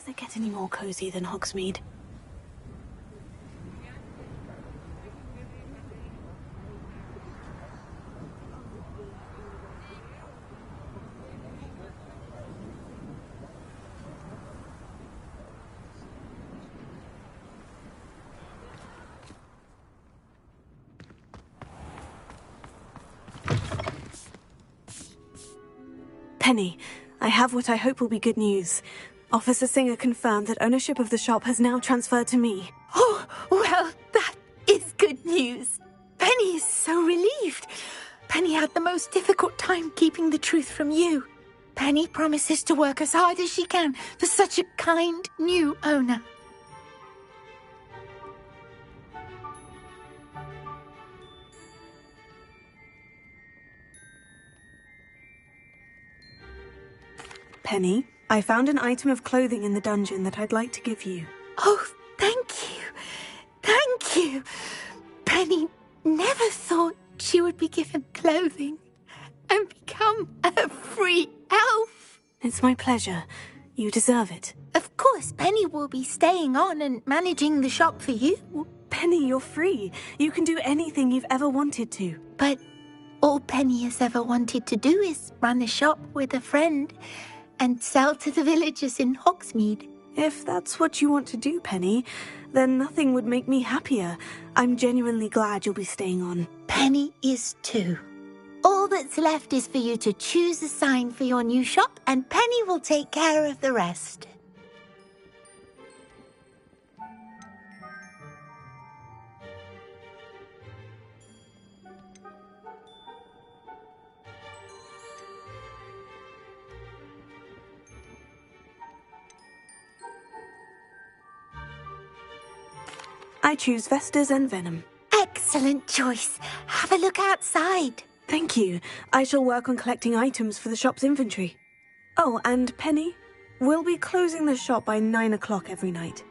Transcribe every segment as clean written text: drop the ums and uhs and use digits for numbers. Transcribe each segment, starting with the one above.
Does it get any more cozy than Hogsmeade? Penny, I have what I hope will be good news. Officer Singer confirmed that ownership of the shop has now transferred to me. Oh, well, that is good news. Penny is so relieved. Penny had the most difficult time keeping the truth from you. Penny promises to work as hard as she can for such a kind new owner. Penny, I found an item of clothing in the dungeon that I'd like to give you. Oh, thank you. Thank you. Penny never thought she would be given clothing and become a free elf. It's my pleasure. You deserve it. Of course, Penny will be staying on and managing the shop for you. Penny, you're free. You can do anything you've ever wanted to. But all Penny has ever wanted to do is run a shop with a friend and sell to the villagers in Hogsmeade. If that's what you want to do, Penny, then nothing would make me happier. I'm genuinely glad you'll be staying on. Penny is too. All that's left is for you to choose a sign for your new shop, and Penny will take care of the rest. I choose Vestas and Venom. Excellent choice. Have a look outside. Thank you. I shall work on collecting items for the shop's inventory. Oh, and Penny, we'll be closing the shop by 9 o'clock every night.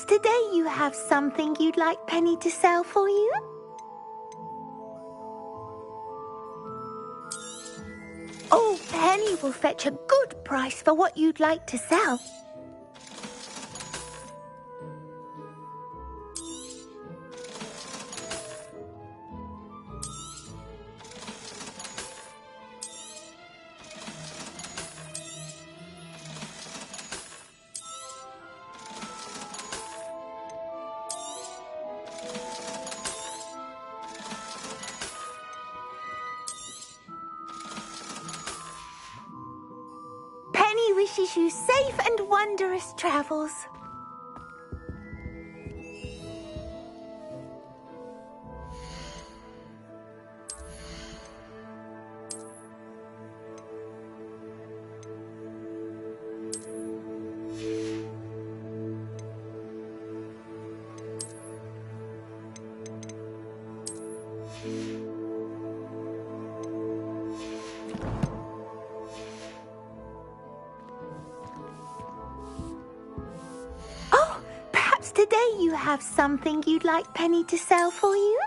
Today you have something you'd like Penny to sell for you? Oh, Penny will fetch a good price for what you'd like to sell. Wishes you safe and wondrous travels. Today you have something you'd like Penny to sell for you?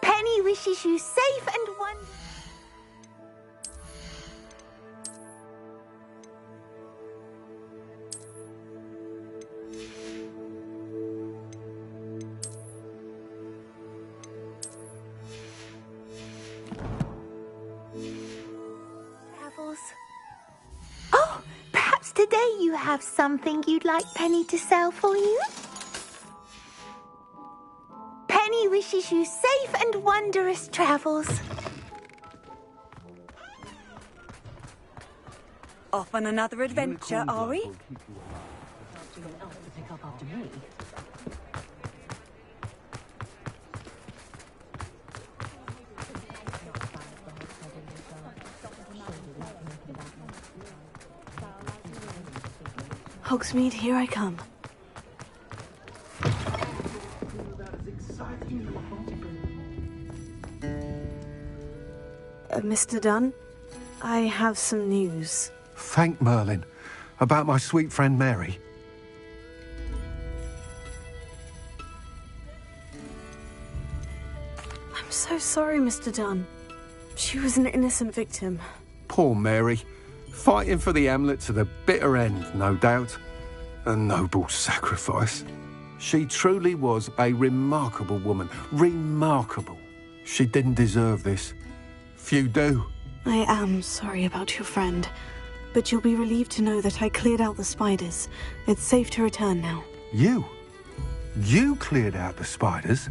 Penny wishes you safe and wonderful. Oh, perhaps today you have something you'd like Penny to sell for you? Penny wishes you safe and wondrous travels. Off on another adventure, are we? Hogsmeade, here I come. Mr. Dunn, I have some news. Thank Merlin. About my sweet friend Mary. I'm so sorry, Mr. Dunn. She was an innocent victim. Poor Mary. Fighting for the Hamlet to the bitter end, no doubt. A noble sacrifice. She truly was a remarkable woman. Remarkable. She didn't deserve this. Few do. I am sorry about your friend, but you'll be relieved to know that I cleared out the spiders. It's safe to return now. You? You cleared out the spiders?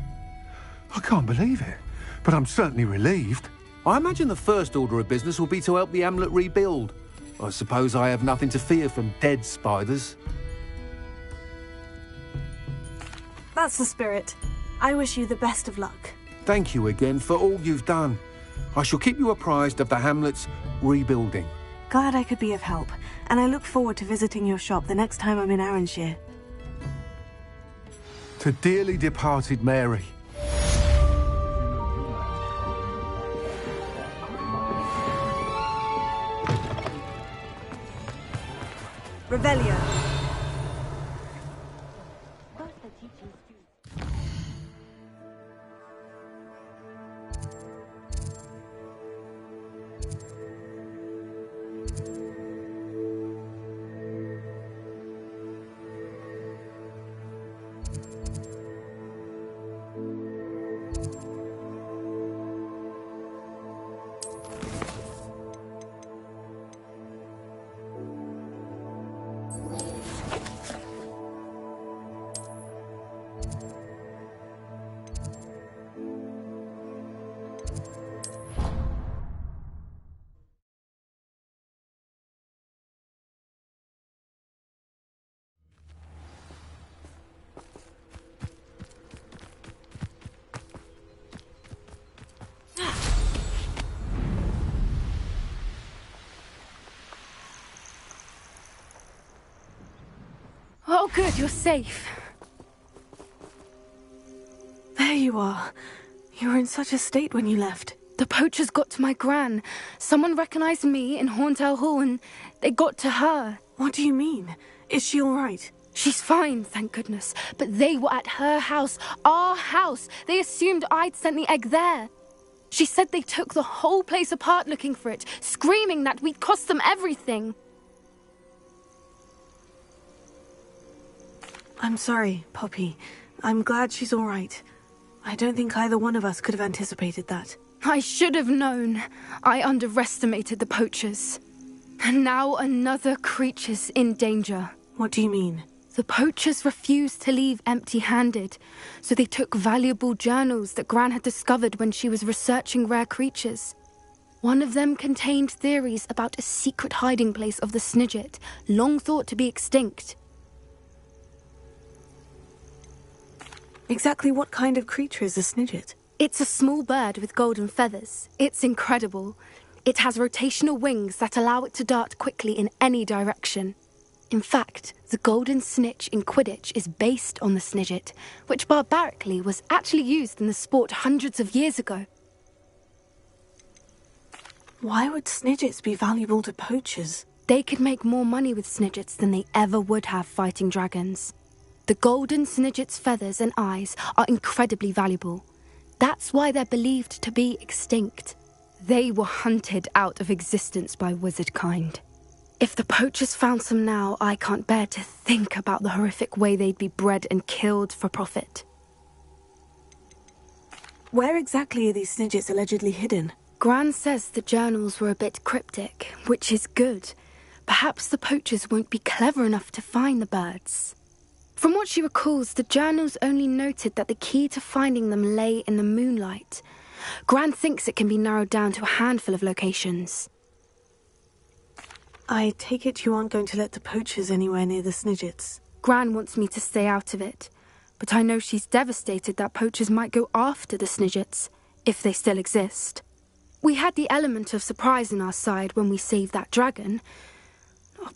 I can't believe it, but I'm certainly relieved. I imagine the first order of business will be to help the Hamlet rebuild. I suppose I have nothing to fear from dead spiders. That's the spirit. I wish you the best of luck. Thank you again for all you've done. I shall keep you apprised of the Hamlet's rebuilding. Glad I could be of help, and I look forward to visiting your shop the next time I'm in Arranshire. To dearly departed Mary. Revelio. Oh, good, you're safe. There you are. You were in such a state when you left. The poachers got to my gran. Someone recognized me in Horndale Hall and they got to her. What do you mean? Is she all right? She's fine, thank goodness. But they were at her house, our house. They assumed I'd sent the egg there. She said they took the whole place apart looking for it, screaming that we'd cost them everything. I'm sorry, Poppy. I'm glad she's all right. I don't think either one of us could have anticipated that. I should have known. I underestimated the poachers. And now another creature's in danger. What do you mean? The poachers refused to leave empty-handed, so they took valuable journals that Gran had discovered when she was researching rare creatures. One of them contained theories about a secret hiding place of the Snidget, long thought to be extinct. Exactly what kind of creature is a Snidget? It's a small bird with golden feathers. It's incredible. It has rotational wings that allow it to dart quickly in any direction. In fact, the golden snitch in Quidditch is based on the Snidget, which barbarically was actually used in the sport hundreds of years ago. Why would Snidgets be valuable to poachers? They could make more money with Snidgets than they ever would have fighting dragons. The golden Snidget's feathers and eyes are incredibly valuable. That's why they're believed to be extinct. They were hunted out of existence by wizard kind. If the poachers found some now, I can't bear to think about the horrific way they'd be bred and killed for profit. Where exactly are these Snidgets allegedly hidden? Gran says the journals were a bit cryptic, which is good. Perhaps the poachers won't be clever enough to find the birds. From what she recalls, the journals only noted that the key to finding them lay in the moonlight. Gran thinks it can be narrowed down to a handful of locations. I take it you aren't going to let the poachers anywhere near the Snidgets. Gran wants me to stay out of it, but I know she's devastated that poachers might go after the Snidgets, if they still exist. We had the element of surprise on our side when we saved that dragon,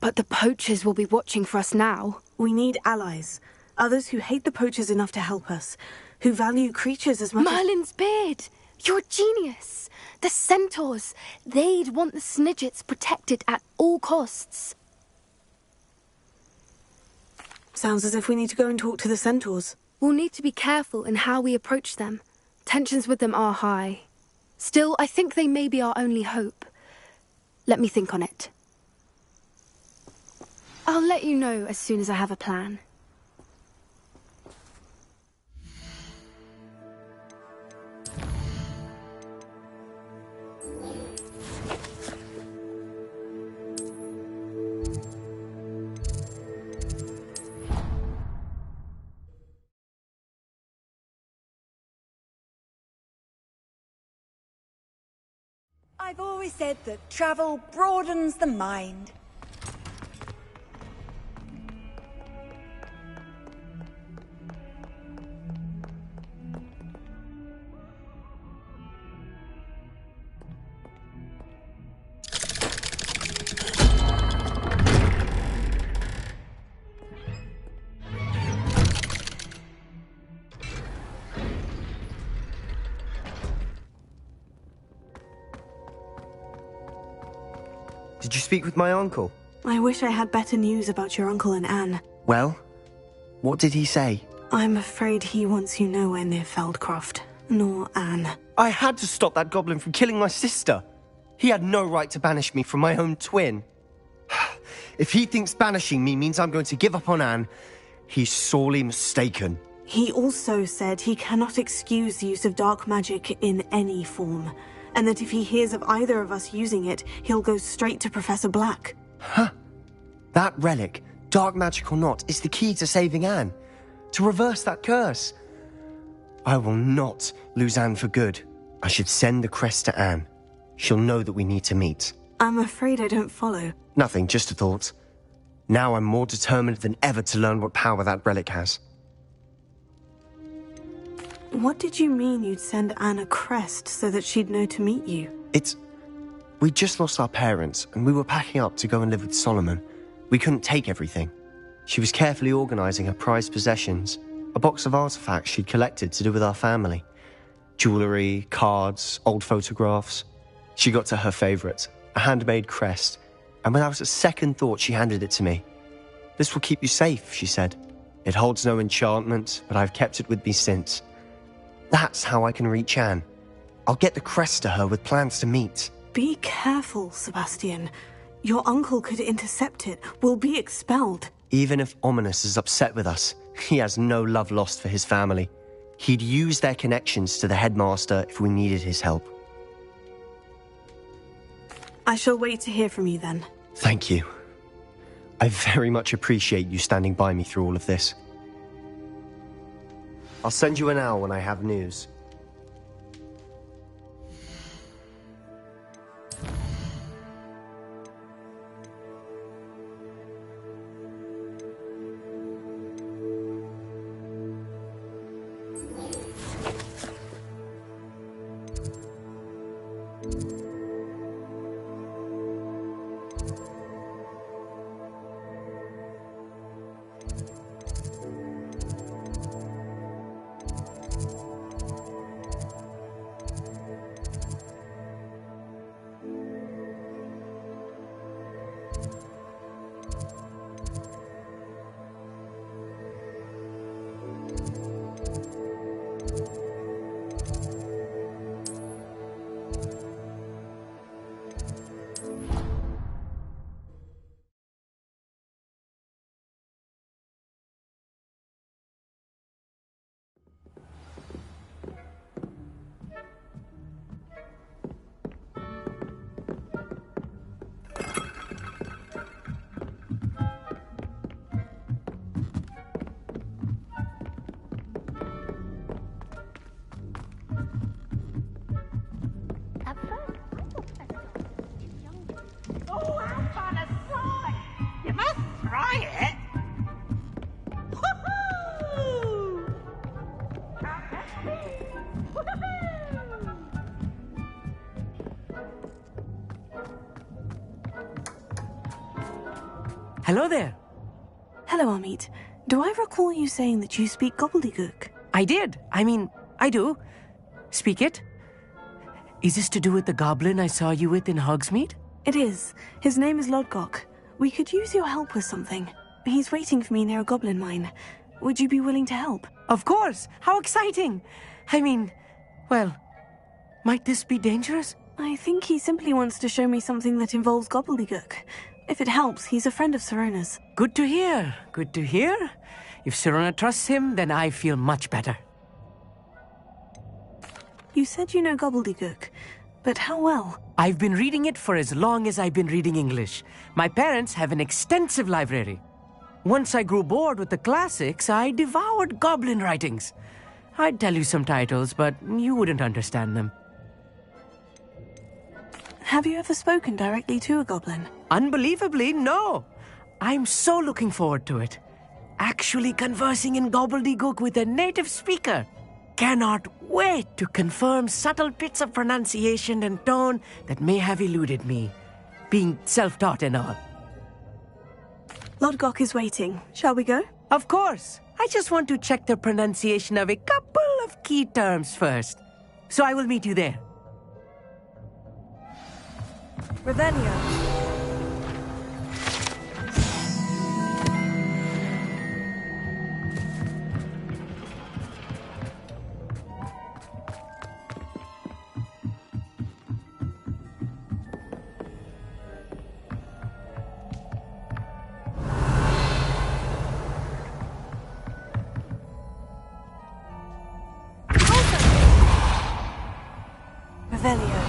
but the poachers will be watching for us now. We need allies. Others who hate the poachers enough to help us. Who value creatures as much Merlin's beard! You're a genius. The centaurs, they'd want the Snidgets protected at all costs. Sounds as if we need to go and talk to the centaurs. We'll need to be careful in how we approach them. Tensions with them are high. Still, I think they may be our only hope. Let me think on it. I'll let you know as soon as I have a plan. I've always said that travel broadens the mind. Did you speak with my uncle? I wish I had better news about your uncle and Anne. Well, what did he say? I'm afraid he wants you nowhere near Feldcroft, nor Anne. I had to stop that goblin from killing my sister. He had no right to banish me from my own twin. If he thinks banishing me means I'm going to give up on Anne, he's sorely mistaken. He also said he cannot excuse the use of dark magic in any form, and that if he hears of either of us using it, he'll go straight to Professor Black. Huh. That relic, dark magic or not, is the key to saving Anne. To reverse that curse. I will not lose Anne for good. I should send the crest to Anne. She'll know that we need to meet. I'm afraid I don't follow. Nothing, just a thought. Now I'm more determined than ever to learn what power that relic has. What did you mean you'd send Anne a crest so that she'd know to meet you? We just lost our parents, and we were packing up to go and live with Solomon. We couldn't take everything. She was carefully organising her prized possessions, a box of artifacts she'd collected to do with our family. Jewellery, cards, old photographs. She got to her favourite, a handmade crest, and without a second thought she handed it to me. "This will keep you safe," she said. "It holds no enchantment, but I've kept it with me since. That's how I can reach Anne. I'll get the crest to her with plans to meet." Be careful, Sebastian. Your uncle could intercept it. We'll be expelled. Even if Ominous is upset with us, he has no love lost for his family. He'd use their connections to the headmaster if we needed his help. I shall wait to hear from you then. Thank you. I very much appreciate you standing by me through all of this. I'll send you an hour when I have news. Hello there. Hello, Amit. Do I recall you saying that you speak gobbledygook? I did. I mean, I do. Speak it. Is this to do with the goblin I saw you with in Hogsmeade? It is. His name is Lodgok. We could use your help with something. He's waiting for me near a goblin mine. Would you be willing to help? Of course! How exciting! I mean, well, might this be dangerous? I think he simply wants to show me something that involves gobbledygook. If it helps, he's a friend of Sirona's. Good to hear. Good to hear. If Sirona trusts him, then I feel much better. You said you know gobbledygook, but how well? I've been reading it for as long as I've been reading English. My parents have an extensive library. Once I grew bored with the classics, I devoured goblin writings. I'd tell you some titles, but you wouldn't understand them. Have you ever spoken directly to a goblin? Unbelievably, no. I'm so looking forward to it. Actually conversing in gobbledygook with a native speaker. Cannot wait to confirm subtle bits of pronunciation and tone that may have eluded me, being self-taught and all. Lodgok is waiting. Shall we go? Of course. I just want to check the pronunciation of a couple of key terms first. So I will meet you there. Revelio. Revelio.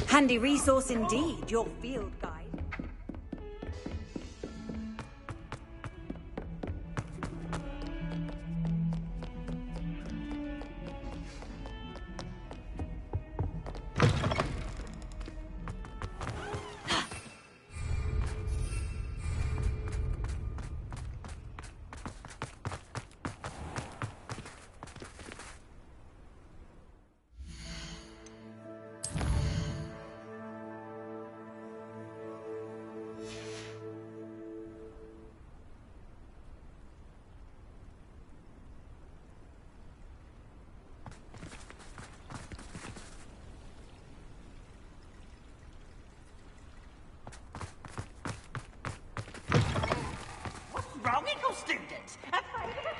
Handy resource indeed, your field guide. Wrong, equal students. Afraid of it,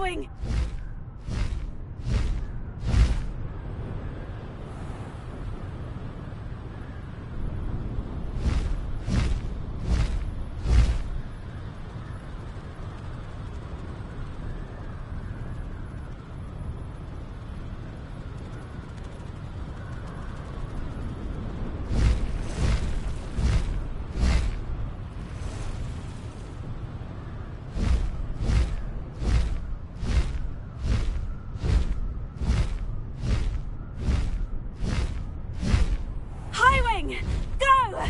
going! Go!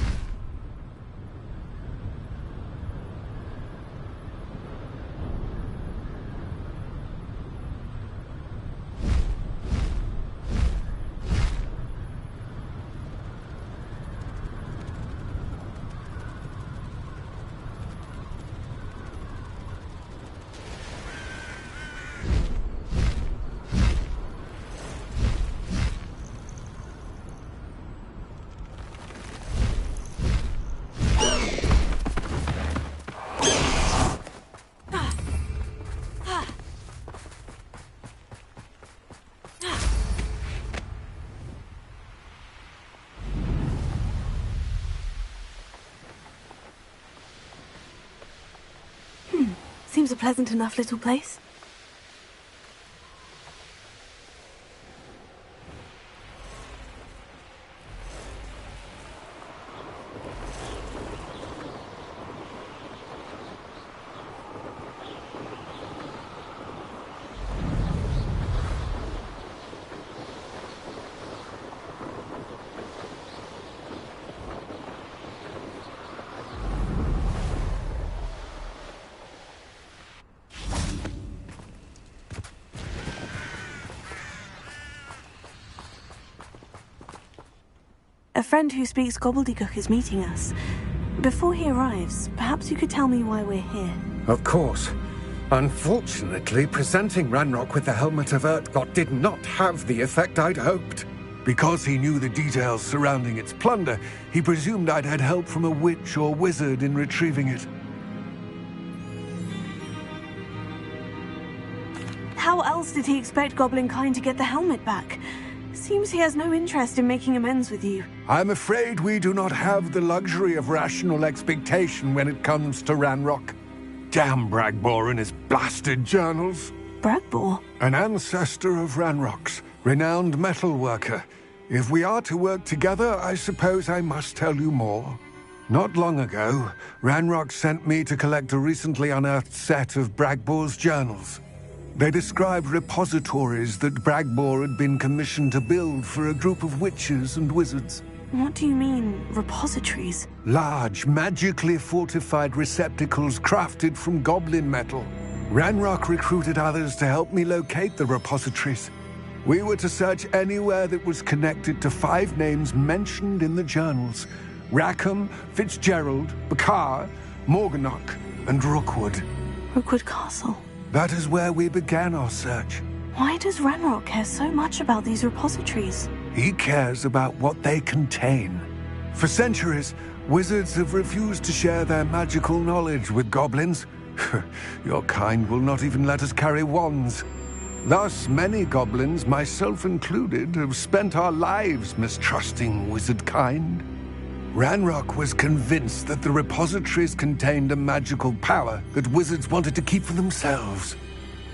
Seems a pleasant enough little place. A friend who speaks gobbledygook is meeting us. Before he arrives, perhaps you could tell me why we're here. Of course. Unfortunately, presenting Ranrock with the Helmet of Urtkot did not have the effect I'd hoped. Because he knew the details surrounding its plunder, he presumed I'd had help from a witch or wizard in retrieving it. How else did he expect Goblinkind to get the helmet back? Seems he has no interest in making amends with you. I'm afraid we do not have the luxury of rational expectation when it comes to Ranrock. Damn Bragbor and his blasted journals. Bragbor? An ancestor of Ranrock's, renowned metal worker. If we are to work together, I suppose I must tell you more. Not long ago, Ranrock sent me to collect a recently unearthed set of Bragbor's journals. They described repositories that Bragbor had been commissioned to build for a group of witches and wizards. What do you mean, repositories? Large, magically fortified receptacles crafted from goblin metal. Ranrock recruited others to help me locate the repositories. We were to search anywhere that was connected to 5 names mentioned in the journals: Rackham, Fitzgerald, Bakar, Morganach, and Rookwood. Rookwood Castle. That is where we began our search. Why does Ranrock care so much about these repositories? He cares about what they contain. For centuries, wizards have refused to share their magical knowledge with goblins. Your kind will not even let us carry wands. Thus, many goblins, myself included, have spent our lives mistrusting wizard kind. Ranrock was convinced that the repositories contained a magical power that wizards wanted to keep for themselves.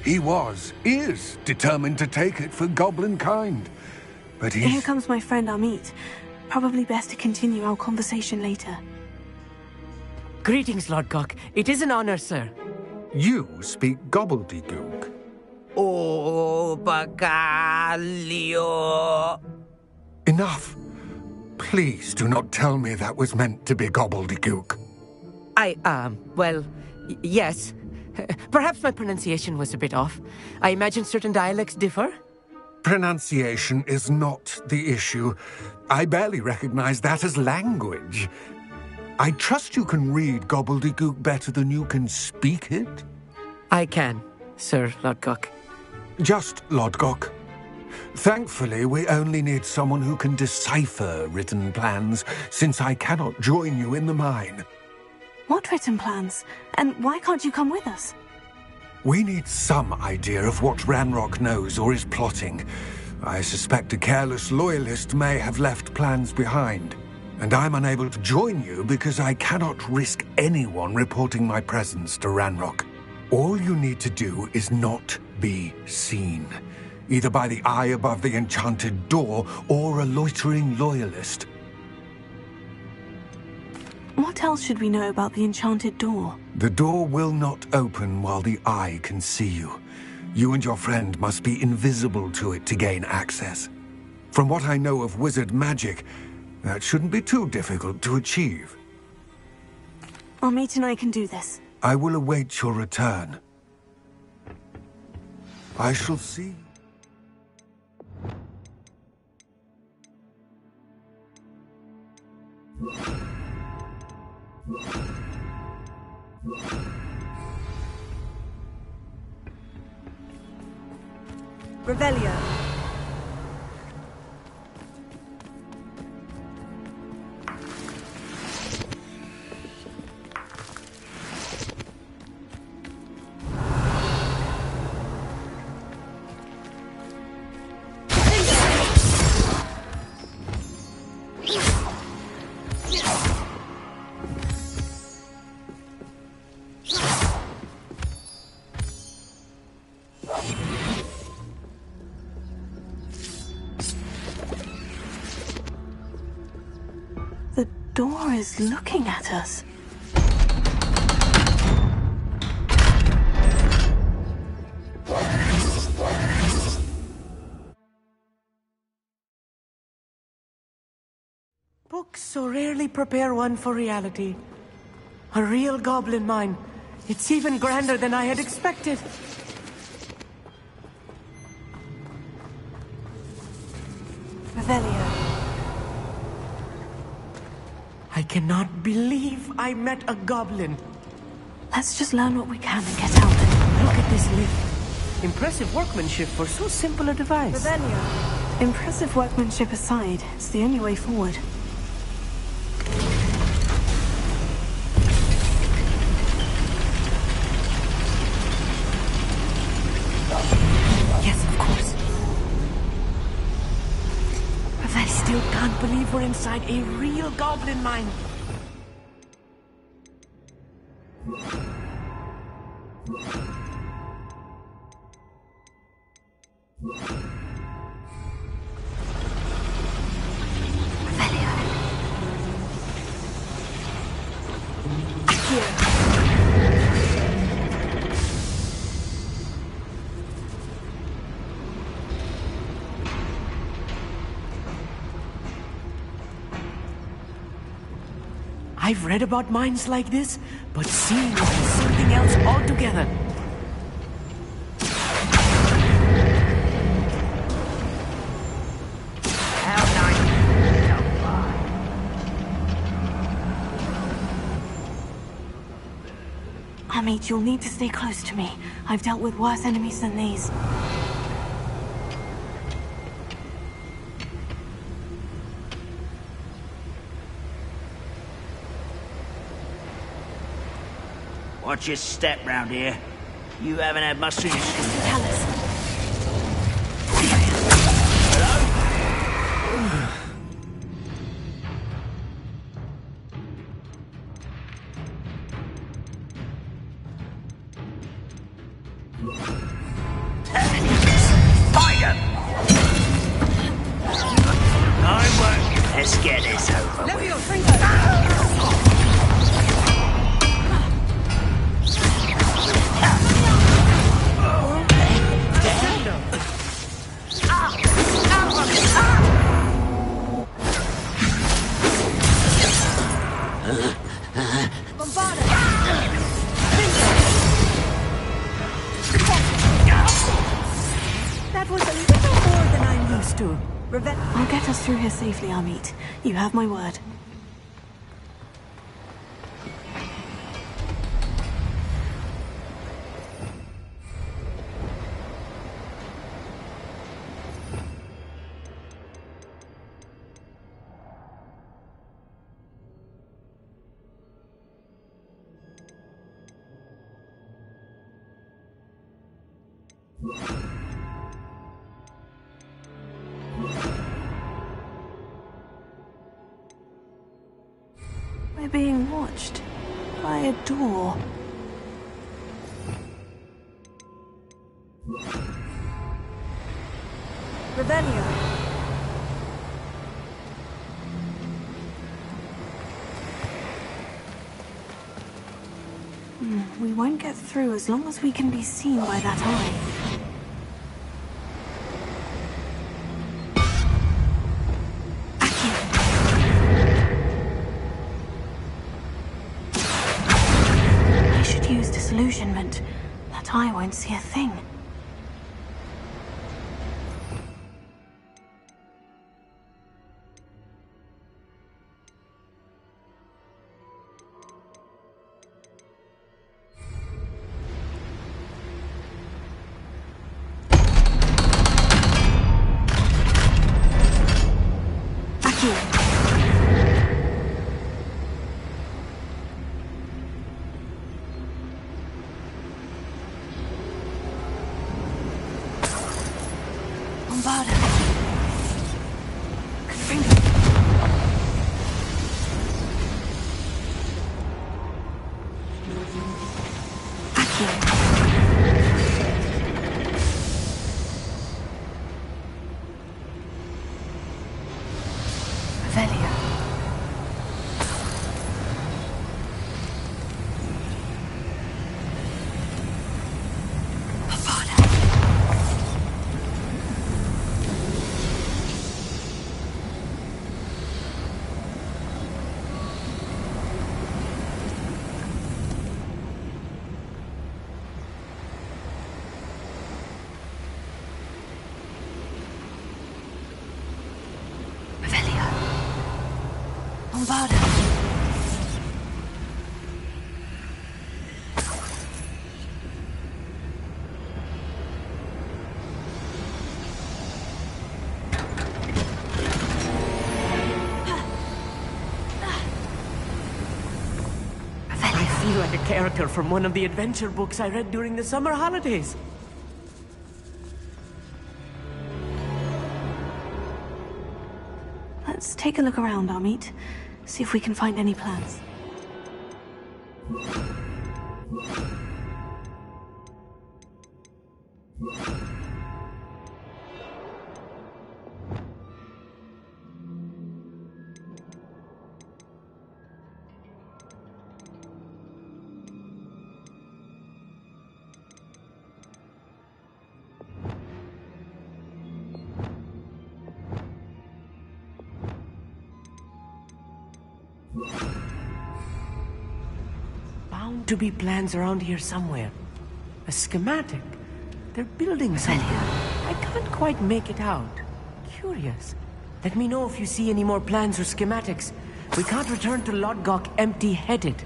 He is determined to take it for goblin kind. But Here comes my friend Amit. Probably best to continue our conversation later. Greetings, Lord Gok. It is an honor, sir. You speak gobbledygook. Oh, Bagalio. Enough. Please do not tell me that was meant to be gobbledygook. Yes. Perhaps my pronunciation was a bit off. I imagine certain dialects differ. Pronunciation is not the issue. I barely recognize that as language. I trust you can read gobbledygook better than you can speak it? I can, Sir Lodgok. Just Lodgok. Thankfully, we only need someone who can decipher written plans, since I cannot join you in the mine. What written plans? And why can't you come with us? We need some idea of what Ranrock knows or is plotting. I suspect a careless loyalist may have left plans behind. And I'm unable to join you because I cannot risk anyone reporting my presence to Ranrock. All you need to do is not be seen, either by the eye above the enchanted door or a loitering loyalist. What else should we know about the enchanted door? The door will not open while the eye can see you. You and your friend must be invisible to it to gain access. From what I know of wizard magic, that shouldn't be too difficult to achieve. Amit and I can do this. I will await your return. I shall see. Revelio. The door is looking at us. Books so rarely prepare one for reality. A real goblin mine. It's even grander than I had expected. Revelio. I cannot believe I met a goblin. Let's just learn what we can and get out. Look at this lift. Impressive workmanship for so simple a device. Revelio. Impressive workmanship aside, it's the only way forward. Yes, of course. But I still can't believe we're inside a real goblin mine. I've read about mines like this, but seeing it is something else altogether. Amit, you'll need to stay close to me. I've dealt with worse enemies than these. Watch your step round here. You haven't had much to Tell us. Let's get this over with. That was a little more than I'm used to. I'll get us through here safely, Amit. You have my word. We're being watched by a door. Revelio. We won't get through as long as we can be seen by that eye. I should use disillusionment. That eye won't see a thing. I feel like a character from one of the adventure books I read during the summer holidays. Let's take a look around, Amit. See if we can find any plans. Bound to be plans around here somewhere. A schematic. They're building something. I can't quite make it out. Curious. Let me know if you see any more plans or schematics. We can't return to Lodgok empty-headed.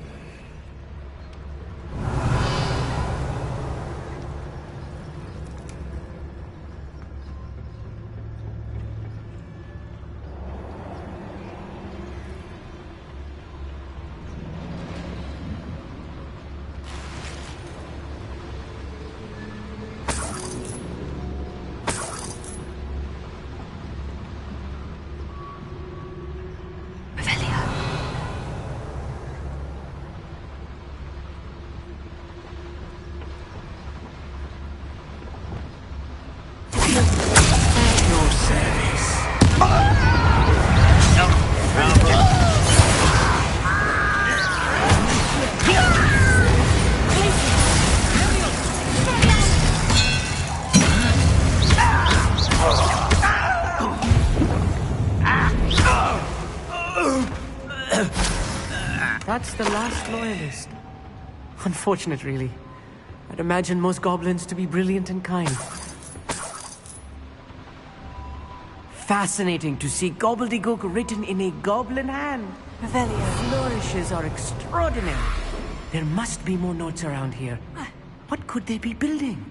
That's the last loyalist. Unfortunate, really. I'd imagine most goblins to be brilliant and kind. Fascinating to see gobbledygook written in a goblin hand. Revelio. Flourishes are extraordinary. There must be more notes around here. What could they be building?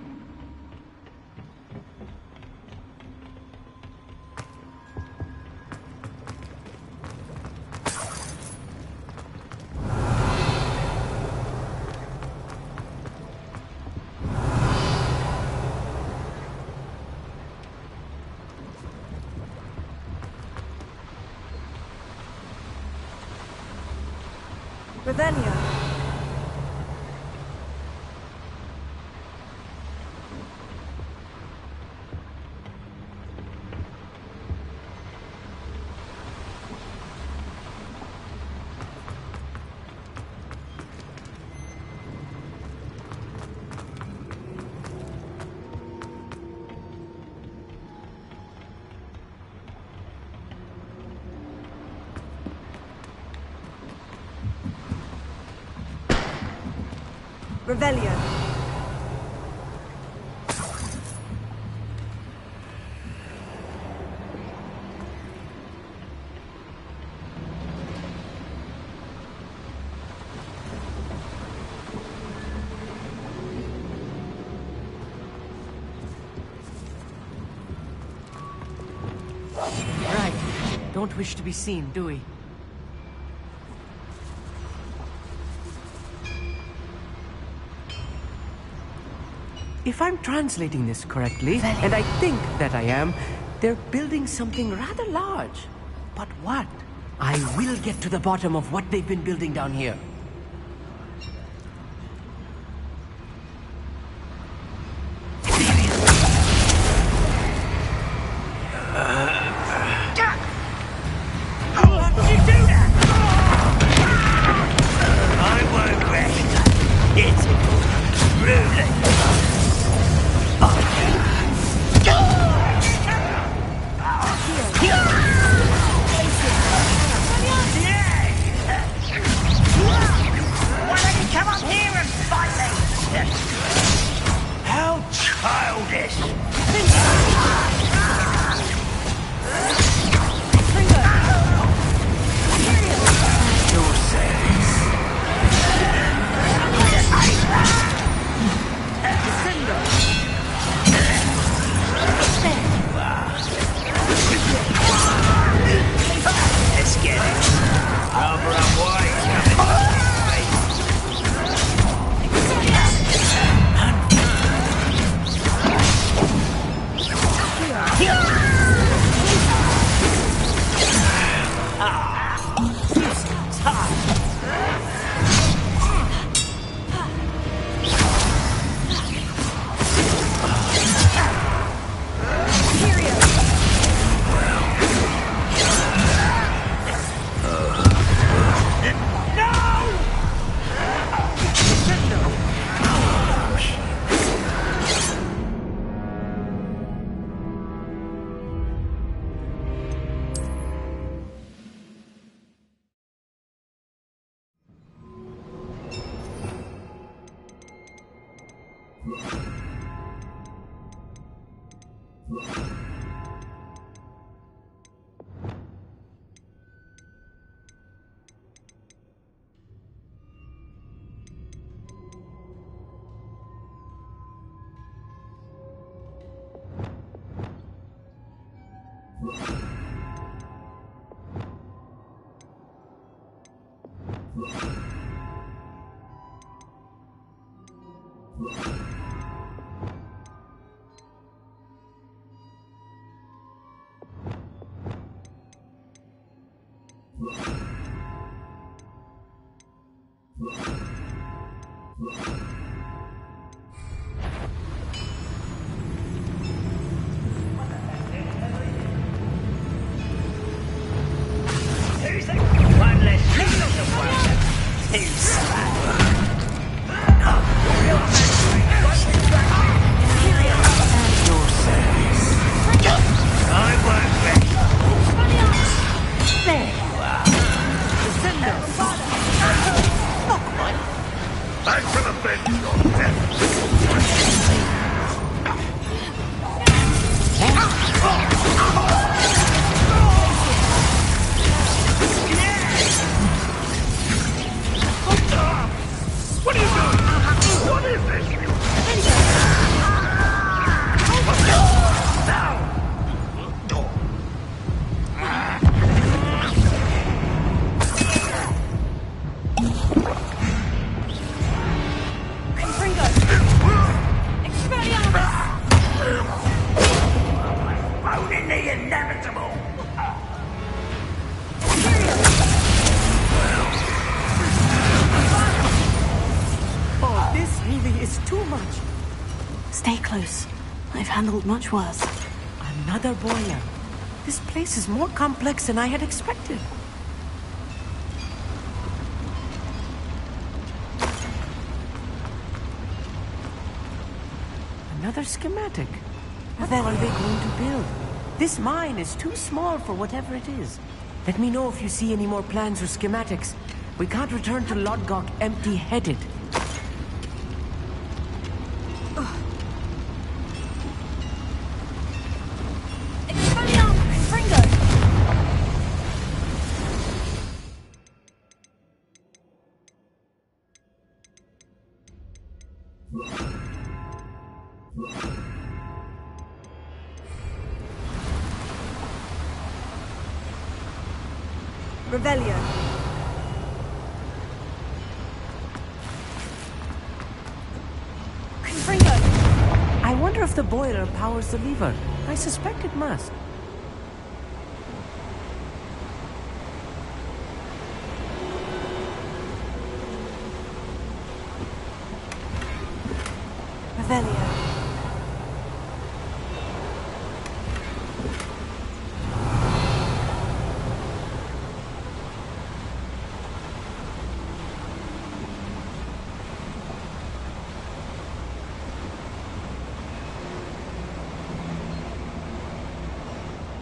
Revelio. Revelio. Right. Don't wish to be seen, do we? If I'm translating this correctly, and I think that I am, they're building something rather large. But what? I will get to the bottom of what they've been building down here. Stay close. I've handled much worse. Another boiler. This place is more complex than I had expected. Another schematic. What are they going to build? This mine is too small for whatever it is. Let me know if you see any more plans or schematics. We can't return to Lodgok empty-headed. Revelio. I wonder if the boiler powers the lever. I suspect it must. Revelio.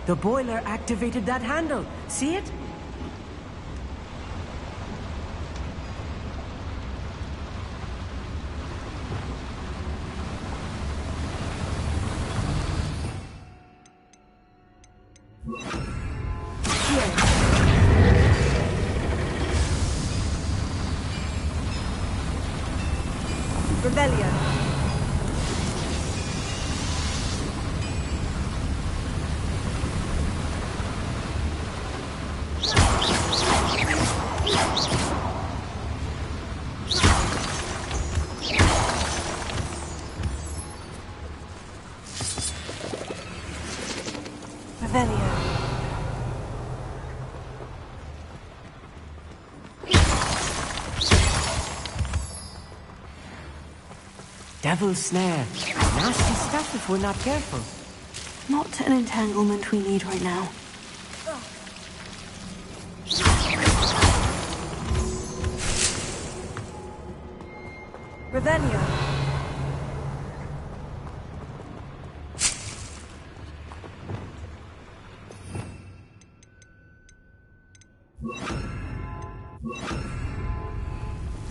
The boiler activated that handle. See it? Revelio. Revelio. Devil's snare. Nasty stuff if we're not careful. Not an entanglement we need right now. Revelio.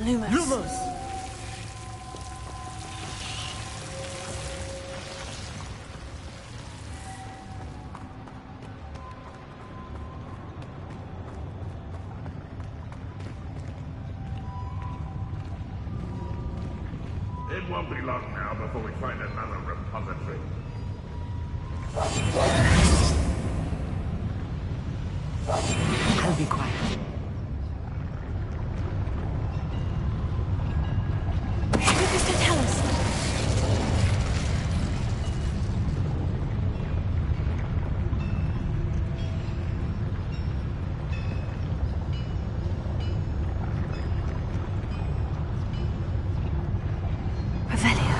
Lumos! It won't be long now before we find another repository. I'll be quiet. Tell us. Revelio.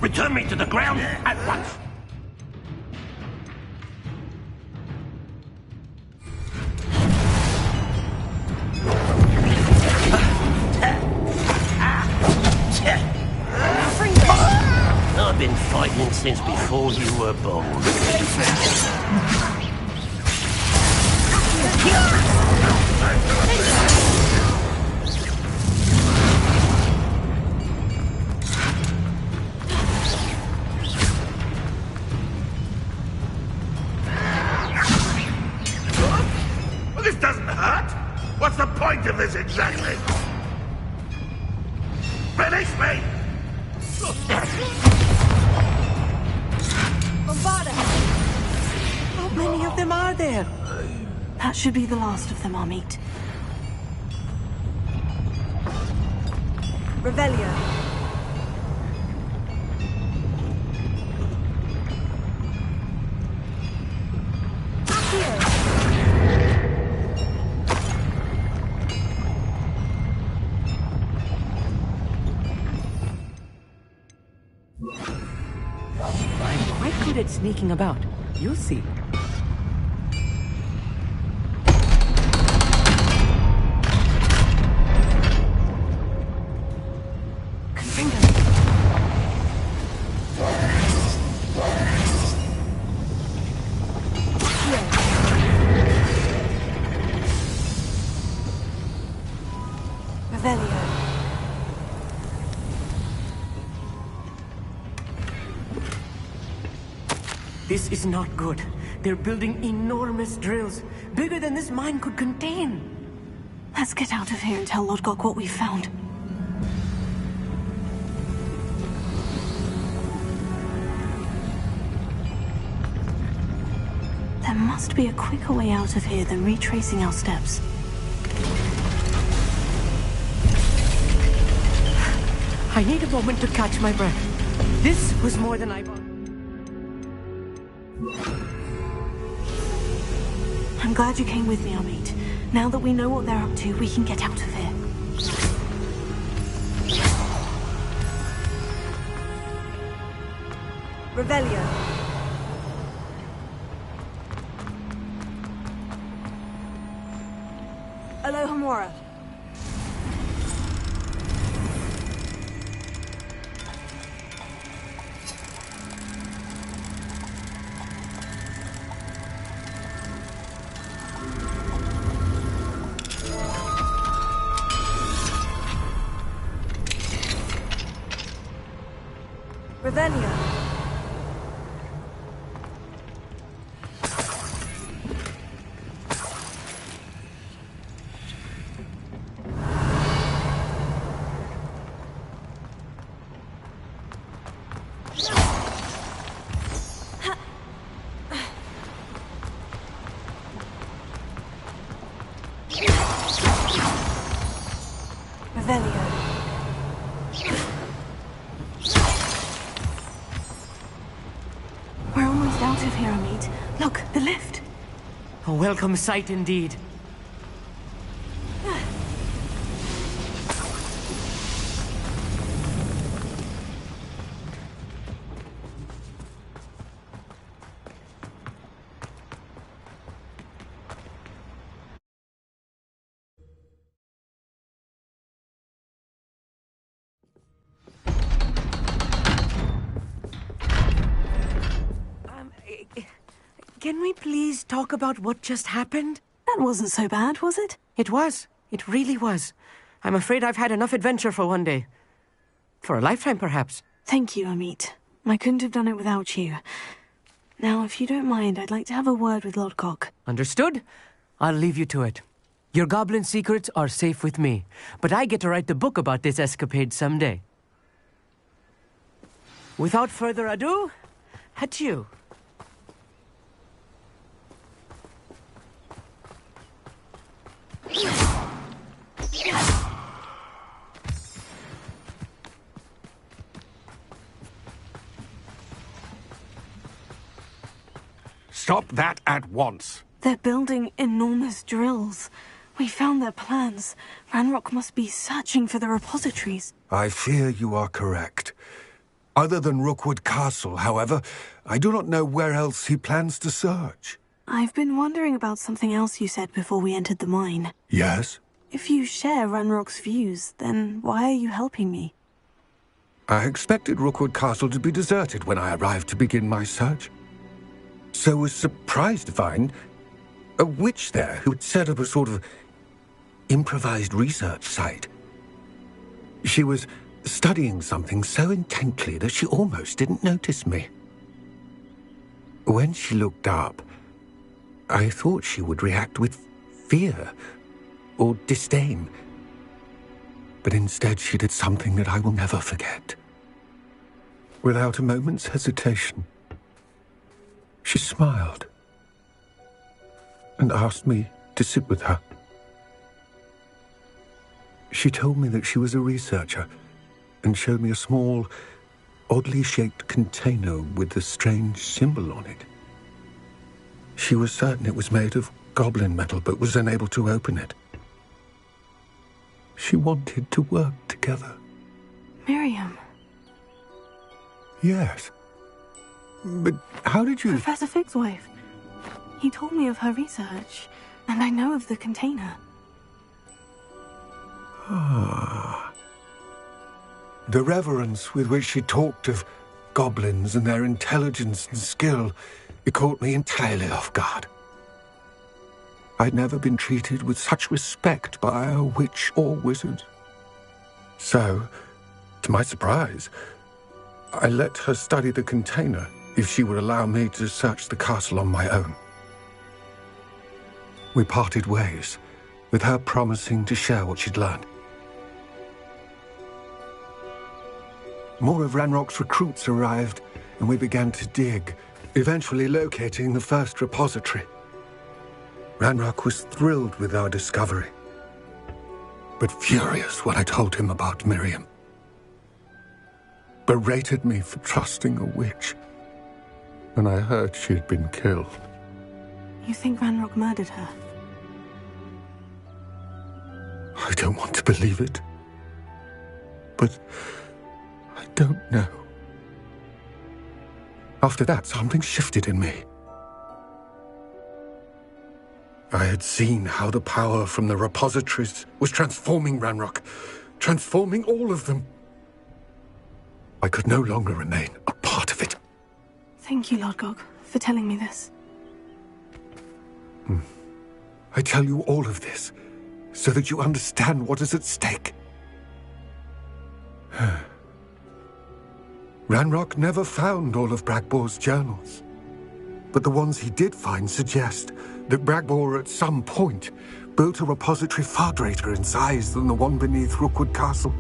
Return me to the ground at once. I've been fighting since before you were born. Well, this doesn't hurt. What's the point of this exactly? Release me! How many of them are there? That should be the last of them, Amit. Revelio. I'm quite good at sneaking about. You'll see. Revelio. This is not good. They're building enormous drills, bigger than this mine could contain. Let's get out of here and tell Lodgok what we found. There must be a quicker way out of here than retracing our steps. I need a moment to catch my breath. This was more than I wanted. I'm glad you came with me, Amit. Now that we know what they're up to, we can get out of here. Revelio. Alohomora. Revelio. Revelio. We're almost out of here, Amit. Look, the lift. A welcome sight indeed. Can we please talk about what just happened? That wasn't so bad, was it? It was. It really was. I'm afraid I've had enough adventure for one day. For a lifetime, perhaps. Thank you, Amit. I couldn't have done it without you. Now, if you don't mind, I'd like to have a word with Lodgok. Understood? I'll leave you to it. Your goblin secrets are safe with me, but I get to write the book about this escapade someday. Without further ado, adieu. Stop that at once. They're building enormous drills. We found their plans. Ranrock must be searching for the repositories. I fear you are correct. Other than Rookwood Castle, however, I do not know where else he plans to search. I've been wondering about something else you said before we entered the mine. Yes? If you share Ranrock's views, then why are you helping me? I expected Rookwood Castle to be deserted when I arrived to begin my search. So was surprised to find a witch there who had set up a sort of improvised research site. She was studying something so intently that she almost didn't notice me. When she looked up, I thought she would react with fear or disdain. But instead she did something that I will never forget. Without a moment's hesitation, she smiled and asked me to sit with her. She told me that she was a researcher and showed me a small, oddly shaped container with a strange symbol on it. She was certain it was made of goblin metal, but was unable to open it. She wanted to work together. Miriam. Yes. But how did you... Professor Fig's wife. He told me of her research, and I know of the container. Ah. The reverence with which she talked of goblins and their intelligence and skill, it caught me entirely off guard. I'd never been treated with such respect by a witch or wizard. So, to my surprise, I let her study the container if she would allow me to search the castle on my own. We parted ways, with her promising to share what she'd learned. More of Ranrock's recruits arrived, and we began to dig, eventually locating the first repository. Ranrock was thrilled with our discovery, but furious when I told him about Miriam. Berated me for trusting a witch, and I heard she had been killed. You think Ranrock murdered her? I don't want to believe it, but I don't know. After that, something shifted in me. I had seen how the power from the repositories was transforming Ranrock, transforming all of them. I could no longer remain a part of it. Thank you, Lord Gog, for telling me this. I tell you all of this so that you understand what is at stake. Ranrock never found all of Bragbor's journals, but the ones he did find suggest that Bragbor at some point built a repository far greater in size than the one beneath Rookwood Castle.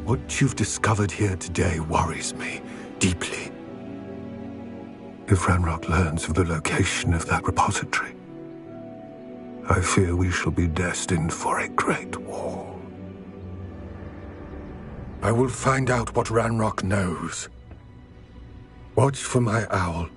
What you've discovered here today worries me deeply. If Ranrock learns of the location of that repository, I fear we shall be destined for a great war. I will find out what Ranrock knows. Watch for my owl.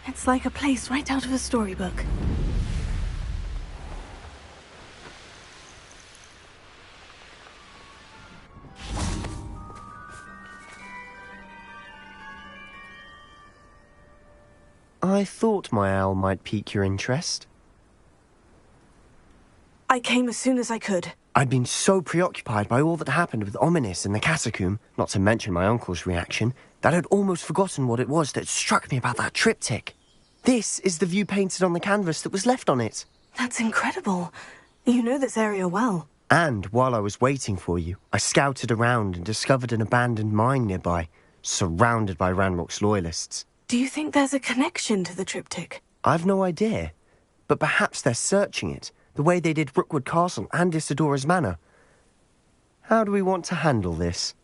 It's like a place right out of a storybook. I thought my owl might pique your interest. I came as soon as I could. I'd been so preoccupied by all that happened with Ominis in the catacomb, not to mention my uncle's reaction, that I'd almost forgotten what it was that struck me about that triptych. This is the view painted on the canvas that was left on it. That's incredible. You know this area well. And while I was waiting for you, I scouted around and discovered an abandoned mine nearby, surrounded by Ranrock's loyalists. Do you think there's a connection to the triptych? I've no idea, but perhaps they're searching it, the way they did Rookwood Castle and Isidora's Manor. How do we want to handle this?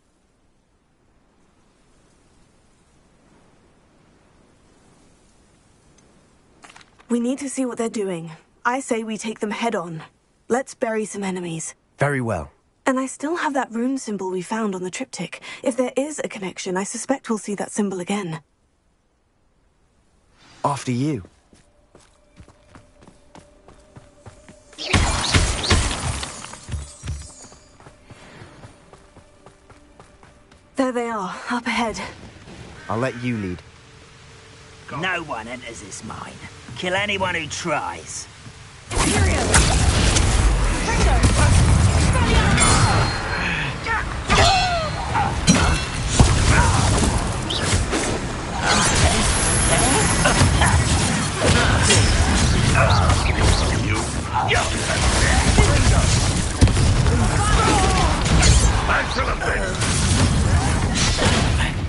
We need to see what they're doing. I say we take them head on. Let's bury some enemies. Very well. And I still have that rune symbol we found on the triptych. If there is a connection, I suspect we'll see that symbol again. After you. There they are, up ahead. I'll let you lead. No one enters this mine. Kill anyone who tries.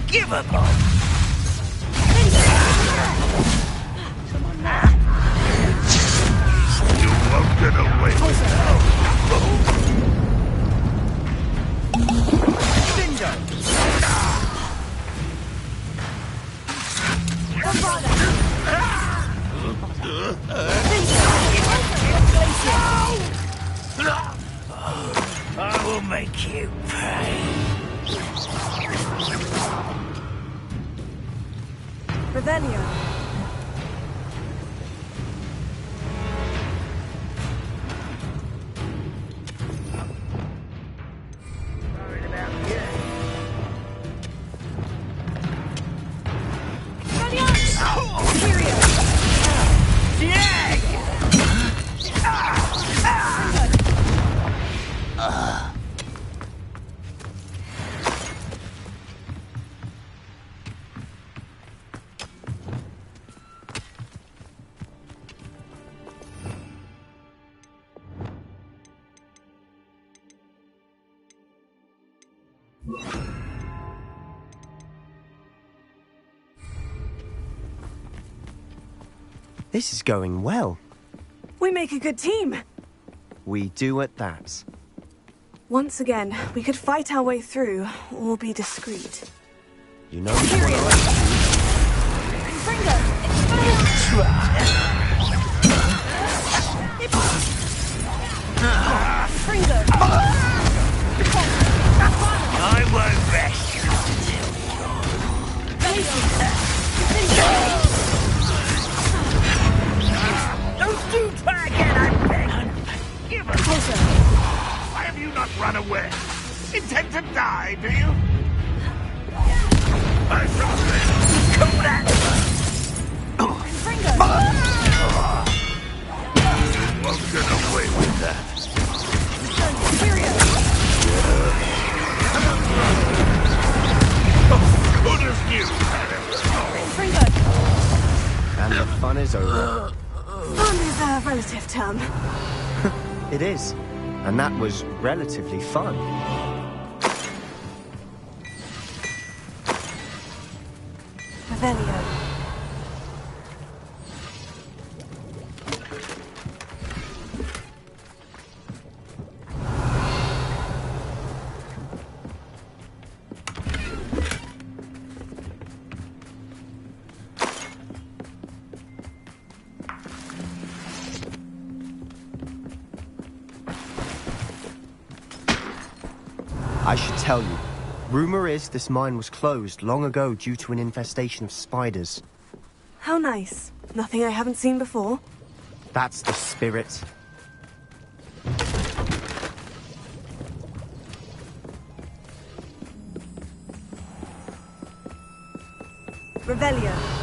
Give up on. You won't get away with that. I will make you pay. Revelio. This is going well. We make a good team. We do at that. Once again, we could fight our way through, or be discreet. You know which one I won't rest Don't you try again, I beg! Give us closer! Why have you not run away? Intend to die, do you? I shall say. Come back! You won't get away with that. Good as new. And the fun is over. Fun is a relative term. It is. And that was relatively fun. Revelio. I should tell you. Rumor is this mine was closed long ago due to an infestation of spiders. How nice. Nothing I haven't seen before. That's the spirit. Revelio.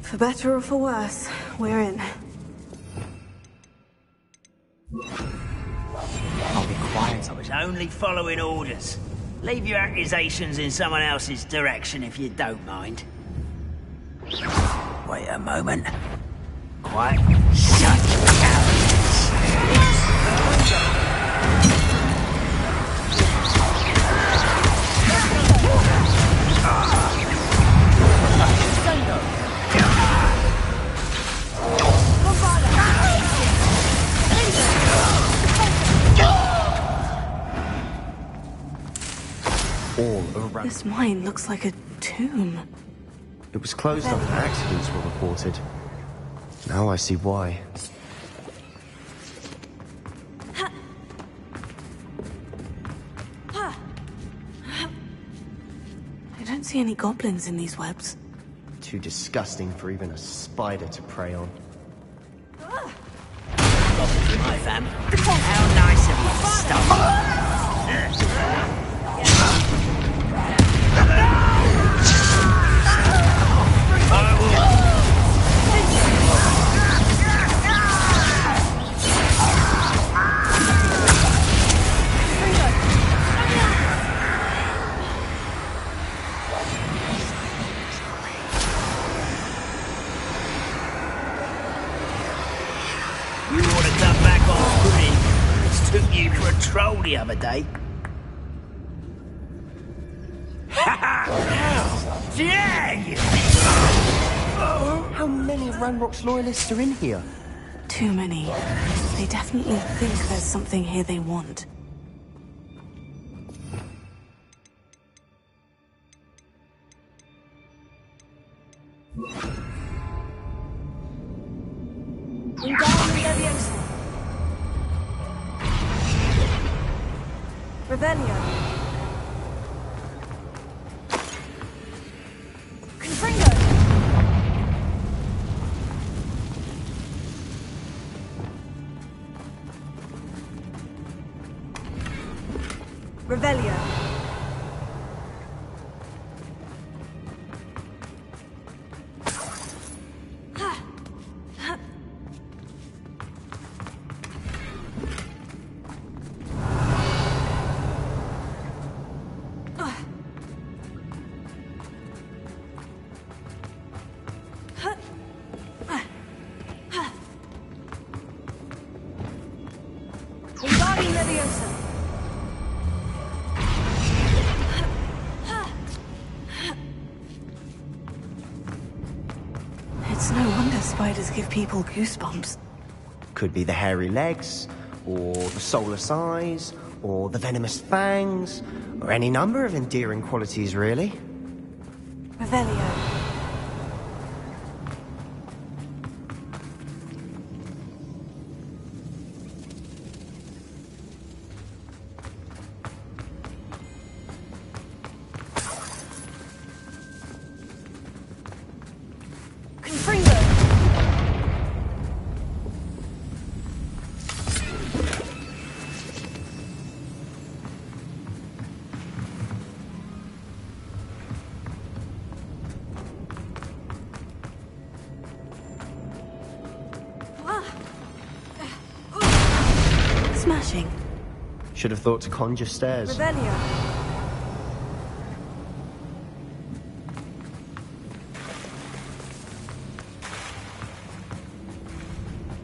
For better or for worse, we're in. I'll be quiet. I was only following orders. Leave your accusations in someone else's direction if you don't mind. Wait a moment. Quiet. Shut All around. This mine looks like a tomb. It was closed after accidents were reported. Now I see why. I don't see any goblins in these webs. Too disgusting for even a spider to prey on. my fam. How nice of you to stop. You ought to come back on footing. Took you for a troll the other day. How dare you! How many Ranrock's loyalists are in here? Too many. They definitely think there's something here they want. Revelio. Confringo. Revelio. It's no wonder spiders give people goosebumps. Could be the hairy legs, or the soulless eyes, or the venomous fangs, or any number of endearing qualities, really. Revelio. Smashing. Should have thought to conjure stairs. Revelio.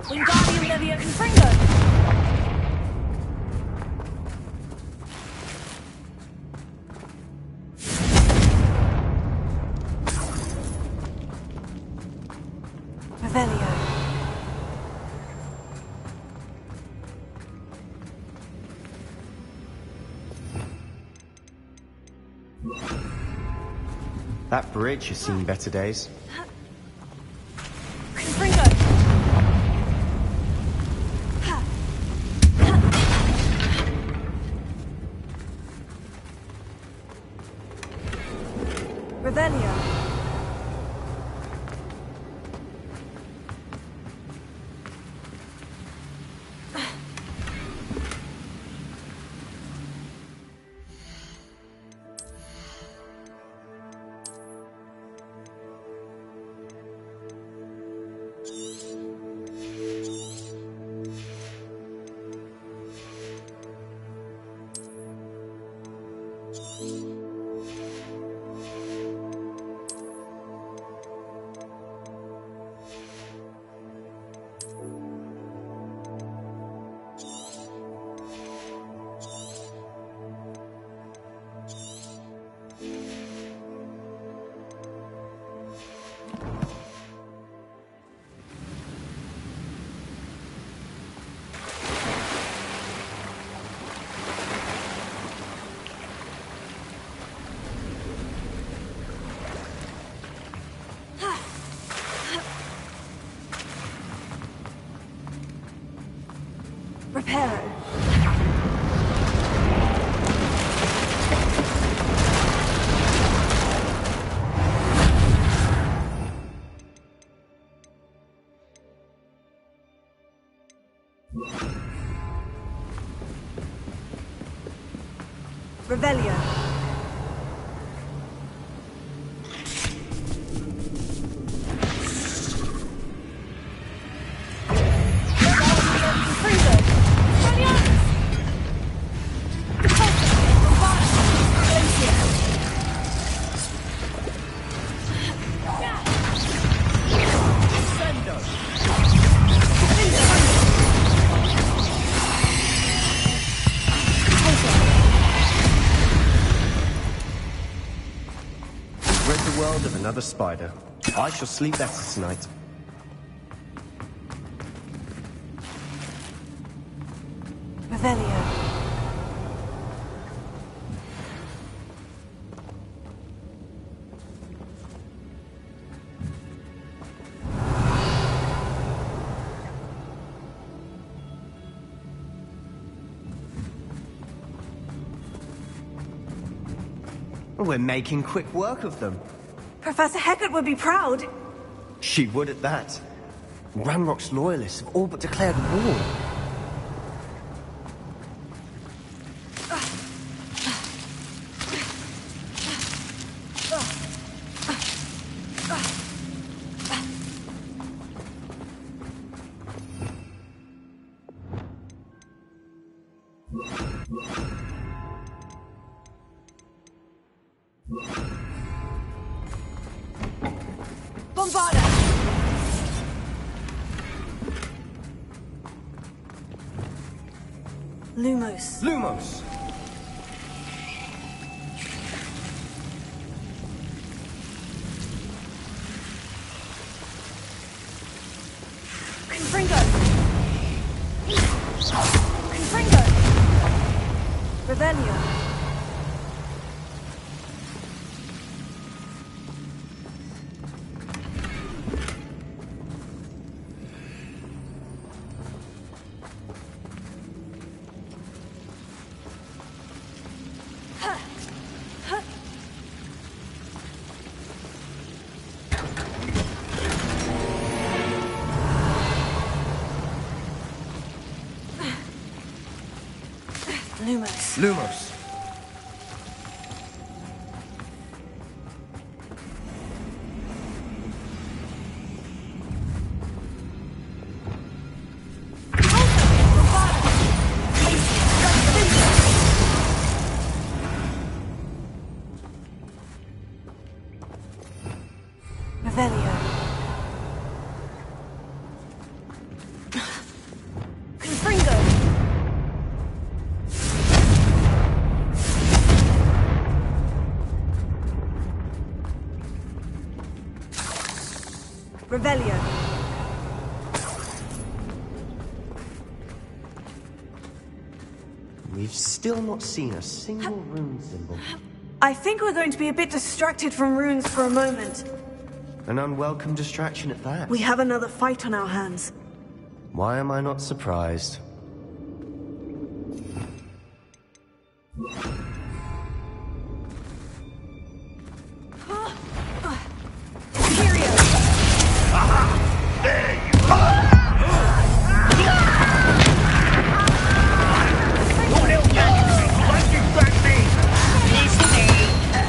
Wingardium Leviosa Confringo. Revelio. That bridge has seen better days. Confringo. Revelio. Revelio. Rid the world of another spider. I shall sleep better tonight. Revelio. We're making quick work of them. Professor Hecat would be proud. She would at that. Ranrock's loyalists have all but declared war. Bombarda! Lumos. Lumos! Confringo! Confringo! Revelio. Lumos. Lumos. Revelio. Confringo! Revelio. We've still not seen a single rune symbol. I think we're going to be a bit distracted from runes for a moment. An unwelcome distraction at that. We have another fight on our hands. Why am I not surprised?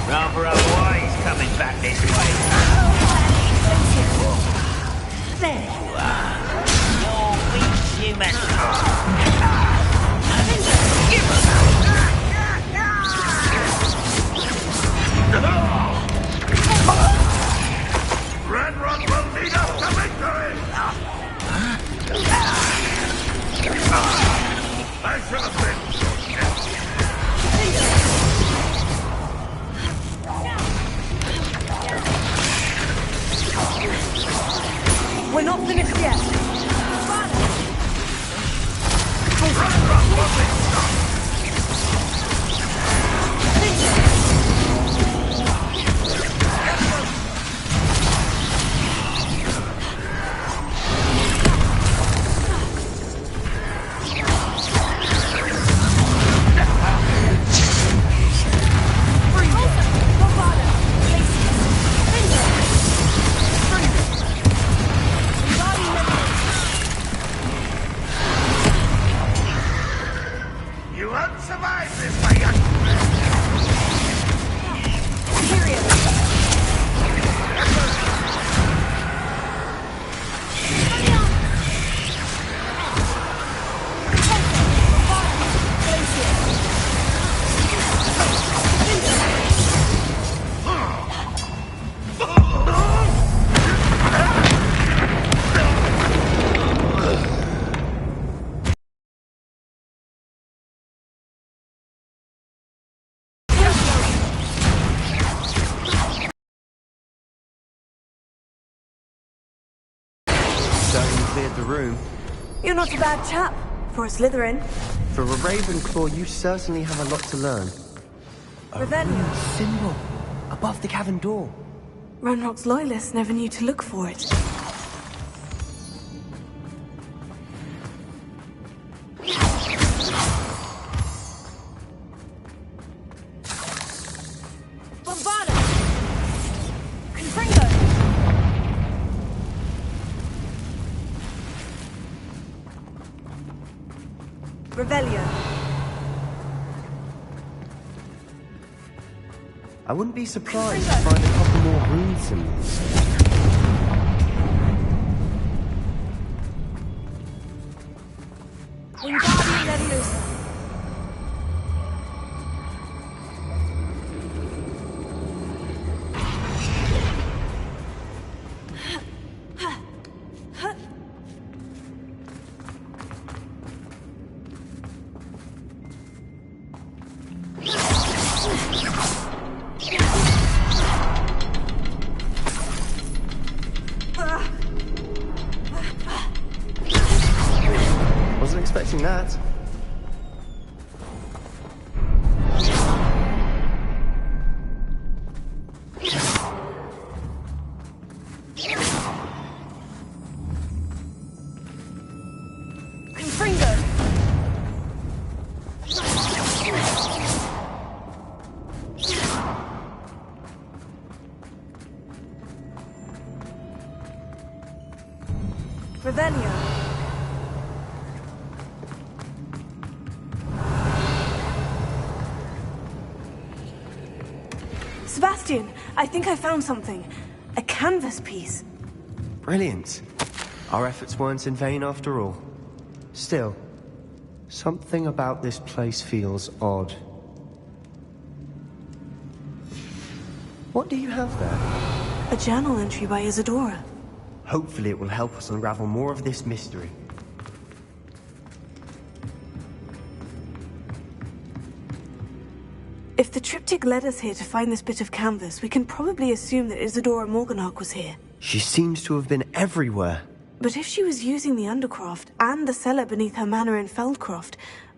Rather unwise coming back this way. There you are. Your weak human Red Rock will lead us to victory! I should have been... We're not finished yet. certainly cleared the room. You're not a bad chap for a Slytherin. For a Ravenclaw, you certainly have a lot to learn. Revelio. Symbol above the cavern door. Ranrock's loyalists never knew to look for it. Revelio. I wouldn't be surprised to find a couple more rune symbols. Wingardium Leviosa. Wasn't expecting that. Revelio. Sebastian, I think I found something. A canvas piece. Brilliant. Our efforts weren't in vain after all. Still, something about this place feels odd. What do you have there? A journal entry by Isadora. Hopefully it will help us unravel more of this mystery. If the triptych led us here to find this bit of canvas, we can probably assume that Isadora Morganach was here. She seems to have been everywhere. But if she was using the Undercroft and the cellar beneath her manor in Feldcroft,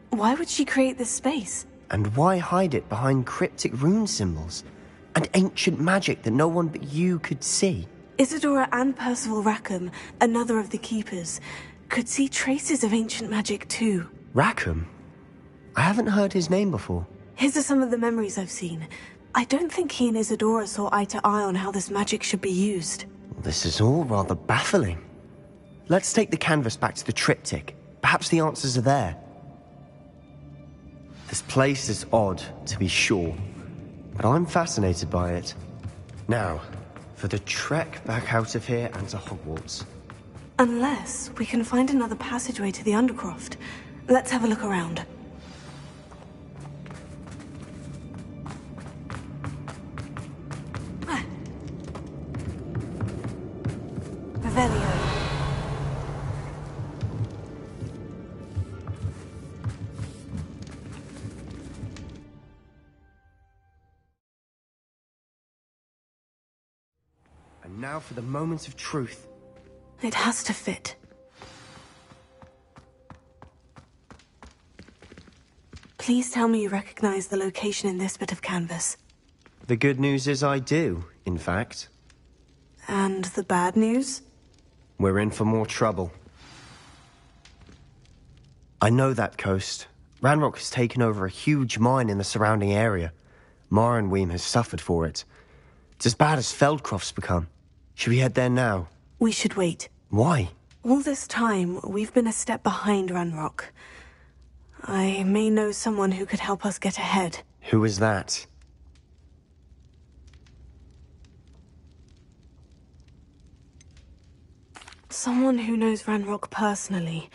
why would she create this space? And why hide it behind cryptic rune symbols? And ancient magic that no one but you could see? Isadora and Percival Rackham, another of the Keepers, could see traces of ancient magic too. Rackham? I haven't heard his name before. His are some of the memories I've seen. I don't think he and Isadora saw eye to eye on how this magic should be used. This is all rather baffling. Let's take the canvas back to the triptych. Perhaps the answers are there. This place is odd, to be sure, but I'm fascinated by it. Now, for the trek back out of here and to Hogwarts. Unless we can find another passageway to the Undercroft. Let's have a look around. Revelio. And now for the moment of truth. It has to fit. Please tell me you recognize the location in this bit of canvas. The good news is I do, in fact. And the bad news? We're in for more trouble. I know that coast. Ranrock has taken over a huge mine in the surrounding area. Marrenweem has suffered for it. It's as bad as Feldcroft's become. Should we head there now? We should wait. Why? All this time, we've been a step behind Ranrock. I may know someone who could help us get ahead. Who is that? Someone who knows Ranrock personally.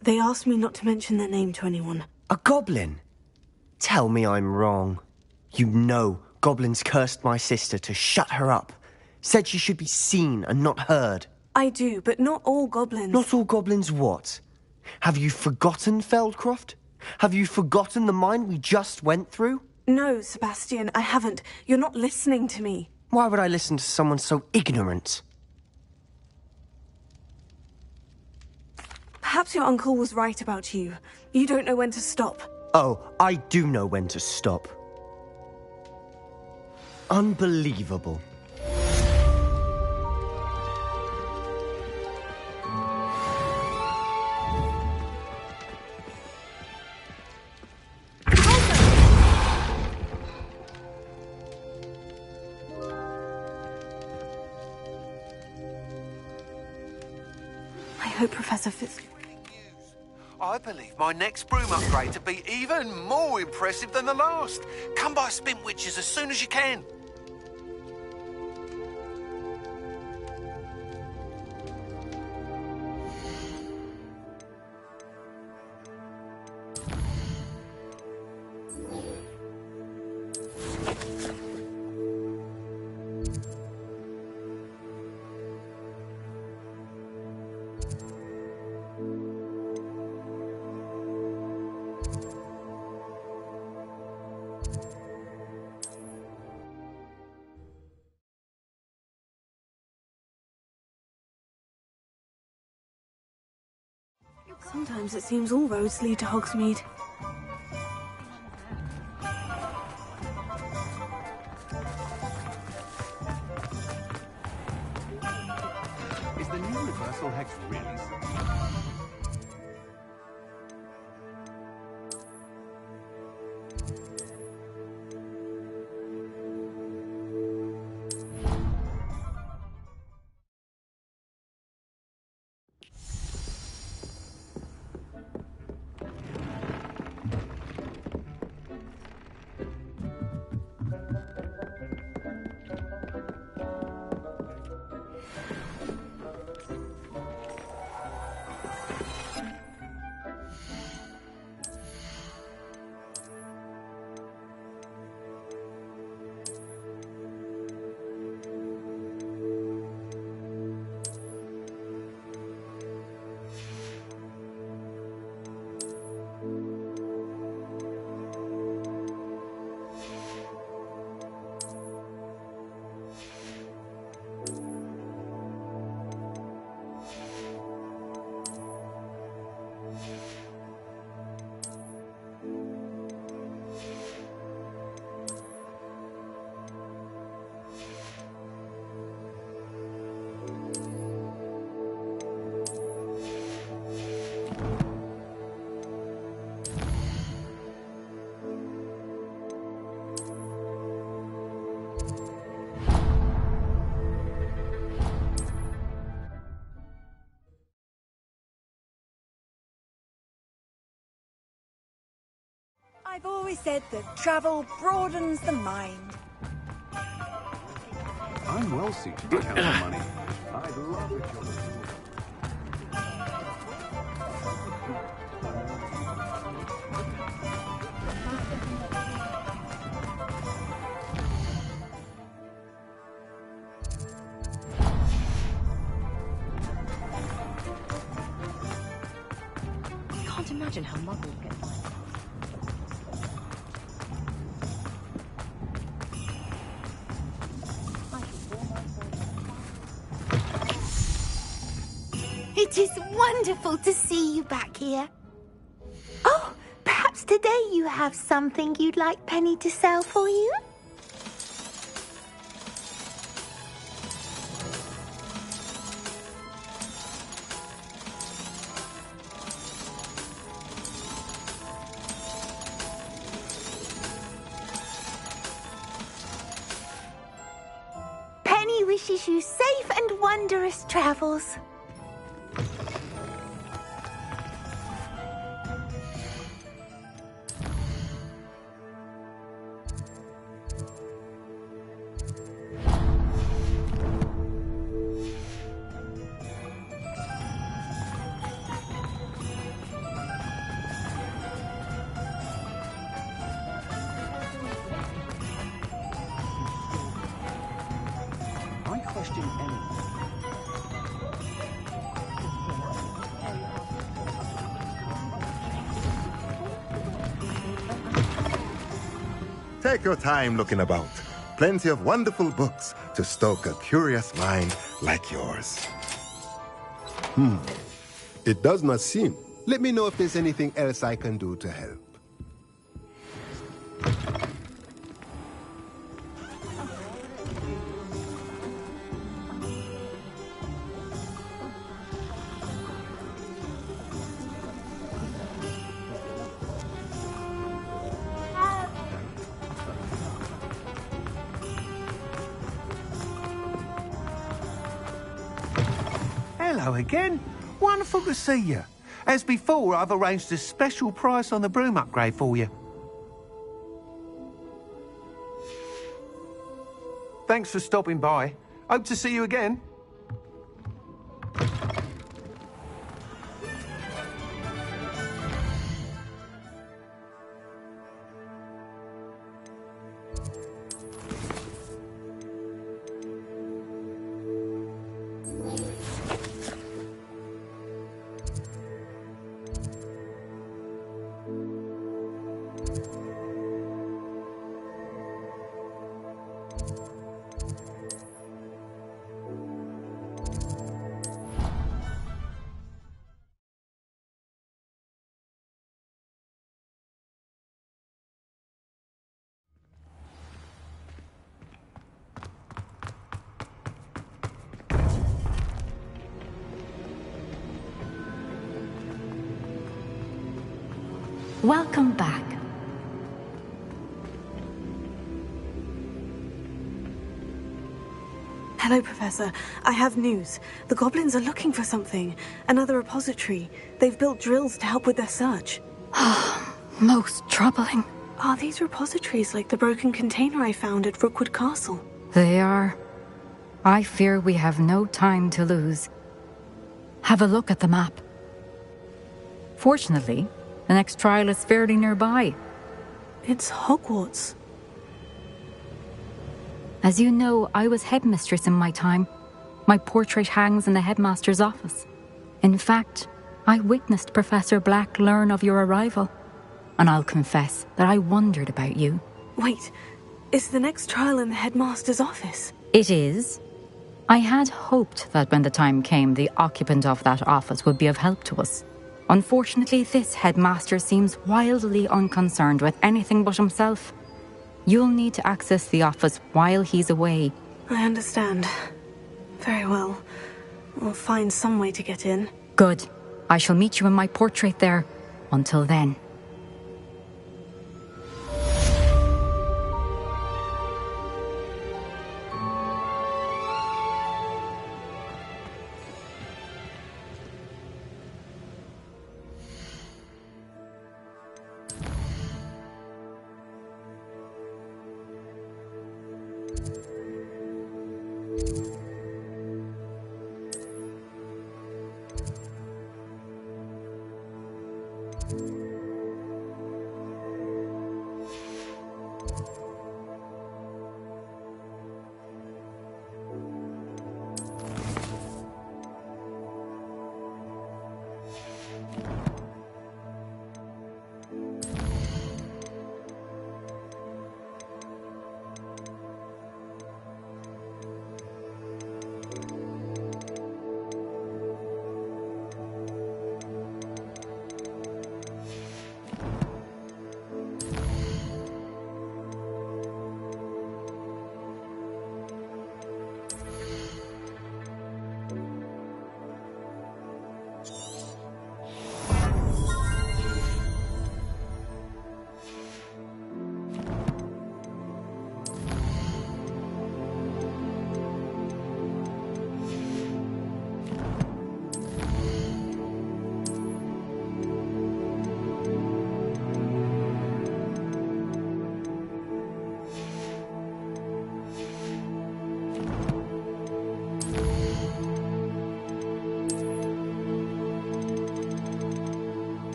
They asked me not to mention their name to anyone. A goblin? Tell me I'm wrong. You know goblins cursed my sister to shut her up. Said she should be seen and not heard. I do, but not all goblins... Not all goblins what? Have you forgotten Feldcroft? Have you forgotten the mine we just went through? No, Sebastian, I haven't. You're not listening to me. Why would I listen to someone so ignorant? Perhaps your uncle was right about you. You don't know when to stop. Oh, I do know when to stop. Unbelievable. I hope Professor Fitz... I believe my next broom upgrade to be even more impressive than the last. Come by Spin Witches as soon as you can. Sometimes it seems all roads lead to Hogsmeade. Is the new reversal hex really... I've always said that travel broadens the mind. I'm well suited to count the money. I'd love a job. I can't imagine how Mother would get by. It is wonderful to see you back here. Oh, perhaps today you have something you'd like Penny to sell for you? Penny wishes you safe and wondrous travels. I question anything. Take your time looking about. Plenty of wonderful books to stoke a curious mind like yours. It does not seem. Let me know if there's anything else I can do to help. Hello again. Wonderful to see you. As before, I've arranged a special price on the broom upgrade for you. Thanks for stopping by. Hope to see you again. Welcome back. Hello, Professor. I have news. The goblins are looking for something. Another repository. They've built drills to help with their search. Most troubling. Are these repositories like the broken container I found at Rookwood Castle? They are. I fear we have no time to lose. Have a look at the map. Fortunately, the next trial is fairly nearby. It's Hogwarts. As you know, I was headmistress in my time. My portrait hangs in the headmaster's office. In fact, I witnessed Professor Black learn of your arrival. And I'll confess that I wondered about you. Wait, is the next trial in the headmaster's office? It is. I had hoped that when the time came, the occupant of that office would be of help to us. Unfortunately, this headmaster seems wildly unconcerned with anything but himself. You'll need to access the office while he's away. I understand. Very well. We'll find some way to get in. Good. I shall meet you in my portrait there. Until then.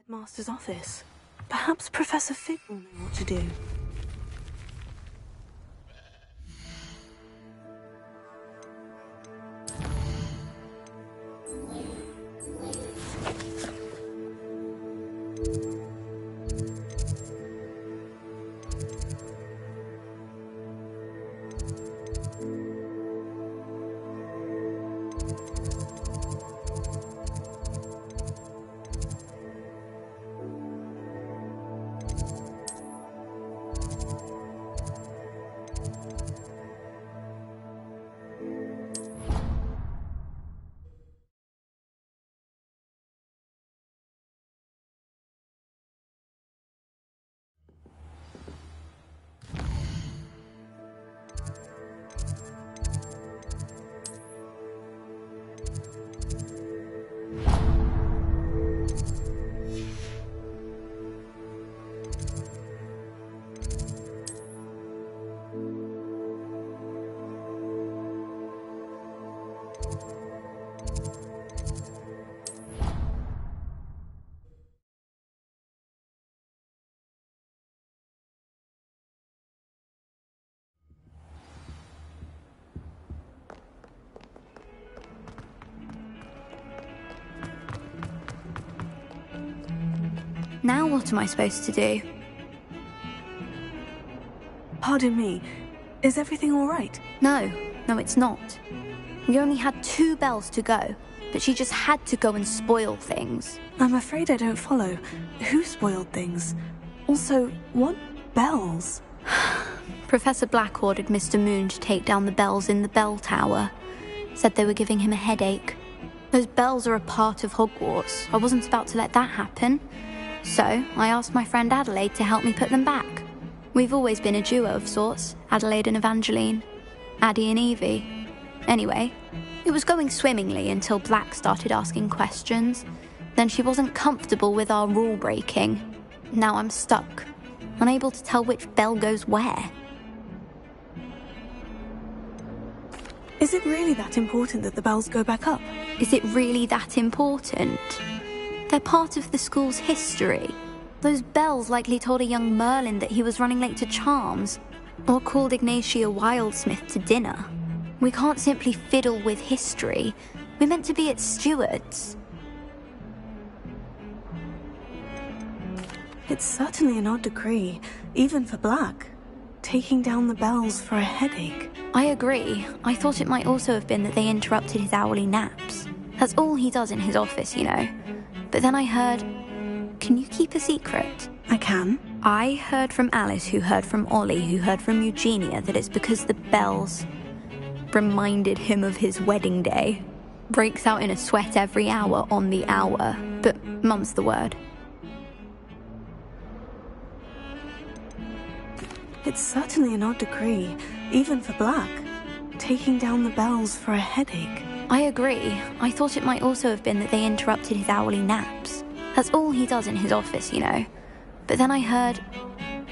Headmaster's office. Perhaps Professor Fig will know what to do. Now what am I supposed to do? Pardon me, is everything all right? No, it's not. We only had 2 bells to go, but she just had to go and spoil things. I'm afraid I don't follow. Who spoiled things? Also, what bells? Professor Black ordered Mr. Moon to take down the bells in the bell tower. Said they were giving him a headache. Those bells are a part of Hogwarts. I wasn't about to let that happen. So, I asked my friend Adelaide to help me put them back. We've always been a duo of sorts, Adelaide and Evangeline. Addie and Evie. Anyway, it was going swimmingly until Black started asking questions. Then she wasn't comfortable with our rule breaking. Now I'm stuck, unable to tell which bell goes where. Is it really that important that the bells go back up? Is it really that important? They're part of the school's history. Those bells likely told a young Merlin that he was running late to Charms, or called Ignatia Wildsmith to dinner. We can't simply fiddle with history. We're meant to be its stewards. It's certainly an odd decree, even for Black. Taking down the bells for a headache. I agree. I thought it might also have been that they interrupted his hourly naps. That's all he does in his office, you know. But then I heard... Can you keep a secret? I can. I heard from Alice, who heard from Ollie, who heard from Eugenia, that it's because the bells reminded him of his wedding day. Breaks out in a sweat every hour on the hour. But mum's the word. It's certainly an odd decree, even for Black. Taking down the bells for a headache. I agree. I thought it might also have been that they interrupted his hourly naps. That's all he does in his office, you know. But then I heard...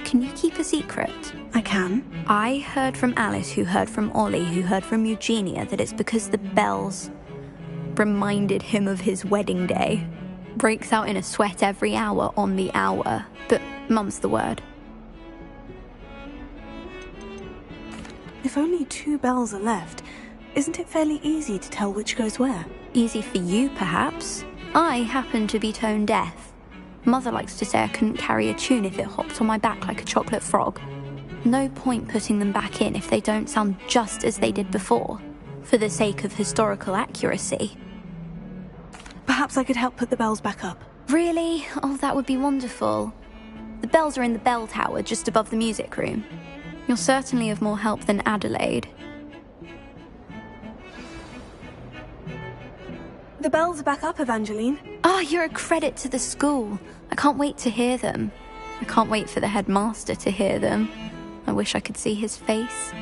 Can you keep a secret? I can. I heard from Alice, who heard from Ollie, who heard from Eugenia, that it's because the bells reminded him of his wedding day. Breaks out in a sweat every hour on the hour. But mum's the word. If only 2 bells are left, isn't it fairly easy to tell which goes where? Easy for you, perhaps. I happen to be tone deaf. Mother likes to say I couldn't carry a tune if it hopped on my back like a chocolate frog. No point putting them back in if they don't sound just as they did before, for the sake of historical accuracy. Perhaps I could help put the bells back up. Really? Oh, that would be wonderful. The bells are in the bell tower just above the music room. You're certainly of more help than Adelaide. The bells are back up, Evangeline. Oh, you're a credit to the school. I can't wait to hear them. I can't wait for the headmaster to hear them. I wish I could see his face.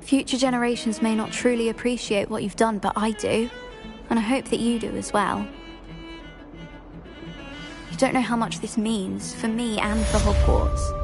Future generations may not truly appreciate what you've done, but I do. And I hope that you do as well. You don't know how much this means, for me and for Hogwarts.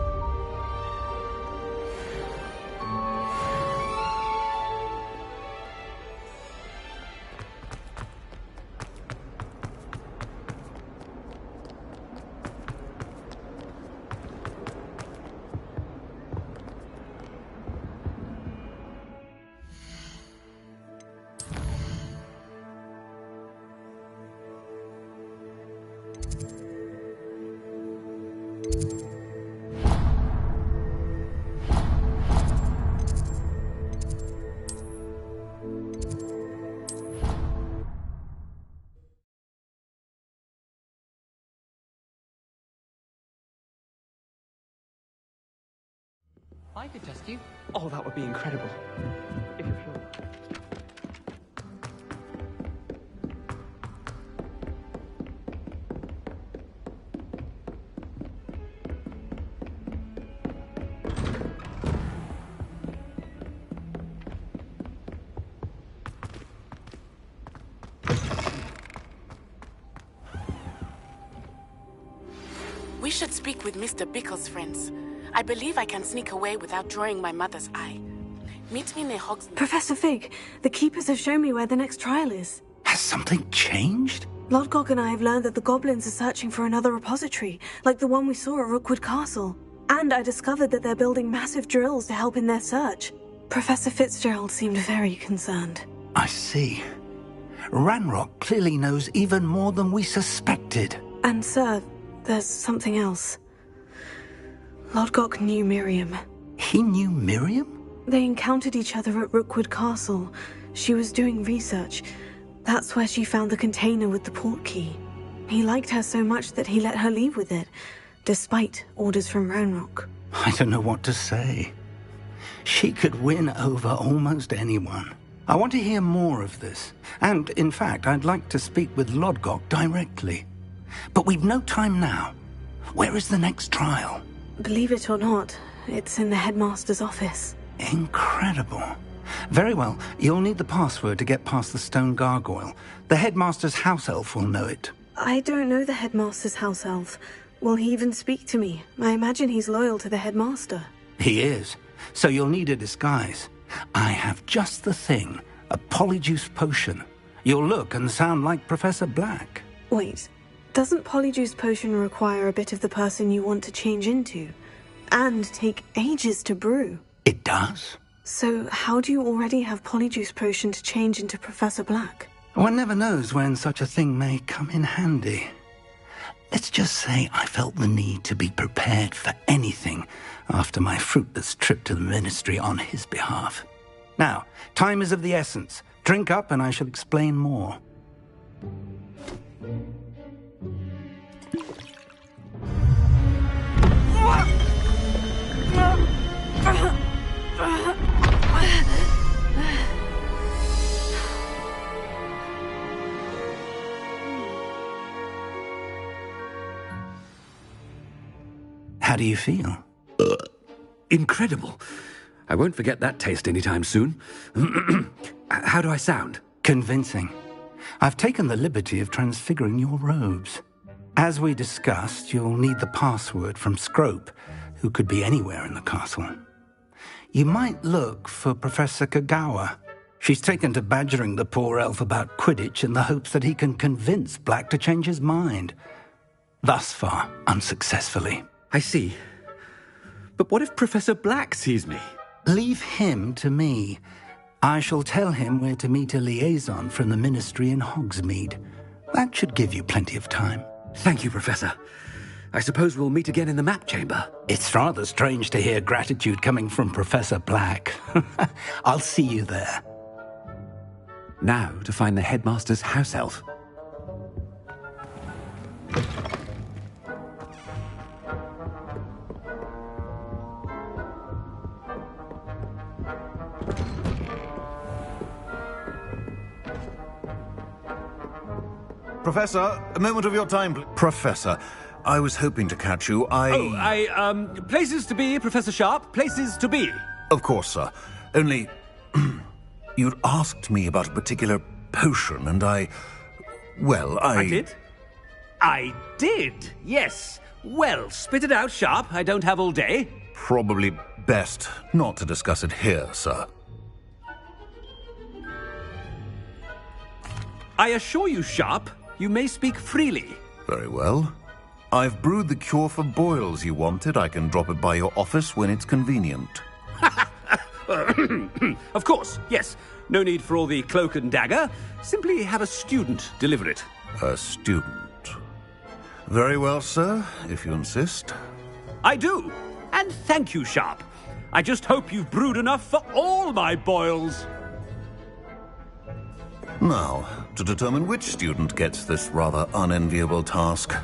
I could test you. Oh, that would be incredible. If you're sure. We should speak with Mr. Bickle's friends. I believe I can sneak away without drawing my mother's eye. Meet me near Hogsmeade. Professor Fig, the Keepers have shown me where the next trial is. Has something changed? Lodgok and I have learned that the goblins are searching for another repository, like the one we saw at Rookwood Castle. And I discovered that they're building massive drills to help in their search. Professor Fitzgerald seemed very concerned. I see. Ranrock clearly knows even more than we suspected. And sir, there's something else. Lodgok knew Miriam. He knew Miriam? They encountered each other at Rookwood Castle. She was doing research. That's where she found the container with the port key. He liked her so much that he let her leave with it, despite orders from Ranrock. I don't know what to say. She could win over almost anyone. I want to hear more of this. And, in fact, I'd like to speak with Lodgok directly. But we've no time now. Where is the next trial? Believe it or not, it's in the headmaster's office. Incredible. Very well, you'll need the password to get past the stone gargoyle. The headmaster's house elf will know it. I don't know the headmaster's house elf. Will he even speak to me? I imagine he's loyal to the headmaster. He is. So you'll need a disguise. I have just the thing. A polyjuice potion. You'll look and sound like Professor Black. Wait. Doesn't Polyjuice Potion require a bit of the person you want to change into? And take ages to brew? It does. So how do you already have Polyjuice Potion to change into Professor Black? One never knows when such a thing may come in handy. Let's just say I felt the need to be prepared for anything after my fruitless trip to the Ministry on his behalf. Now, time is of the essence. Drink up and I shall explain more. How do you feel? Incredible. I won't forget that taste anytime soon. How do I sound? Convincing. I've taken the liberty of transfiguring your robes. As we discussed, you'll need the password from Scrope, who could be anywhere in the castle. You might look for Professor Kagawa. She's taken to badgering the poor elf about Quidditch in the hopes that he can convince Black to change his mind. Thus far, unsuccessfully. I see. But what if Professor Black sees me? Leave him to me. I shall tell him where to meet a liaison from the Ministry in Hogsmeade. That should give you plenty of time. Thank you, Professor. I suppose we'll meet again in the map chamber. It's rather strange to hear gratitude coming from Professor Black. I'll see you there. Now to find the headmaster's house elf. Professor, a moment of your time, please. Professor, I was hoping to catch you. Places to be, Professor Sharp. Places to be. Of course, sir. Only, you'd asked me about a particular potion, and I did? I did, yes. Well, spit it out, Sharp. I don't have all day. Probably best not to discuss it here, sir. I assure you, Sharp, you may speak freely. Very well. I've brewed the cure for boils you wanted. I can drop it by your office when it's convenient. Of course, yes. No need for all the cloak and dagger. Simply have a student deliver it. A student? Very well, sir, if you insist. I do. And thank you, Sharp. I just hope you've brewed enough for all my boils. Now, to determine which student gets this rather unenviable task.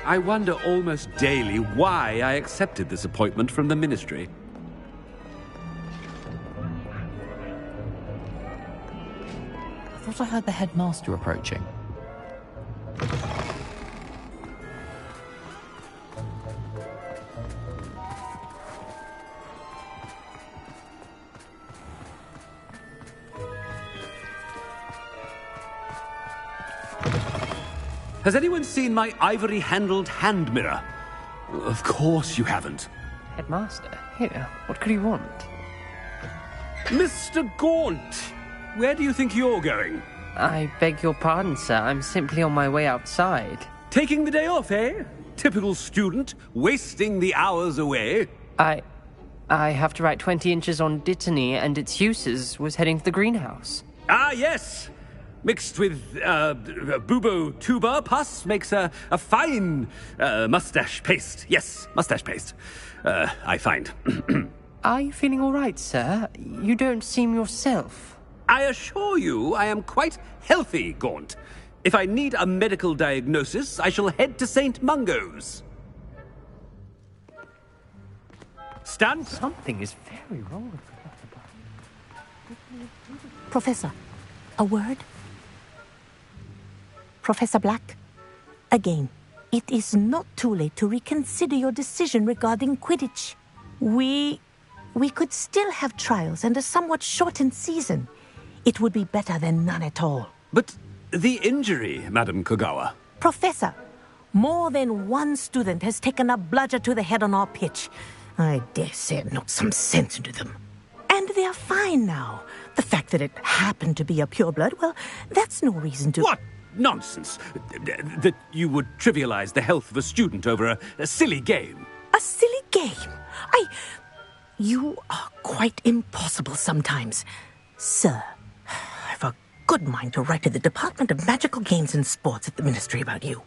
I wonder almost daily why I accepted this appointment from the Ministry. I thought I heard the headmaster approaching. Has anyone seen my ivory-handled hand mirror? Of course you haven't. Headmaster, here, what could he want? Mr. Gaunt, where do you think you're going? I beg your pardon, sir. I'm simply on my way outside. Taking the day off, eh? Typical student, wasting the hours away. I have to write 20 inches on Dittany and its uses. Was heading to the greenhouse. Ah, yes. Mixed with bubo tuber pus makes a fine mustache paste. Yes, mustache paste. I find. Are you feeling all right, sir? You don't seem yourself. I assure you I am quite healthy, Gaunt. If I need a medical diagnosis, I shall head to St. Mungo's. Stand. Something is very wrong with Professor, a word? Professor Black, again, it is not too late to reconsider your decision regarding Quidditch. We could still have trials and a somewhat shortened season. It would be better than none at all. But the injury, Madam Kogawa. Professor, more than one student has taken a bludger to the head on our pitch. I dare say it knocked some sense into them. And they're fine now. The fact that it happened to be a pureblood, well, that's no reason to... What nonsense! That you would trivialize the health of a student over a silly game. A silly game? You are quite impossible sometimes. Sir, I've a good mind to write to the Department of Magical Games and Sports at the Ministry about you.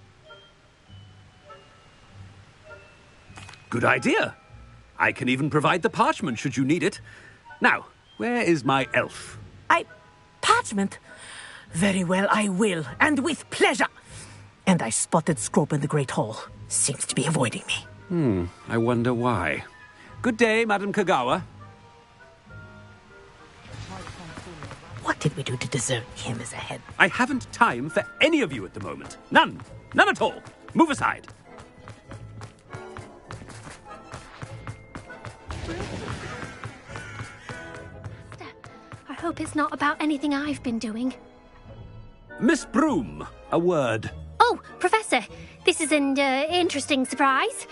Good idea. I can even provide the parchment should you need it. Now, where is my elf? Parchment? Very well, I will, and with pleasure. And I spotted Scrope in the Great Hall. Seems to be avoiding me. I wonder why. Good day, Madam Kogawa. What did we do to deserve him as a head? I haven't time for any of you at the moment. None. None at all. Move aside. I hope it's not about anything I've been doing. Miss Broom, a word. Oh, Professor, this is an interesting surprise.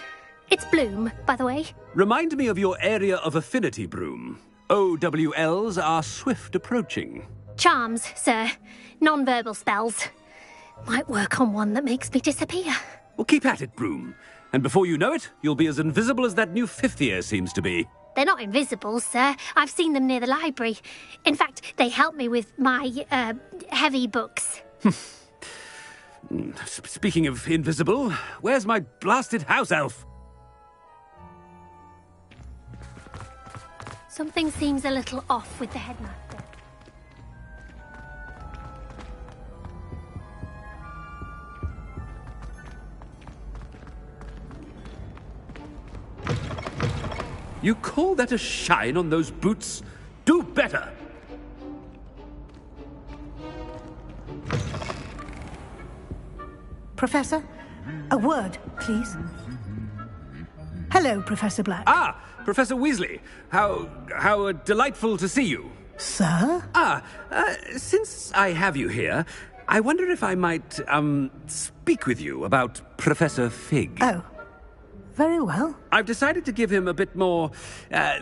It's Bloom, by the way. Remind me of your area of affinity, Broom. OWLs are swift approaching. Charms, sir. Non-verbal spells. Might work on one that makes me disappear. Well, keep at it, Broom. And before you know it, you'll be as invisible as that new fifth year seems to be. They're not invisible, sir. I've seen them near the library. In fact, they help me with my, heavy books. Speaking of invisible, where's my blasted house elf? Something seems a little off with the headmaster. You call that a shine on those boots? Do better! Professor, a word, please. Hello, Professor Black. Ah, Professor Weasley. How delightful to see you. Sir? Since I have you here, I wonder if I might, speak with you about Professor Fig. Oh. Very well. I've decided to give him a bit more,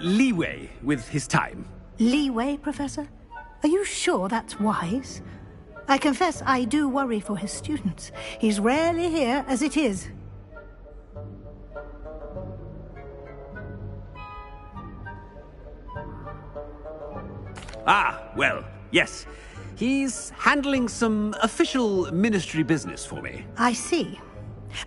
leeway with his time. Leeway, Professor? Are you sure that's wise? I confess I do worry for his students. He's rarely here as it is. Ah, well, yes. He's handling some official ministry business for me. I see.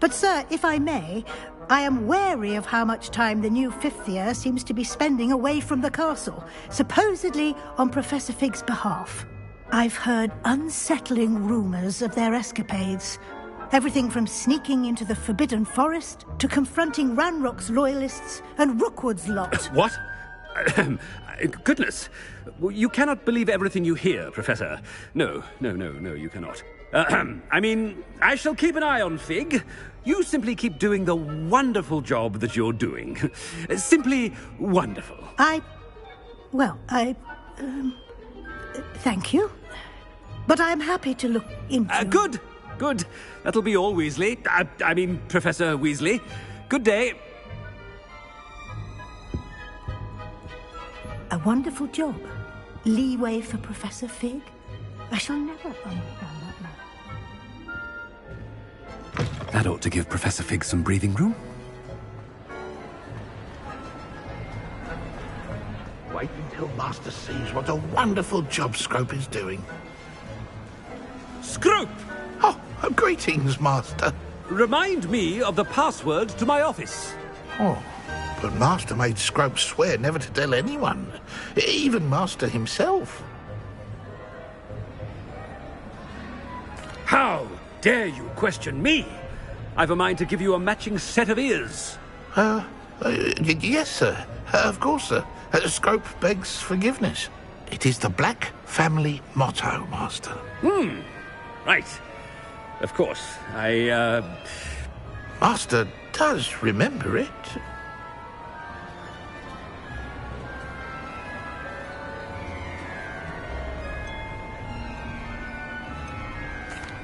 But, sir, if I may, I am wary of how much time the new fifth year seems to be spending away from the castle, supposedly on Professor Fig's behalf. I've heard unsettling rumours of their escapades. Everything from sneaking into the Forbidden Forest to confronting Ranrock's loyalists and Rookwood's lot. What? Goodness. You cannot believe everything you hear, Professor. No, you cannot. I mean, I shall keep an eye on Fig. You simply keep doing the wonderful job that you're doing. Simply wonderful. Thank you. But I'm happy to look into... Good. That'll be all, Weasley. I mean, Professor Weasley. Good day. A wonderful job. Leeway for Professor Fig. I shall never understand that man. That ought to give Professor Fig some breathing room. Wait until Master sees what a wonderful job Scrope is doing. Scrope! Oh, greetings, Master. Remind me of the password to my office. Oh, but Master made Scrope swear never to tell anyone, even Master himself. How dare you question me? I've a mind to give you a matching set of ears. Yes, sir. Of course, sir. Scrope begs forgiveness. It is the Black family motto, Master. Right. Of course. Master does remember it.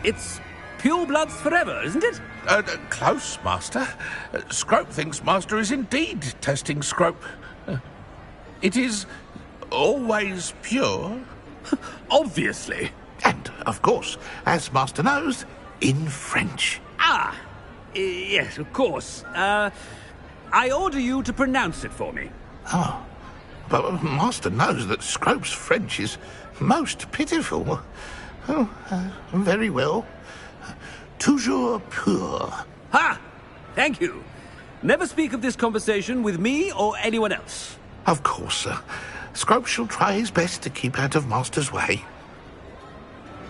It's pure bloods forever, isn't it? Close, Master. Scrope thinks Master is indeed testing Scrope. It is always pure. Obviously. And, of course, as Master knows, in French. Yes, of course. I order you to pronounce it for me. Oh, but Master knows that Scrope's French is most pitiful. Oh, very well. Toujours pur. Ha! Thank you. Never speak of this conversation with me or anyone else. Of course, sir. Scrope shall try his best to keep out of Master's way.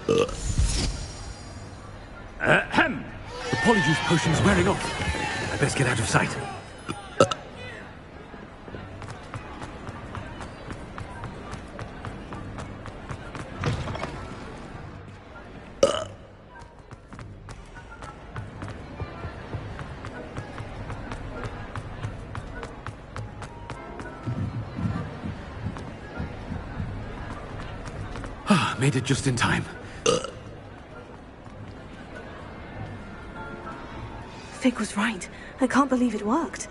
The Polyjuice potion's wearing off. I best get out of sight. Made it just in time. Fig was right. I can't believe it worked.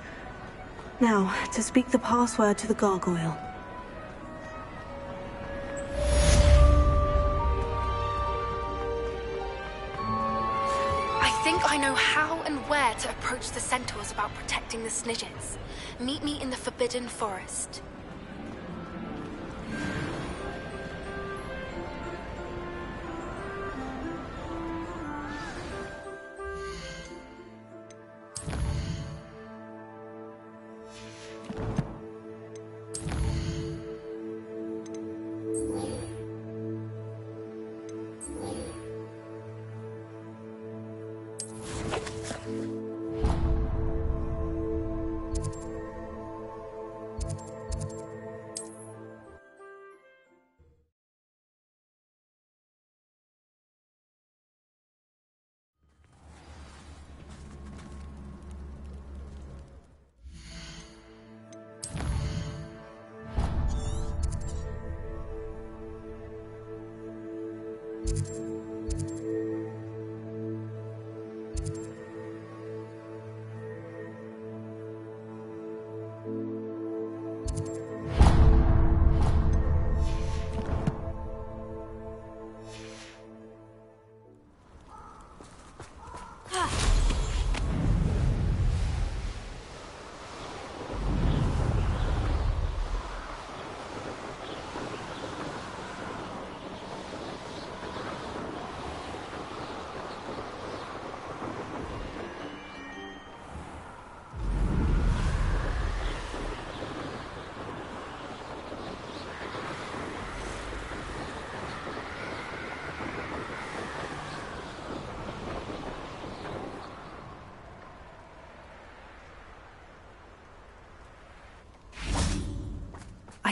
Now, to speak the password to the gargoyle. I think I know how and where to approach the centaurs about protecting the Snidgets. Meet me in the Forbidden Forest.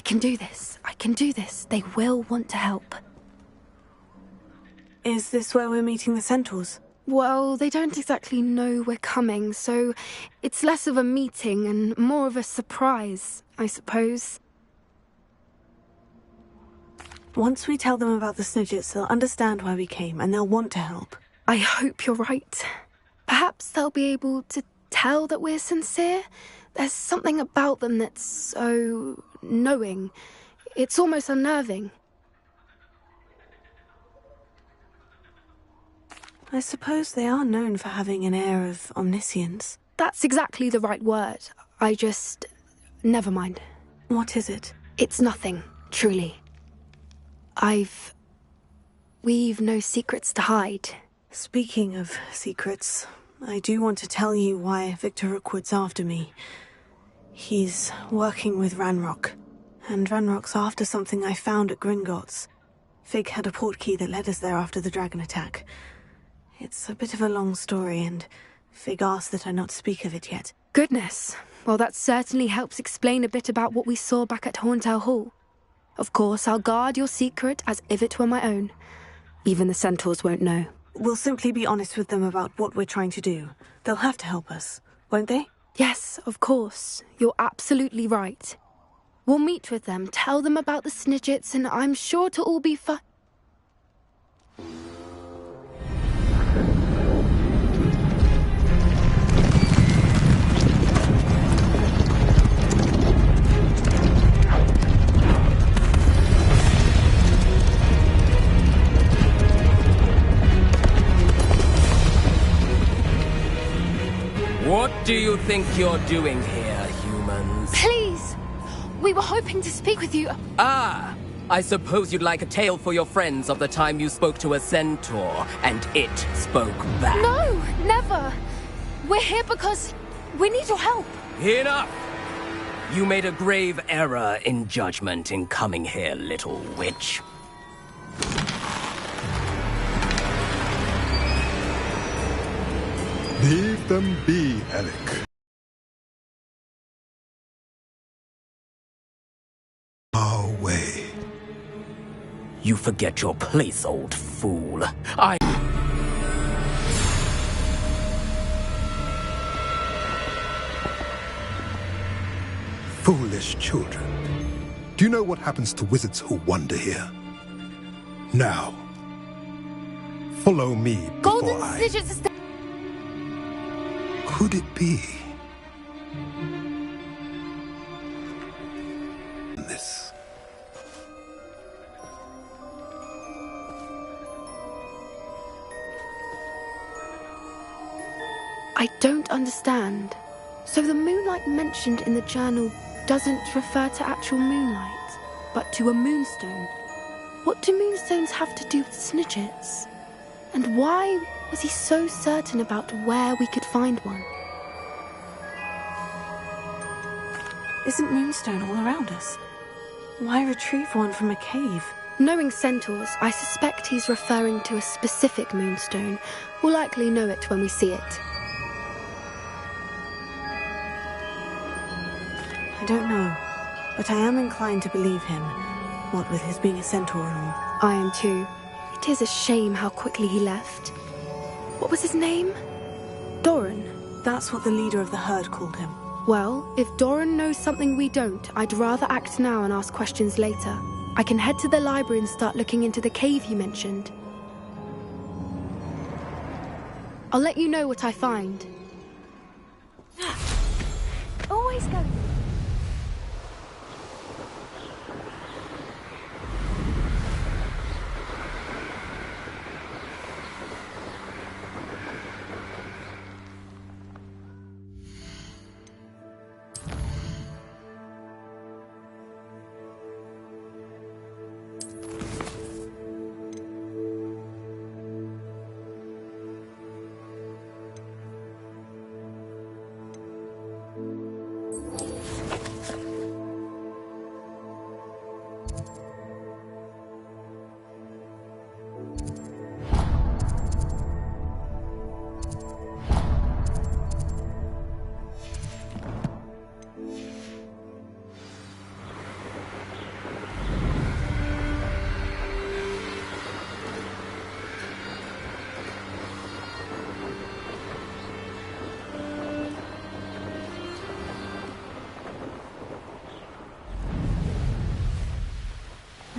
can do this. I can do this. They will want to help. Is this where we're meeting the centaurs? Well, they don't exactly know we're coming, so it's less of a meeting and more of a surprise, I suppose. Once we tell them about the Snidgets, they'll understand why we came and they'll want to help. I hope you're right. Perhaps they'll be able to tell that we're sincere. There's something about them that's so knowing. It's almost unnerving. I suppose they are known for having an air of omniscience. That's exactly the right word. I just... Never mind. What is it? It's nothing, truly. We've no secrets to hide. Speaking of secrets, I do want to tell you why Victor Rookwood's after me. He's working with Ranrock, and Ranrock's after something I found at Gringotts. Fig had a portkey that led us there after the dragon attack. It's a bit of a long story, and Fig asked that I not speak of it yet. Goodness. Well, that certainly helps explain a bit about what we saw back at Horntail Hall. Of course, I'll guard your secret as if it were my own. Even the centaurs won't know. We'll simply be honest with them about what we're trying to do. They'll have to help us, won't they? Yes, of course. You're absolutely right. We'll meet with them, tell them about the Snidgets, and I'm sure it'll all be fine. What do you think you're doing here, humans? Please! We were hoping to speak with you. Ah! I suppose you'd like a tale for your friends of the time you spoke to a centaur, and it spoke back. No! Never! We're here because we need your help. Enough! You made a grave error in judgment in coming here, little witch. Leave them be, Alec. Our way. You forget your place, old fool. Foolish children. Do you know what happens to wizards who wander here? Now, follow me before Golden Snidgets. Could it be? This. I don't understand. So the moonlight mentioned in the journal doesn't refer to actual moonlight, but to a moonstone. What do moonstones have to do with Snidgets? And why was he so certain about where we could find one? Isn't moonstone all around us? Why retrieve one from a cave? Knowing centaurs, I suspect he's referring to a specific moonstone. We'll likely know it when we see it. I don't know, but I am inclined to believe him, what with his being a centaur and all. I am too. It is a shame how quickly he left. What was his name? Doran. That's what the leader of the herd called him. Well, if Doran knows something we don't, I'd rather act now and ask questions later. I can head to the library and start looking into the cave you mentioned. I'll let you know what I find. Always go.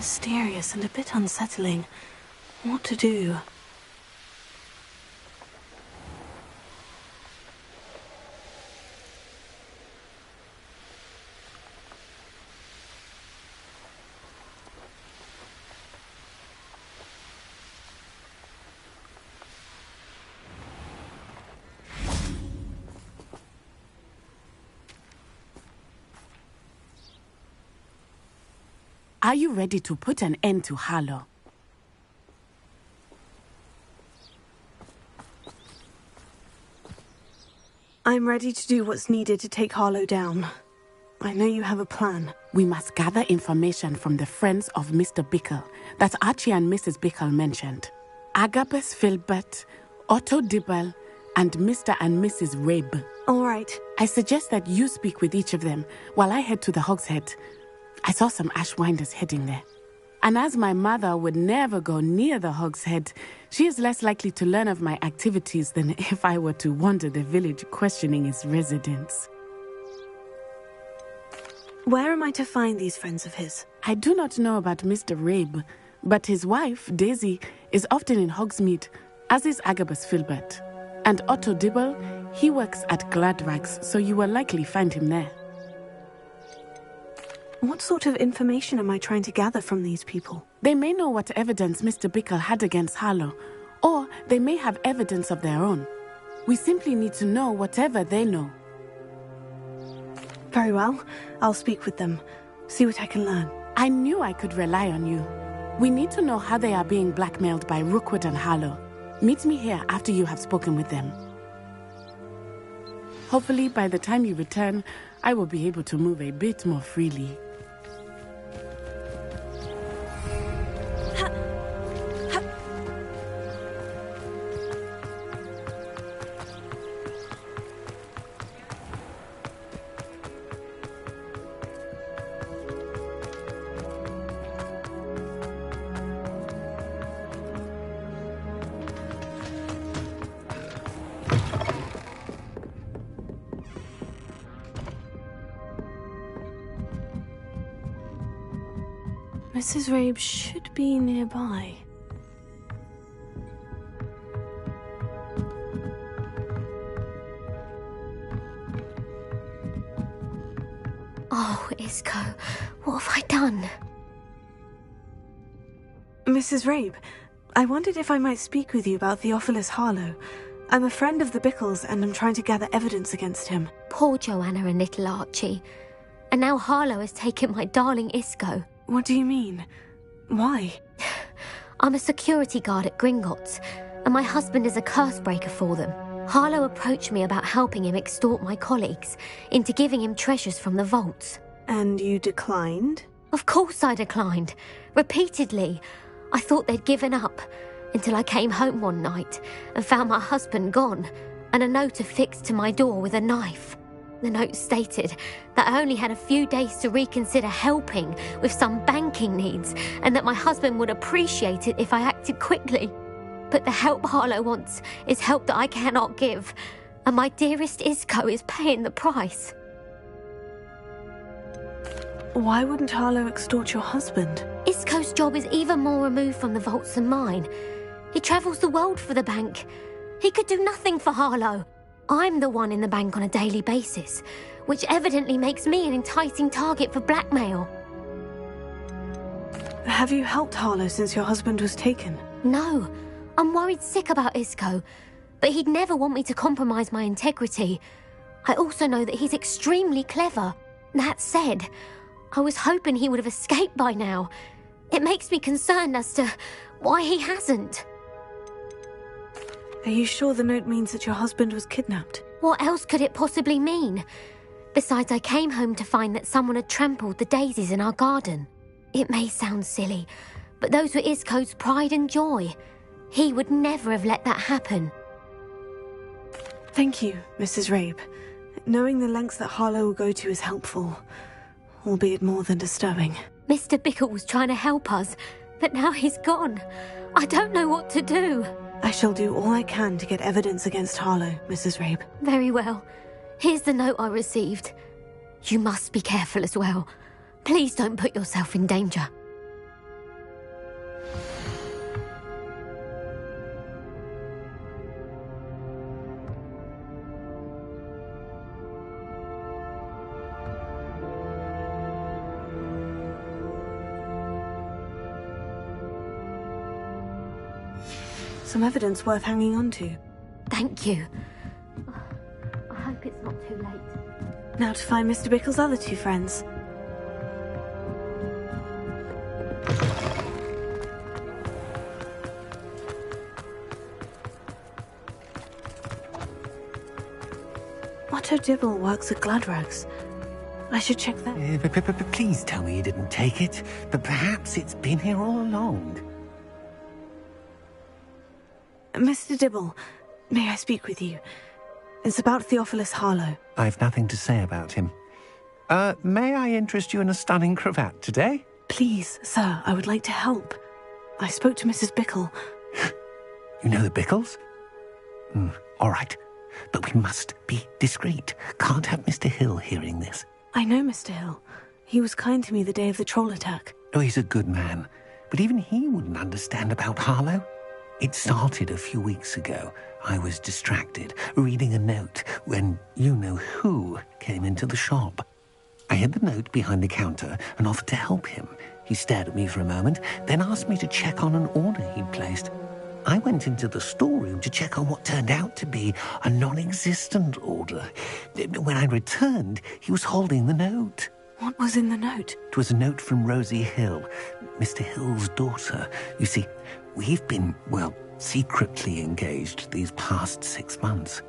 mysterious and a bit unsettling. What to do? Are you ready to put an end to Harlow? I'm ready to do what's needed to take Harlow down. I know you have a plan. We must gather information from the friends of Mr. Bickle that Archie and Mrs. Bickle mentioned. Agabus Filbert, Otto Dibble, and Mr. and Mrs. Rabe. All right. I suggest that you speak with each of them while I head to the Hogshead. I saw some Ashwinders heading there. And as my mother would never go near the Hogshead, she is less likely to learn of my activities than if I were to wander the village questioning its residents. Where am I to find these friends of his? I do not know about Mr. Rabe, but his wife, Daisy, is often in Hogsmeade, as is Agabus Filbert. And Otto Dibble, he works at Gladrags, so you will likely find him there. What sort of information am I trying to gather from these people? They may know what evidence Mr. Bickle had against Harlow, or they may have evidence of their own. We simply need to know whatever they know. Very well. I'll speak with them. See what I can learn. I knew I could rely on you. We need to know how they are being blackmailed by Rookwood and Harlow. Meet me here after you have spoken with them. Hopefully, by the time you return, I will be able to move a bit more freely. Mrs. Rabe should be nearby. Oh, Isco, what have I done? Mrs. Rabe, I wondered if I might speak with you about Theophilus Harlow. I'm a friend of the Bickles and I'm trying to gather evidence against him. Poor Joanna and little Archie. And now Harlow has taken my darling Isco. What do you mean? Why? I'm a security guard at Gringotts, and my husband is a curse breaker for them. Harlow approached me about helping him extort my colleagues into giving him treasures from the vaults. And you declined? Of course I declined. Repeatedly. I thought they'd given up, until I came home one night and found my husband gone, and a note affixed to my door with a knife. The note stated that I only had a few days to reconsider helping with some banking needs, and that my husband would appreciate it if I acted quickly. But the help Harlow wants is help that I cannot give, and my dearest Isco is paying the price. Why wouldn't Harlow extort your husband? Isco's job is even more removed from the vaults than mine. He travels the world for the bank. He could do nothing for Harlow. I'm the one in the bank on a daily basis, which evidently makes me an enticing target for blackmail. Have you helped Harlow since your husband was taken? No. I'm worried sick about Isco, but he'd never want me to compromise my integrity. I also know that he's extremely clever. That said, I was hoping he would have escaped by now. It makes me concerned as to why he hasn't. Are you sure the note means that your husband was kidnapped? What else could it possibly mean? Besides, I came home to find that someone had trampled the daisies in our garden. It may sound silly, but those were Isco's pride and joy. He would never have let that happen. Thank you, Mrs. Rabe. Knowing the lengths that Harlow will go to is helpful, albeit more than disturbing. Mr. Bickle was trying to help us, but now he's gone. I don't know what to do. I shall do all I can to get evidence against Harlow, Mrs. Rabe. Very well. Here's the note I received. You must be careful as well. Please don't put yourself in danger. some evidence worth hanging on to. Thank you. I hope it's not too late. Now to find Mr. Bickle's other two friends. Otto Dibble works at Gladrags. I should check that. But please tell me you didn't take it. But perhaps it's been here all along. Mr. Dibble, may I speak with you? It's about Theophilus Harlow. I've nothing to say about him. May I interest you in a stunning cravat today? Please, sir, I would like to help. I spoke to Mrs. Bickle. You know the Bickles? All right. But we must be discreet. Can't have Mr. Hill hearing this. I know Mr. Hill. He was kind to me the day of the troll attack. Oh, he's a good man. But even he wouldn't understand about Harlow. It started a few weeks ago. I was distracted, reading a note, when you-know-who came into the shop. I hid the note behind the counter and offered to help him. He stared at me for a moment, then asked me to check on an order he'd placed. I went into the storeroom to check on what turned out to be a non-existent order. When I returned, he was holding the note. What was in the note? It was a note from Rosie Hill, Mr. Hill's daughter. You see, we've been, secretly engaged these past 6 months.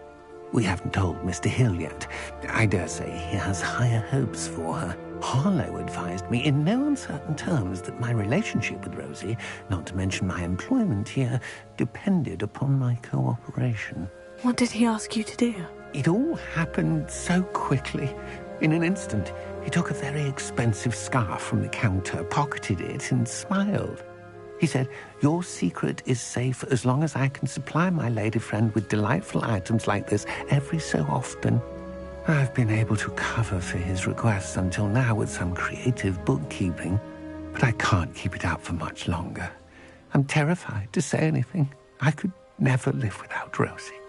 We haven't told Mr. Hill yet. I dare say he has higher hopes for her. Harlow advised me in no uncertain terms that my relationship with Rosie, not to mention my employment here, depended upon my cooperation. What did he ask you to do? It all happened so quickly. In an instant, he took a very expensive scarf from the counter, pocketed it, and smiled. He said, "Your secret is safe as long as I can supply my lady friend with delightful items like this every so often." I've been able to cover for his requests until now with some creative bookkeeping, but I can't keep it up for much longer. I'm terrified to say anything. I could never live without Rosie.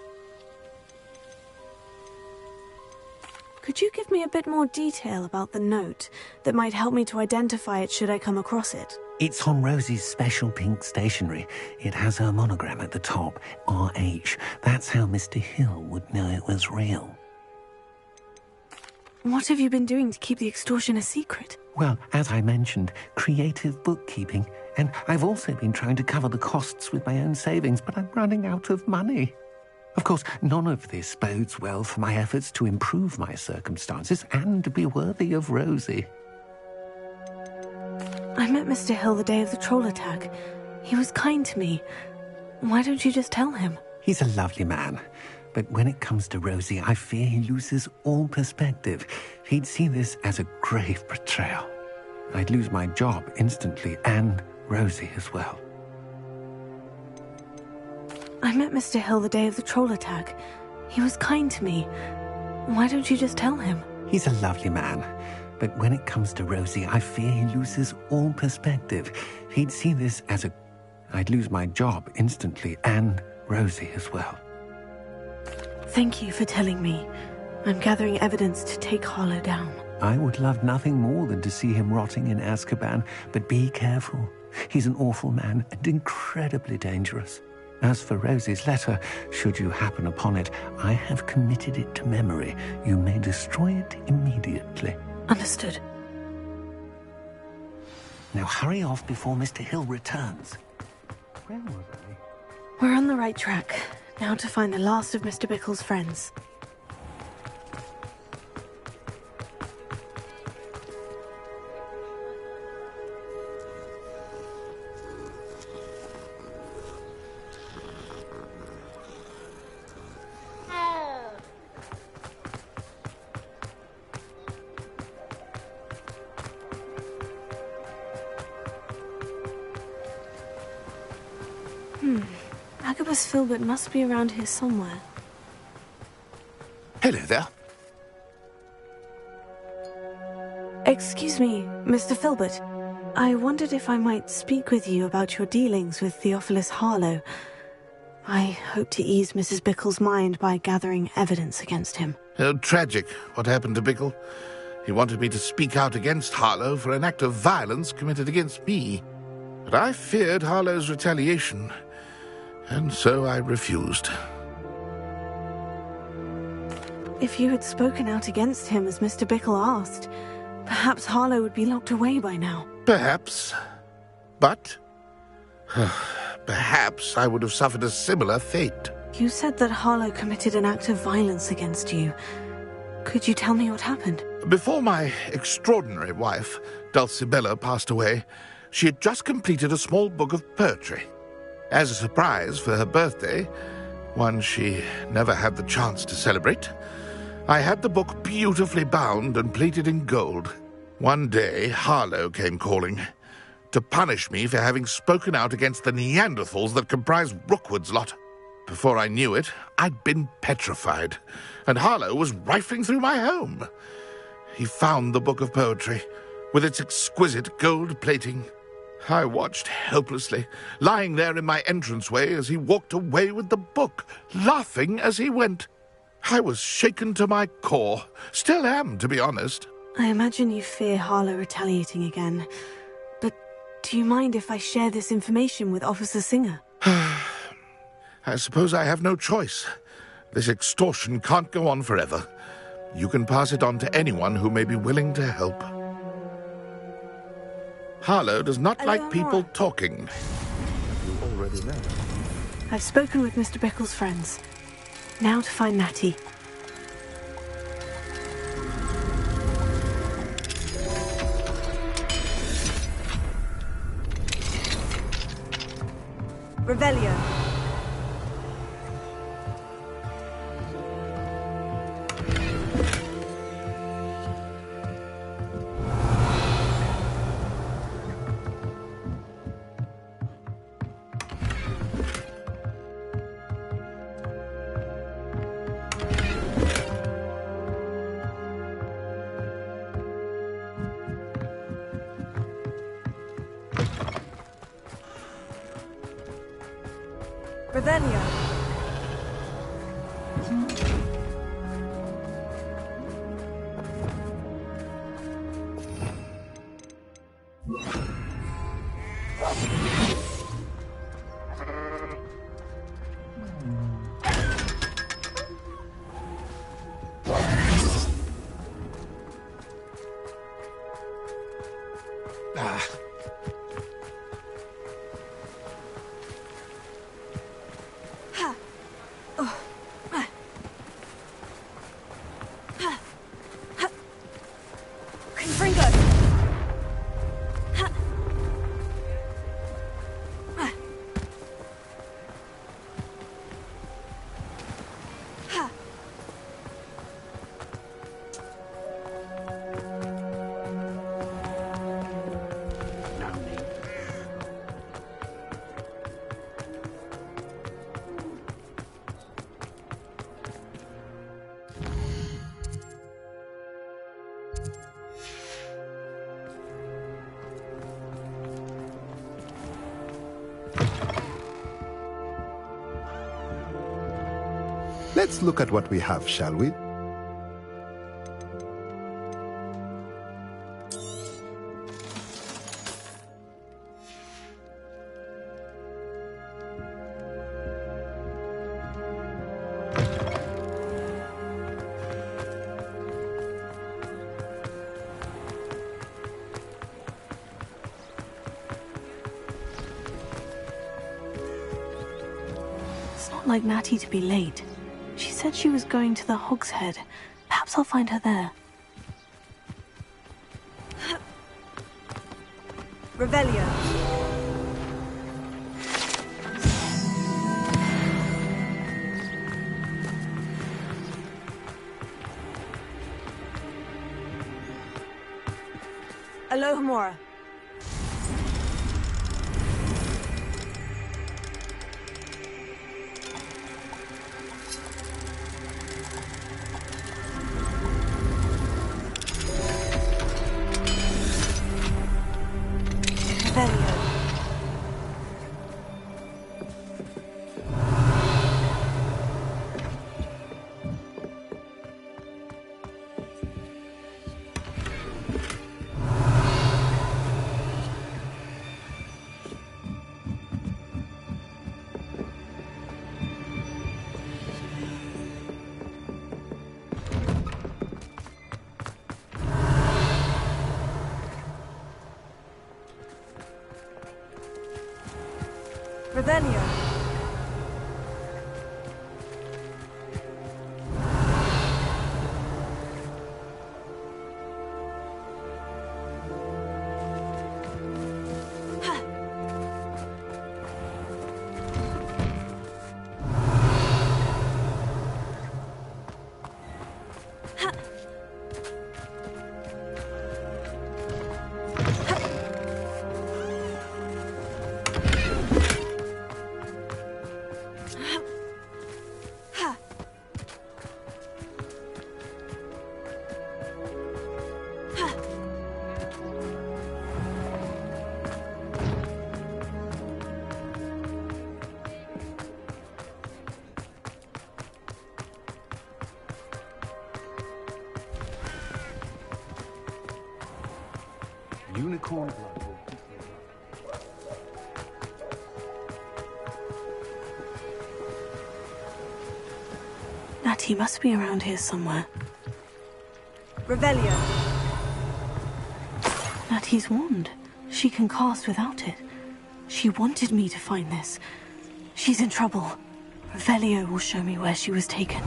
Could you give me a bit more detail about the note that might help me to identify it should I come across it? It's on Rosie's special pink stationery. It has her monogram at the top, RH. That's how Mr. Hill would know it was real. What have you been doing to keep the extortion a secret? Well, as I mentioned, creative bookkeeping. And I've also been trying to cover the costs with my own savings, but I'm running out of money. Of course, none of this bodes well for my efforts to improve my circumstances and to be worthy of Rosie. I met Mr. Hill the day of the troll attack. He was kind to me. Why don't you just tell him? He's a lovely man. But when it comes to Rosie, I fear he loses all perspective. He'd see this as a grave betrayal. I'd lose my job instantly, and Rosie as well. I met Mr. Hill the day of the troll attack. He was kind to me. Why don't you just tell him? He's a lovely man. But when it comes to Rosie, I fear he loses all perspective. He'd see this as a... I'd lose my job instantly, and Rosie as well. Thank you for telling me. I'm gathering evidence to take Harlow down. I would love nothing more than to see him rotting in Azkaban, but be careful. He's an awful man and incredibly dangerous. As for Rosie's letter, should you happen upon it, I have committed it to memory. You may destroy it immediately. Understood. Now hurry off before Mr. Hill returns. Where was I? We're on the right track. Now to find the last of Mr. Bickle's friends. Agabus Filbert must be around here somewhere. Hello there. Excuse me, Mr. Filbert. I wondered if I might speak with you about your dealings with Theophilus Harlow. I hope to ease Mrs. Bickle's mind by gathering evidence against him. Oh, tragic what happened to Bickle. He wanted me to speak out against Harlow for an act of violence committed against me. But I feared Harlow's retaliation. And so I refused. If you had spoken out against him as Mr. Bickle asked, perhaps Harlow would be locked away by now. Perhaps. But perhaps I would have suffered a similar fate. You said that Harlow committed an act of violence against you. Could you tell me what happened? Before my extraordinary wife, Dulcibella, passed away, she had just completed a small book of poetry. As a surprise for her birthday, one she never had the chance to celebrate, I had the book beautifully bound and plated in gold. One day, Harlow came calling to punish me for having spoken out against the Neanderthals that comprise Rookwood's lot. Before I knew it, I'd been petrified, and Harlow was rifling through my home. He found the book of poetry, with its exquisite gold plating. I watched helplessly, lying there in my entranceway as he walked away with the book, laughing as he went. I was shaken to my core. Still am, to be honest. I imagine you fear Harlow retaliating again. But do you mind if I share this information with Officer Singer? I suppose I have no choice. This extortion can't go on forever. You can pass it on to anyone who may be willing to help. Harlow does not like people talking. You already know. I've spoken with Mr. Bickle's friends. Now to find Natty. Revelio. Revelio. Let's look at what we have, shall we? It's not like Natty to be late. She said she was going to the Hog's Head. Perhaps I'll find her there. Revelio. Alohomora. Revelio. Unicorn blood. Natty must be around here somewhere. Revelio. Natty's wand. She can cast without it. She wanted me to find this. She's in trouble. Revelio will show me where she was taken.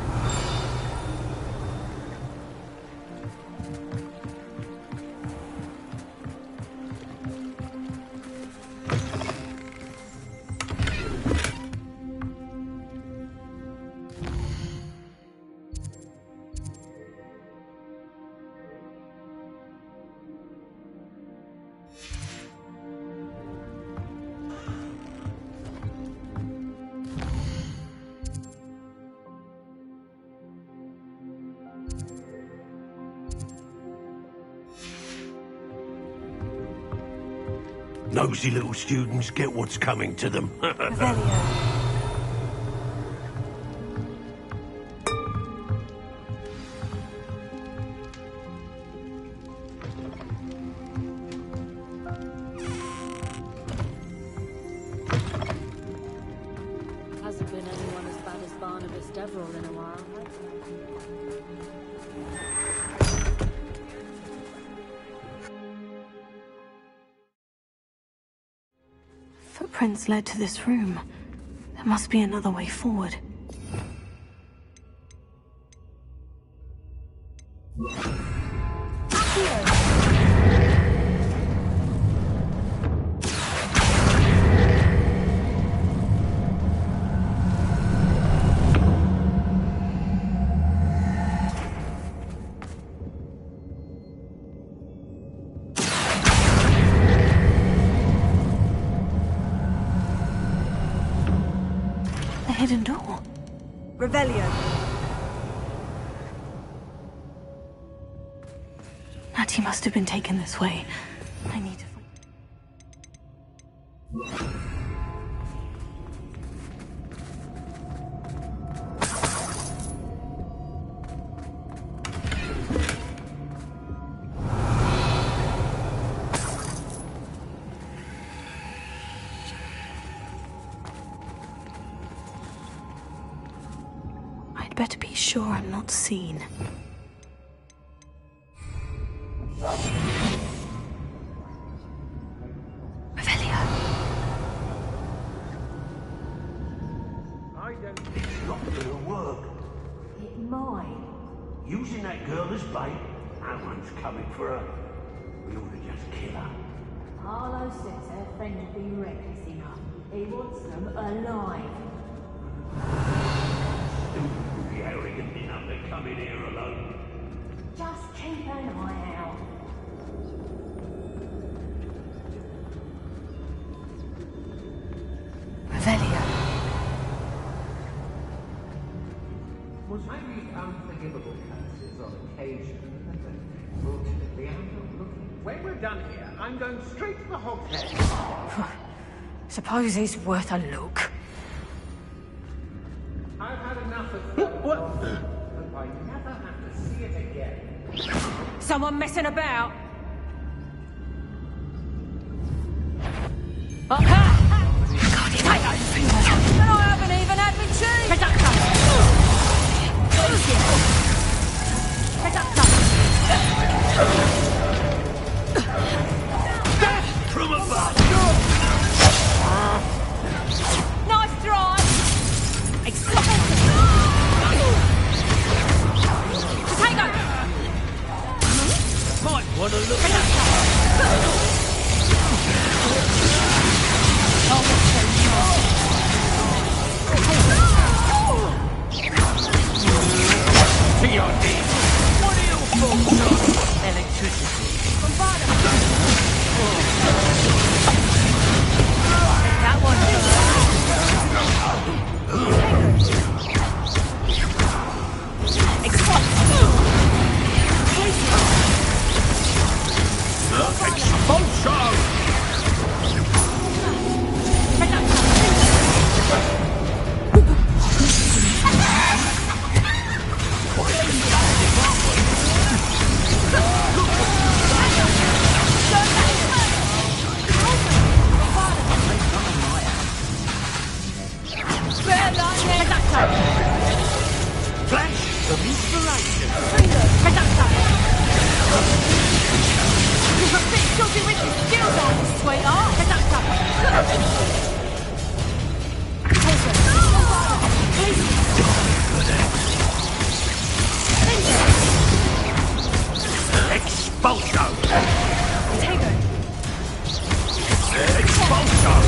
Nosy little students get what's coming to them. Revelio. Hasn't been anyone as bad as Barnabas Deverell in a while, Footprints led to this room. There must be another way forward. Hidden door. Revelio. Natty must have been taken this way. I need to find... Better be sure I'm not seen. Revelio. I don't think it's not gonna work. It might. Using that girl as bait, no one's coming for her. We ought to just kill her. Harlow says her friend would be reckless enough. He wants them alive. Be arrogant enough to come in here alone. Just keep an eye out. Revelio. Was maybe unforgivable cases on occasion. Fortunately, I'm not looking. When we're done here, I'm going straight to the hogshead. Suppose it's worth a look. I've had enough of what? Hope I never have to see it again. Someone messing about? Oh, God, if I open it, and I haven't even had my tea! Reductor! Death from above! inspiration. You've a bit dodgy with your skills, aren't you, sweetheart? Expulsion! Potato! Expulsion!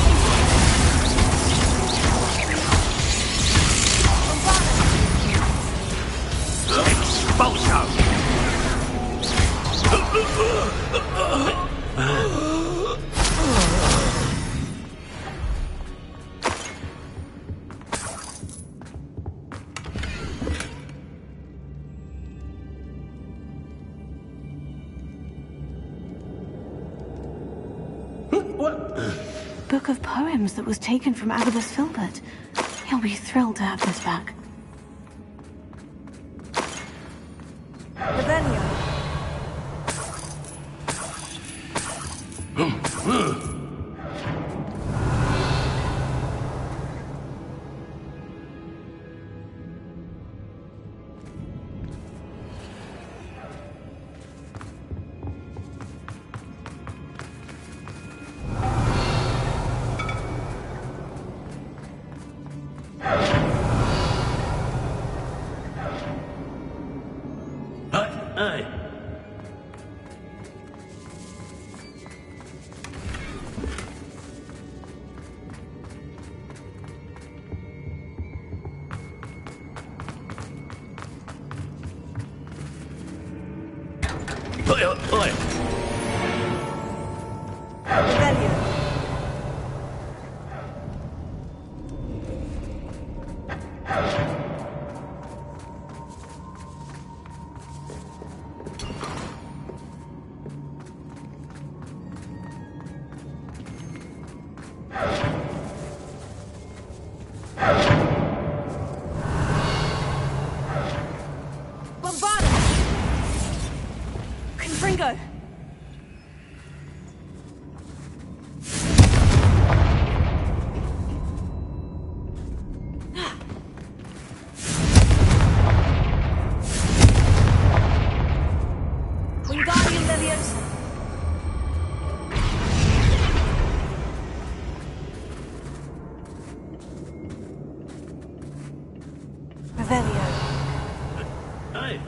Book of poems that was taken from Agabus Filbert. He'll be thrilled to have this back. Revelio. Hey. Oi. Confringo! Wingardium Leviosa! Revelio. Hey.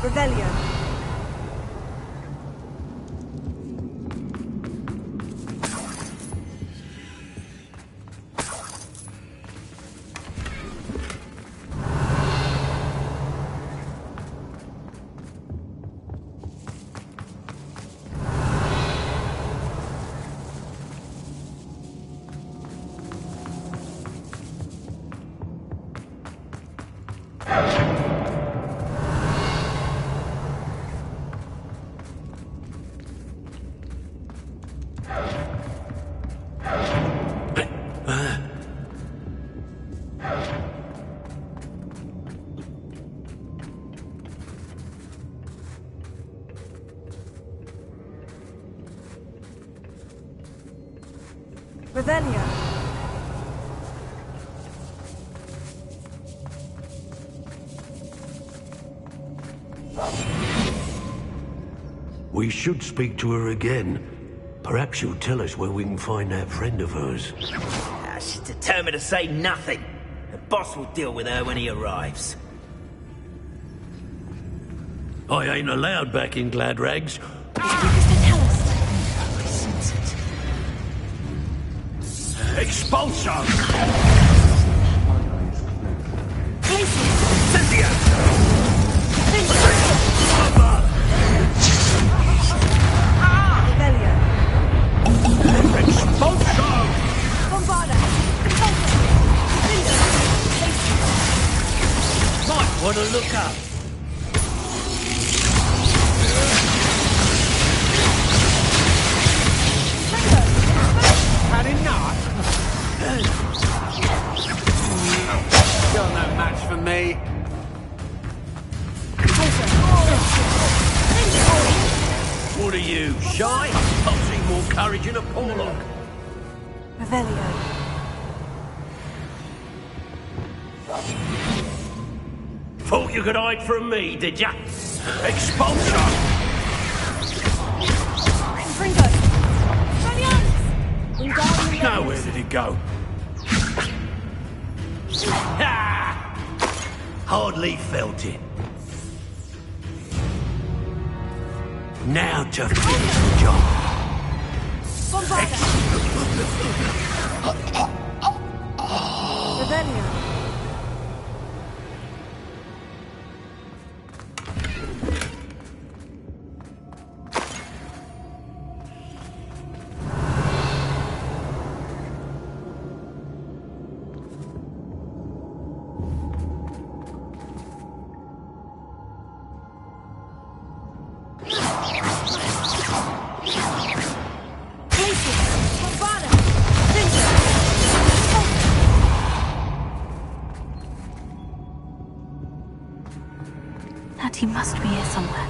Revelio. Revelio. We should speak to her again. Perhaps she'll tell us where we can find that friend of hers. She's determined to say nothing. The boss will deal with her when he arrives. I ain't allowed back in Glad Rags. Expulsion! Cynthia! Expulsion! Bombarda! Wanna look up? Had enough? You're no match for me. What are you, shy? I've seen more courage in a Porlock. Revelio. Thought you could hide from me, did ya? Expulsion! Now where did it go? Ha! Hardly felt it. Now to finish the job. Revelio. He must be here somewhere.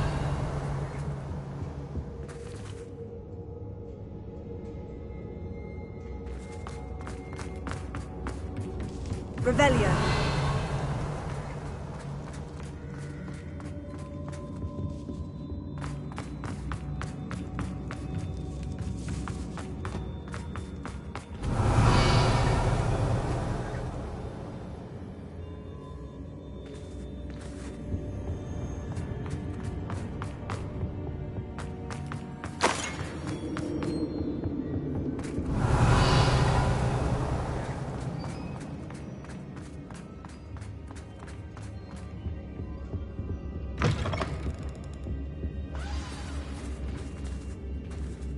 Revelio.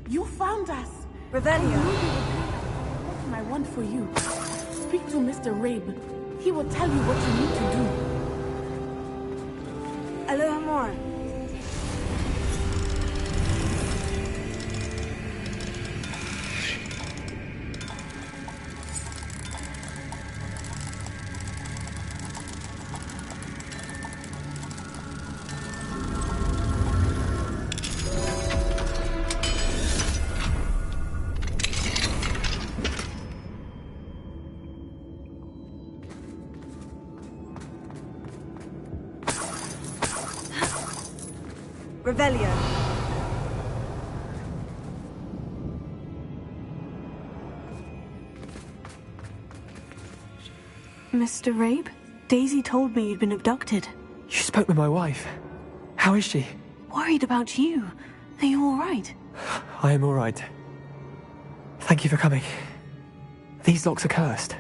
You found us! Revelio. What can I want for you? Speak to Mr. Rabe. He will tell you what you need to do. Alohomora. Revelio. Mr. Rabe, Daisy told me you'd been abducted. You spoke with my wife. How is she? Worried about you. Are you all right? I am all right. Thank you for coming. These locks are cursed,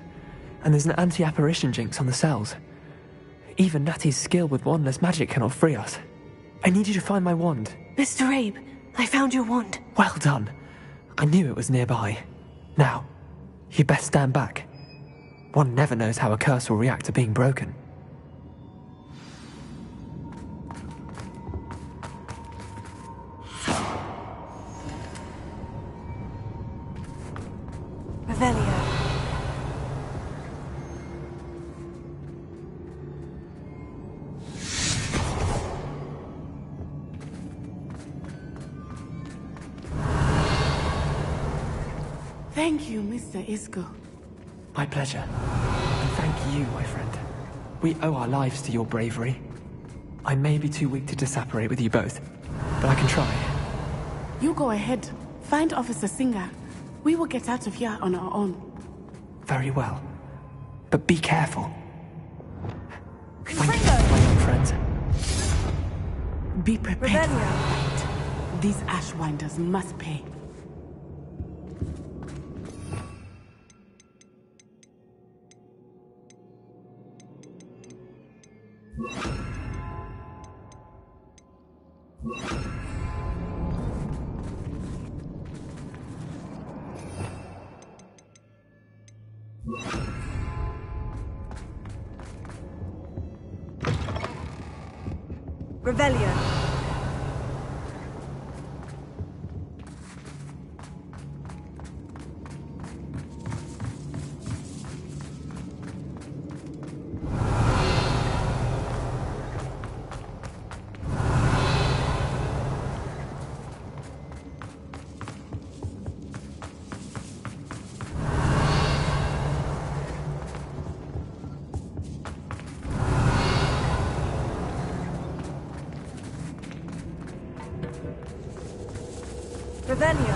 and there's an anti-apparition jinx on the cells. Even Natty's skill with wandless magic cannot free us. I need you to find my wand. Mr. Rabe, I found your wand. Well done. I knew it was nearby. Now, you best stand back. One never knows how a curse will react to being broken. Revelio. Thank you, Mr. Isco. My pleasure. And thank you, my friend. We owe our lives to your bravery. I may be too weak to disapparate with you both, but I can try. You go ahead. Find Officer Singer. We will get out of here on our own. Very well. But be careful. Thank you, my young friends. Be prepared for a fight. These Ashwinders must pay. Revelio. Revelio.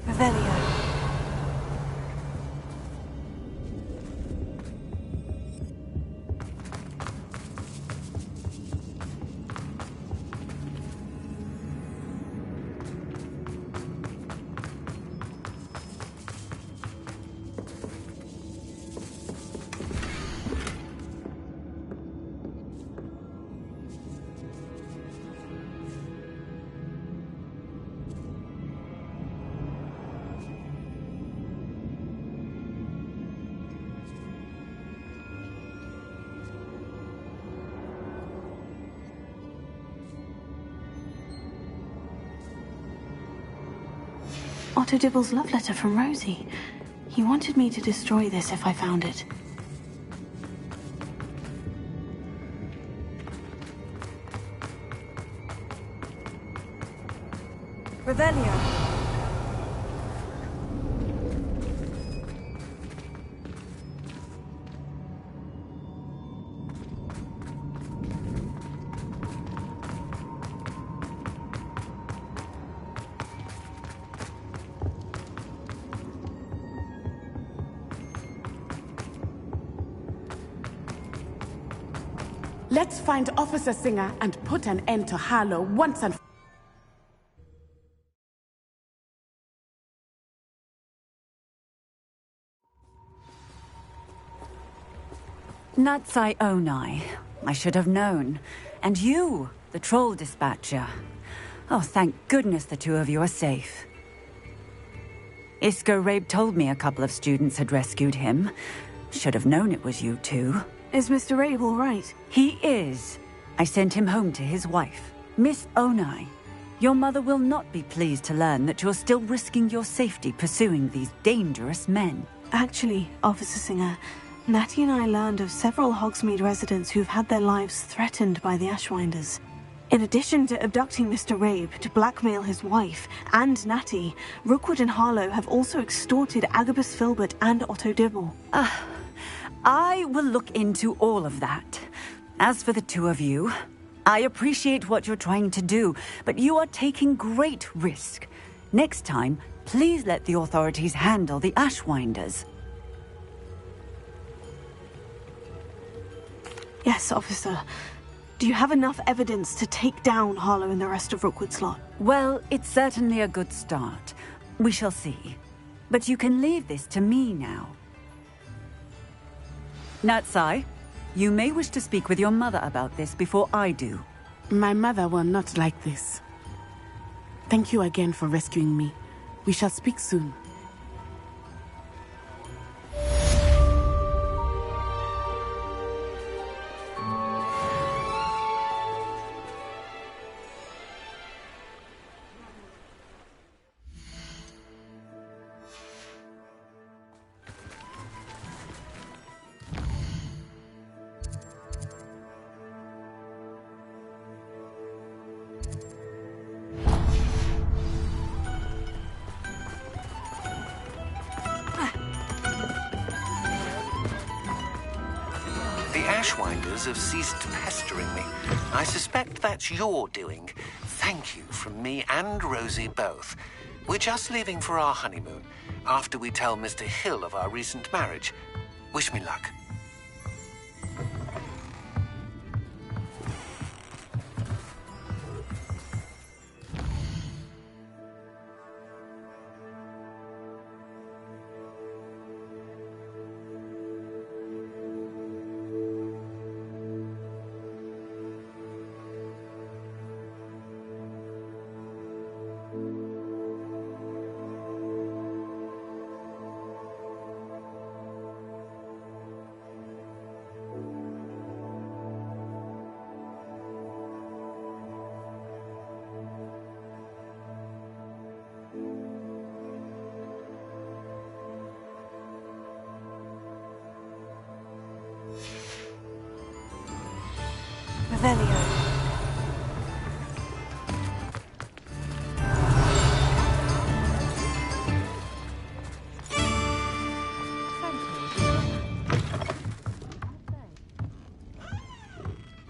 Revelio. Otto Dibble's love letter from Rosie. He wanted me to destroy this if I found it. Revelio. Let's find Officer Singer and put an end to Harlow once and for all. Natsai Onai. I should have known. And you, the troll dispatcher. Oh, thank goodness the two of you are safe. Isco Rabe told me a couple of students had rescued him. Should have known it was you two. Is Mr. Rabe all right? He is. I sent him home to his wife, Miss Onai. Your mother will not be pleased to learn that you're still risking your safety pursuing these dangerous men. Actually, Officer Singer, Natty and I learned of several Hogsmeade residents who've had their lives threatened by the Ashwinders. In addition to abducting Mr. Rabe to blackmail his wife and Natty, Rookwood and Harlow have also extorted Agabus Filbert and Otto Dibble. I will look into all of that. As for the two of you, I appreciate what you're trying to do, but you are taking great risk. Next time, please let the authorities handle the Ashwinders. Yes, officer. Do you have enough evidence to take down Harlow and the rest of Rookwood's lot? Well, it's certainly a good start. We shall see. But you can leave this to me now. Natsai, you may wish to speak with your mother about this before I do. My mother will not like this. Thank you again for rescuing me. We shall speak soon. Have ceased pestering me. I suspect that's your doing. Thank you from me and Rosie both. We're just leaving for our honeymoon, after we tell Mr. Hill of our recent marriage. Wish me luck.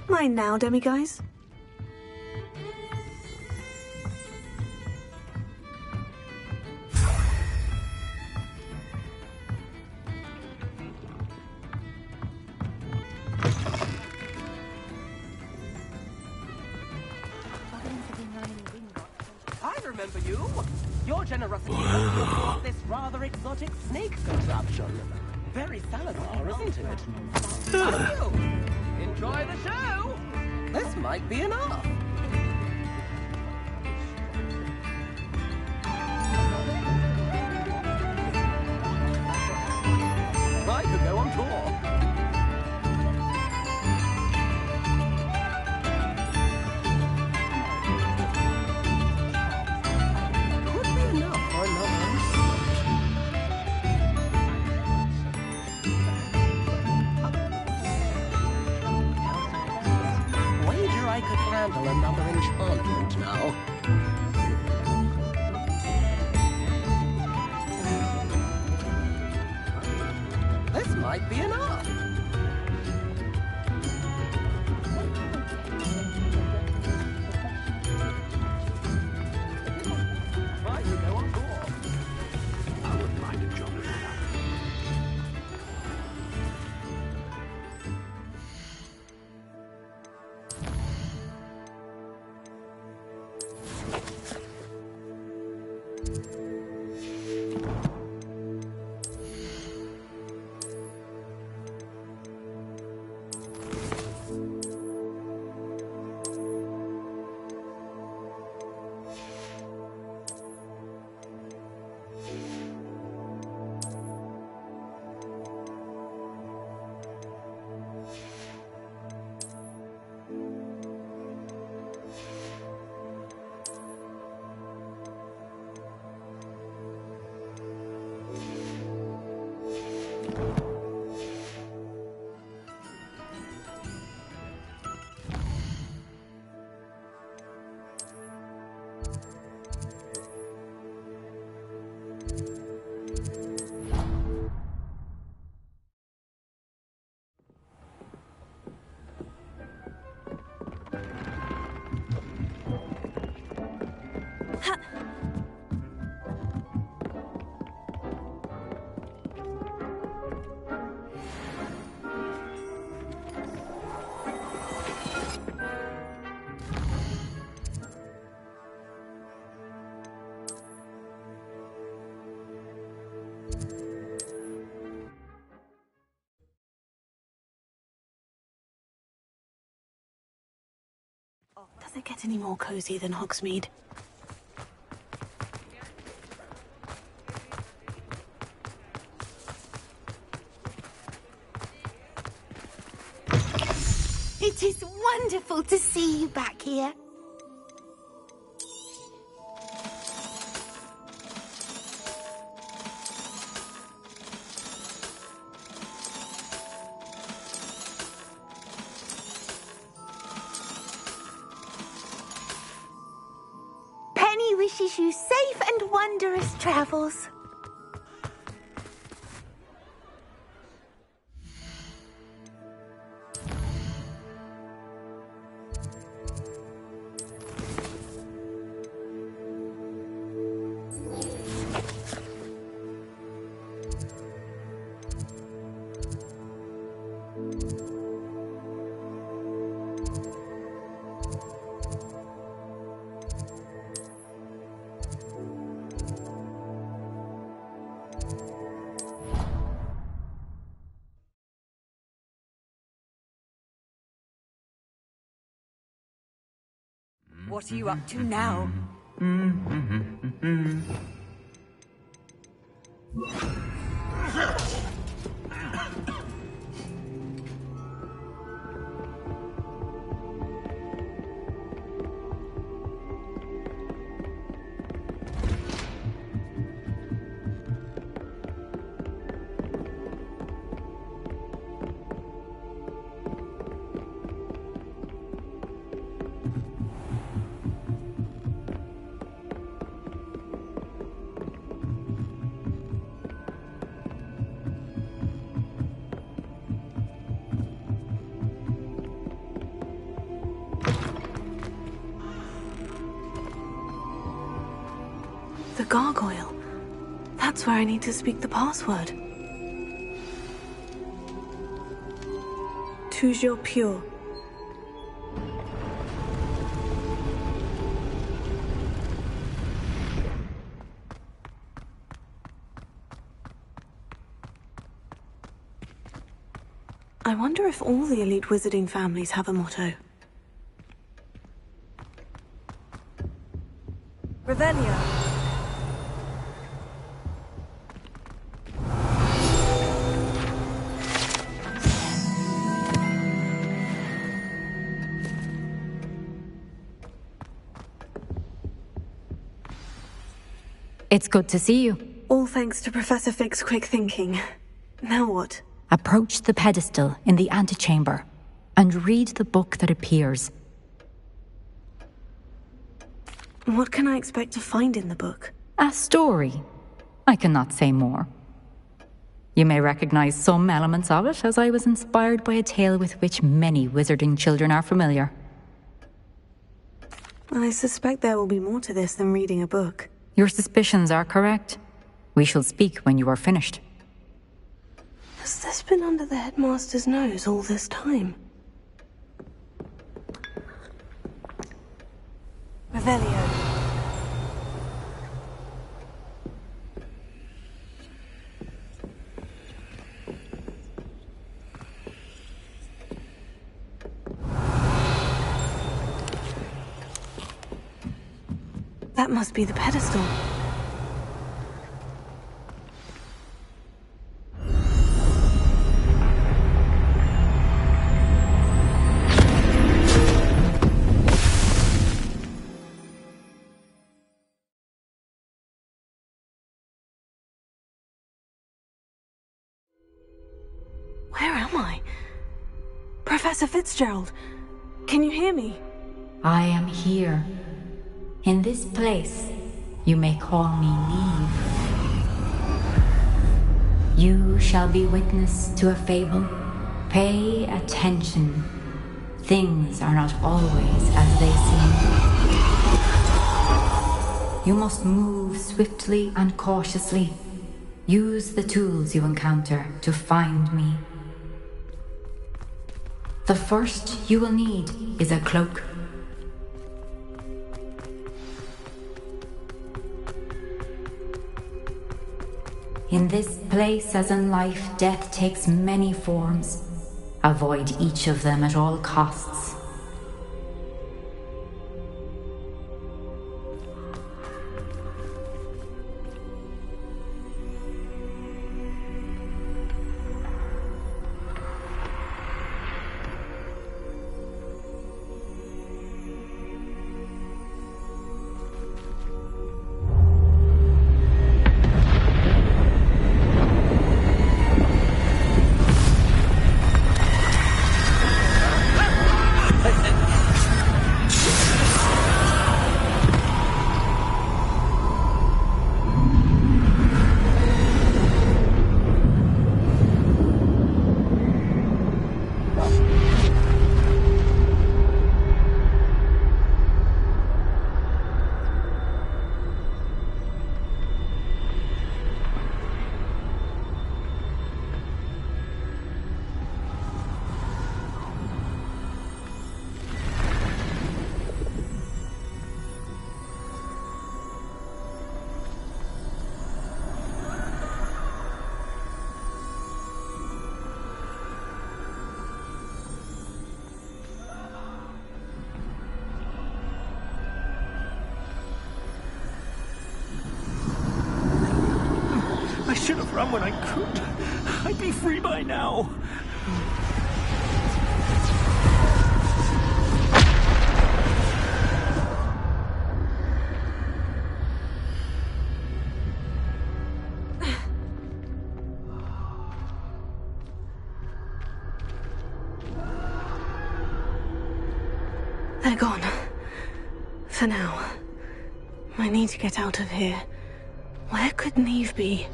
Mine now, demiguise. I remember you. Your generosity of this rather exotic snake contraption. Very Salazar, isn't it? Thank you. Enjoy the show. This might be enough. I could go on tour. I could handle another enchantment now. This might be enough. I could go on tour. I wouldn't mind a job with that. Does it get any more cozy than Hogsmeade? It is wonderful to see you back here. Penny wishes you safe and wondrous travels. What are you up to now? The gargoyle. That's where I need to speak the password. Toujours pure. I wonder if all the elite wizarding families have a motto. Revelio. It's good to see you. All thanks to Professor Fig's quick thinking. Now what? Approach the pedestal in the antechamber and read the book that appears. What can I expect to find in the book? A story. I cannot say more. You may recognize some elements of it, as I was inspired by a tale with which many wizarding children are familiar. I suspect there will be more to this than reading a book. Your suspicions are correct. We shall speak when you are finished. Has this been under the headmaster's nose all this time? Revelio. That must be the pedestal. Where am I? Professor Fitzgerald, can you hear me? I am here. In this place, you may call me Neve. You shall be witness to a fable. Pay attention. Things are not always as they seem. You must move swiftly and cautiously. Use the tools you encounter to find me. The first you will need is a cloak. In this place, as in life, death takes many forms. Avoid each of them at all costs. I should have run when I could. I'd be free by now. They're gone. For now. I need to get out of here. Where could Neve be?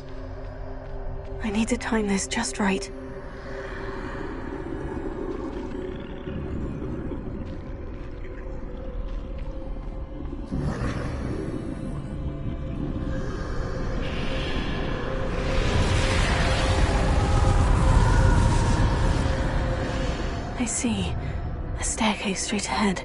I need to time this just right. I see. A staircase straight ahead.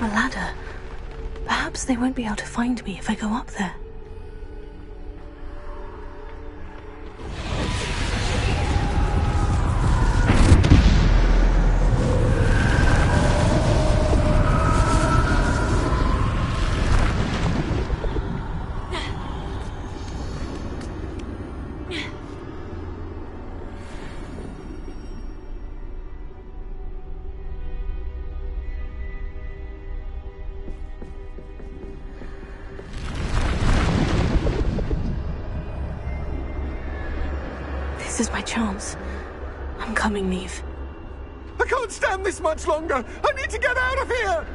A ladder. Perhaps they won't be able to find me if I go up there. This is my chance. I'm coming, Neve. I can't stand this much longer. I need to get out of here.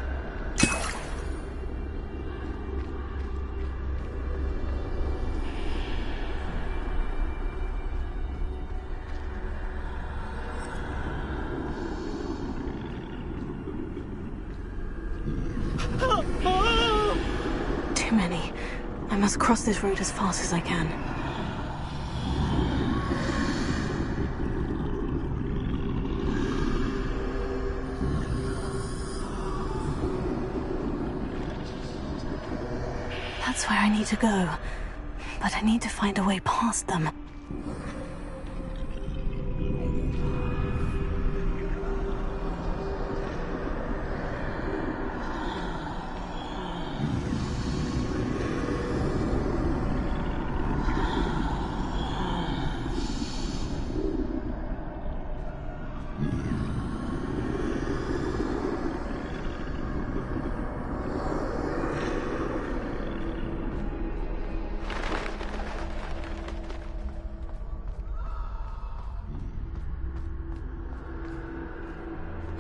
Too many. I must cross this road as fast as I can. That's where I need to go. But I need to find a way past them.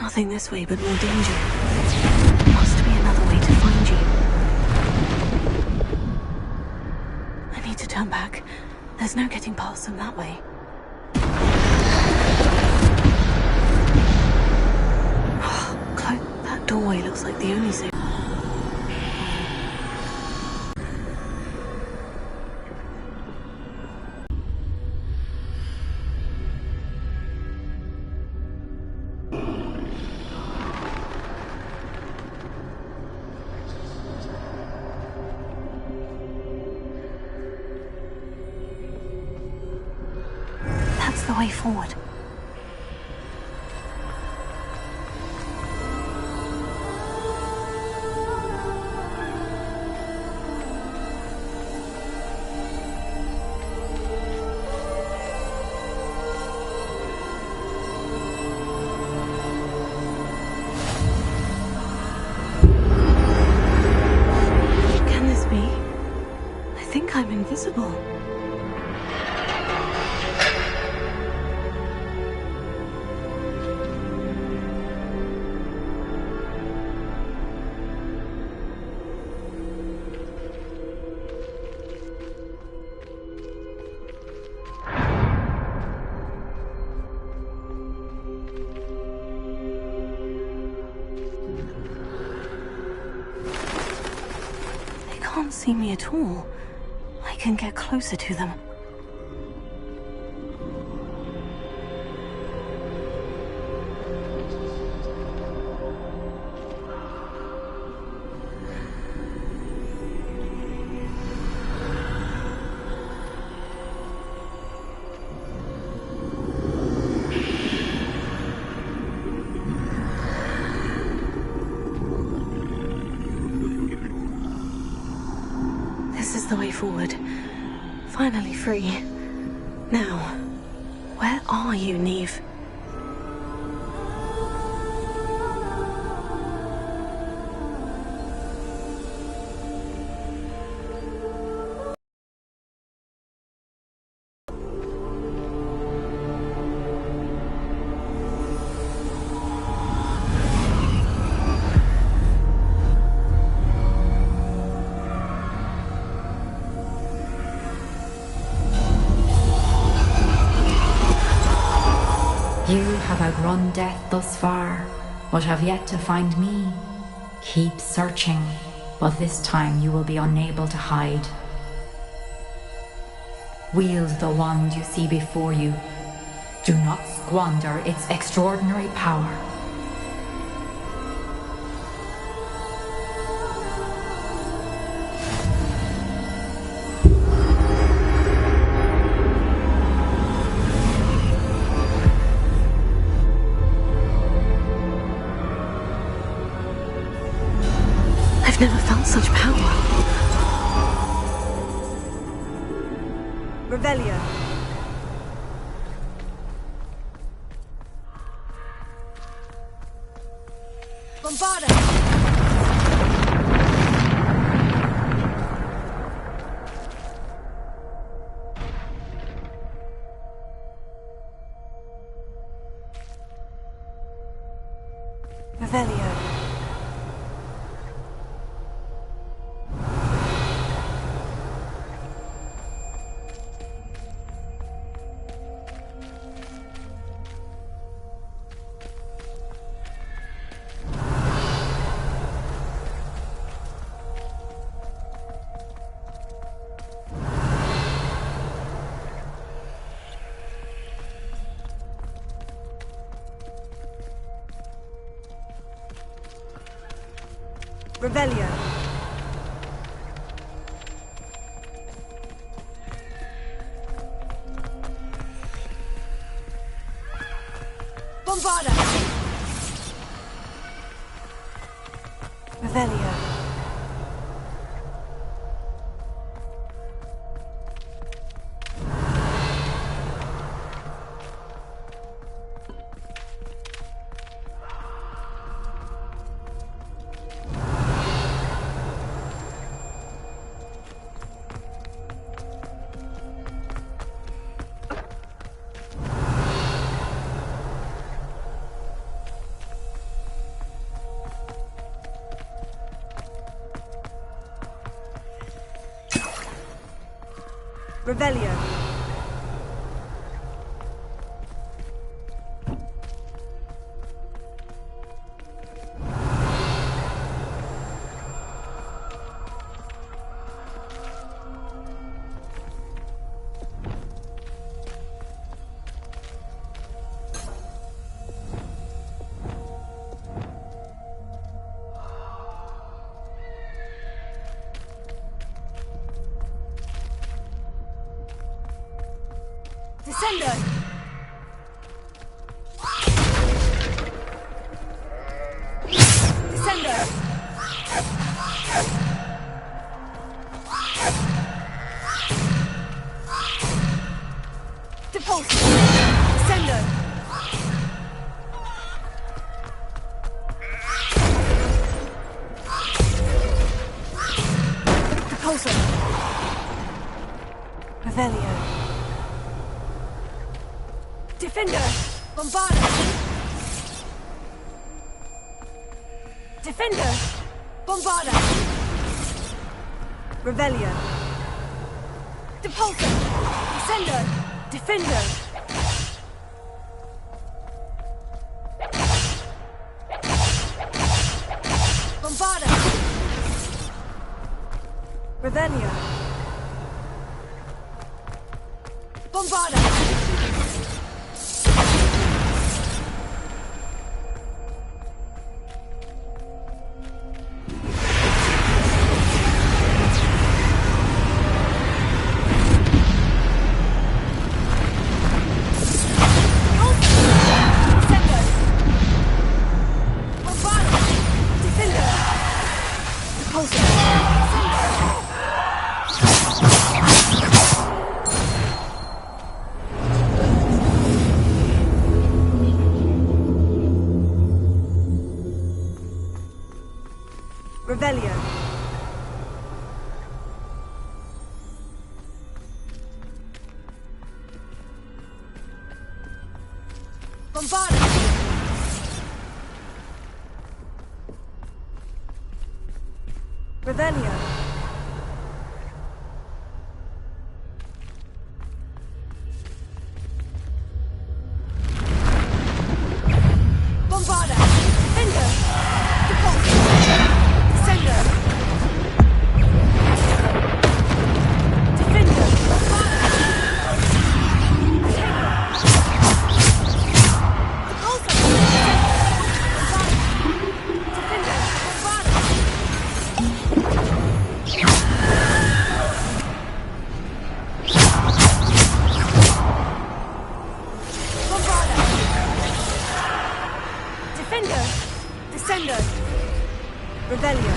Nothing this way but more danger. There must be another way to find you. I need to turn back. There's no getting past them that way. That doorway looks like the only safe. That's the way forward. Can this be? I think I'm invisible. They can't see me at all. I can get closer to them. This is the way forward. Finally free. Now, where are you, Neve? You have outrun death thus far, but have yet to find me. Keep searching, but this time you will be unable to hide. Wield the wand you see before you. Do not squander its extraordinary power. I've never felt such power. Revelio. Bombarda. Revelio. Revelio. Bombarda. Revelio. Revelio. Descendo! Descendo! Depulso! Descendo! Depulso! Revelio! Defender! Bombarda! Defender! Bombarda! Revelio! Depulso! Descendo! Defender! Bombarda! Revelio! Bombarda! Revelio. Bombarda! Revelio. Bombarda! Defender! Depulso! Descendo! Defender! Bombarda! Depulso! Defender! Bombarda! Bombarda! Defender! Descendo! Revelio!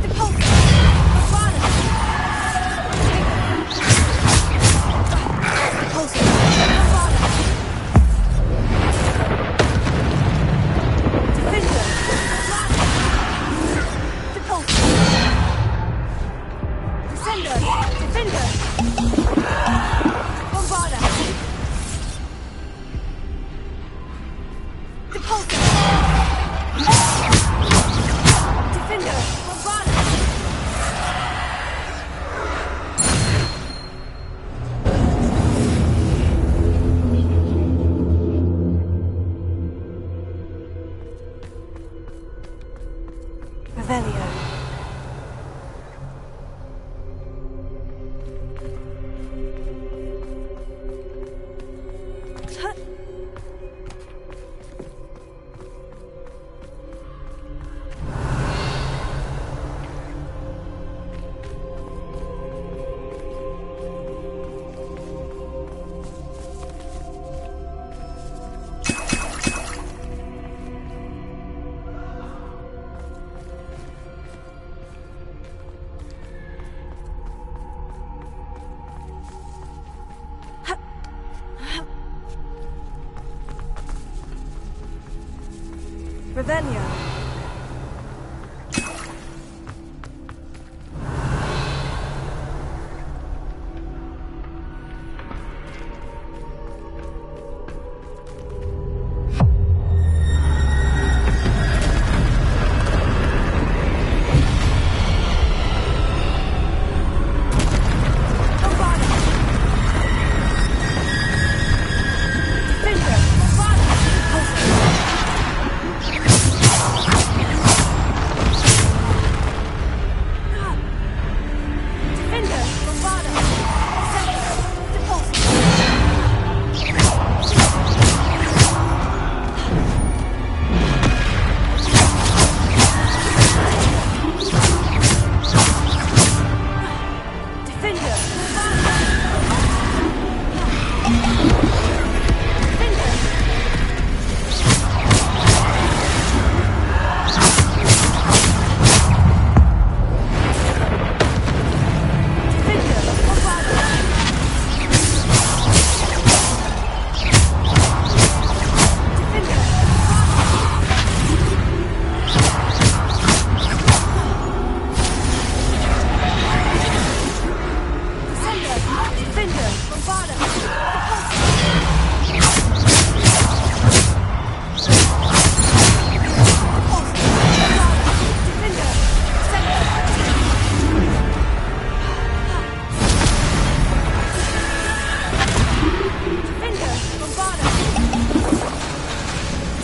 Depulso! Bombarda! Depulso! Bombarda! Defender! Depulso! Descendo! Defender! Bombarda! Depulso! Defender! Bombarda! Revelio. Revelio. Bombarda!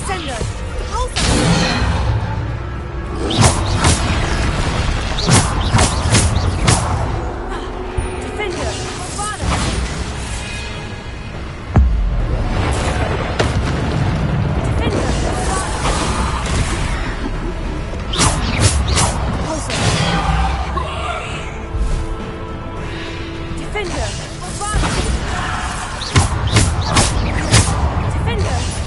Defender! Repulsor! Defender! Bombada! Defender!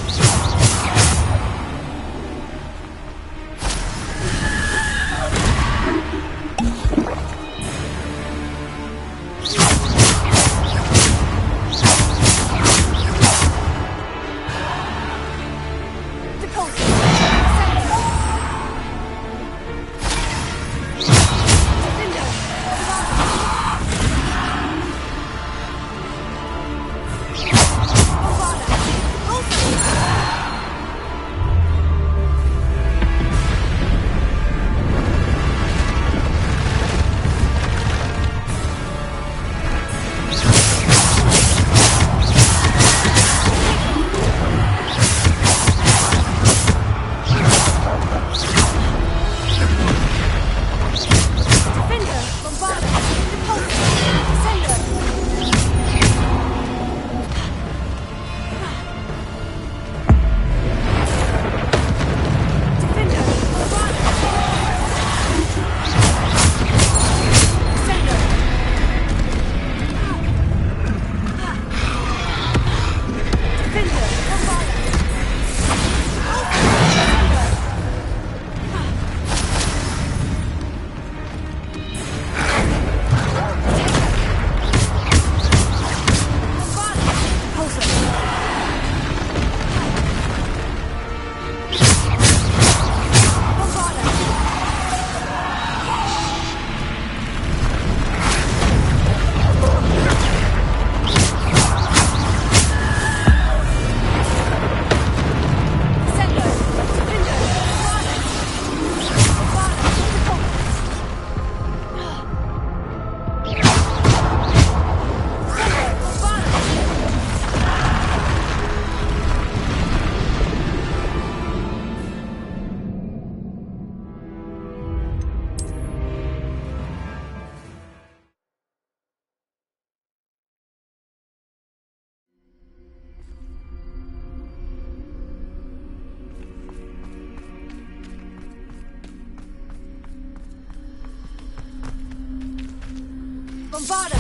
Defender! Bombada! Defender! Bombada!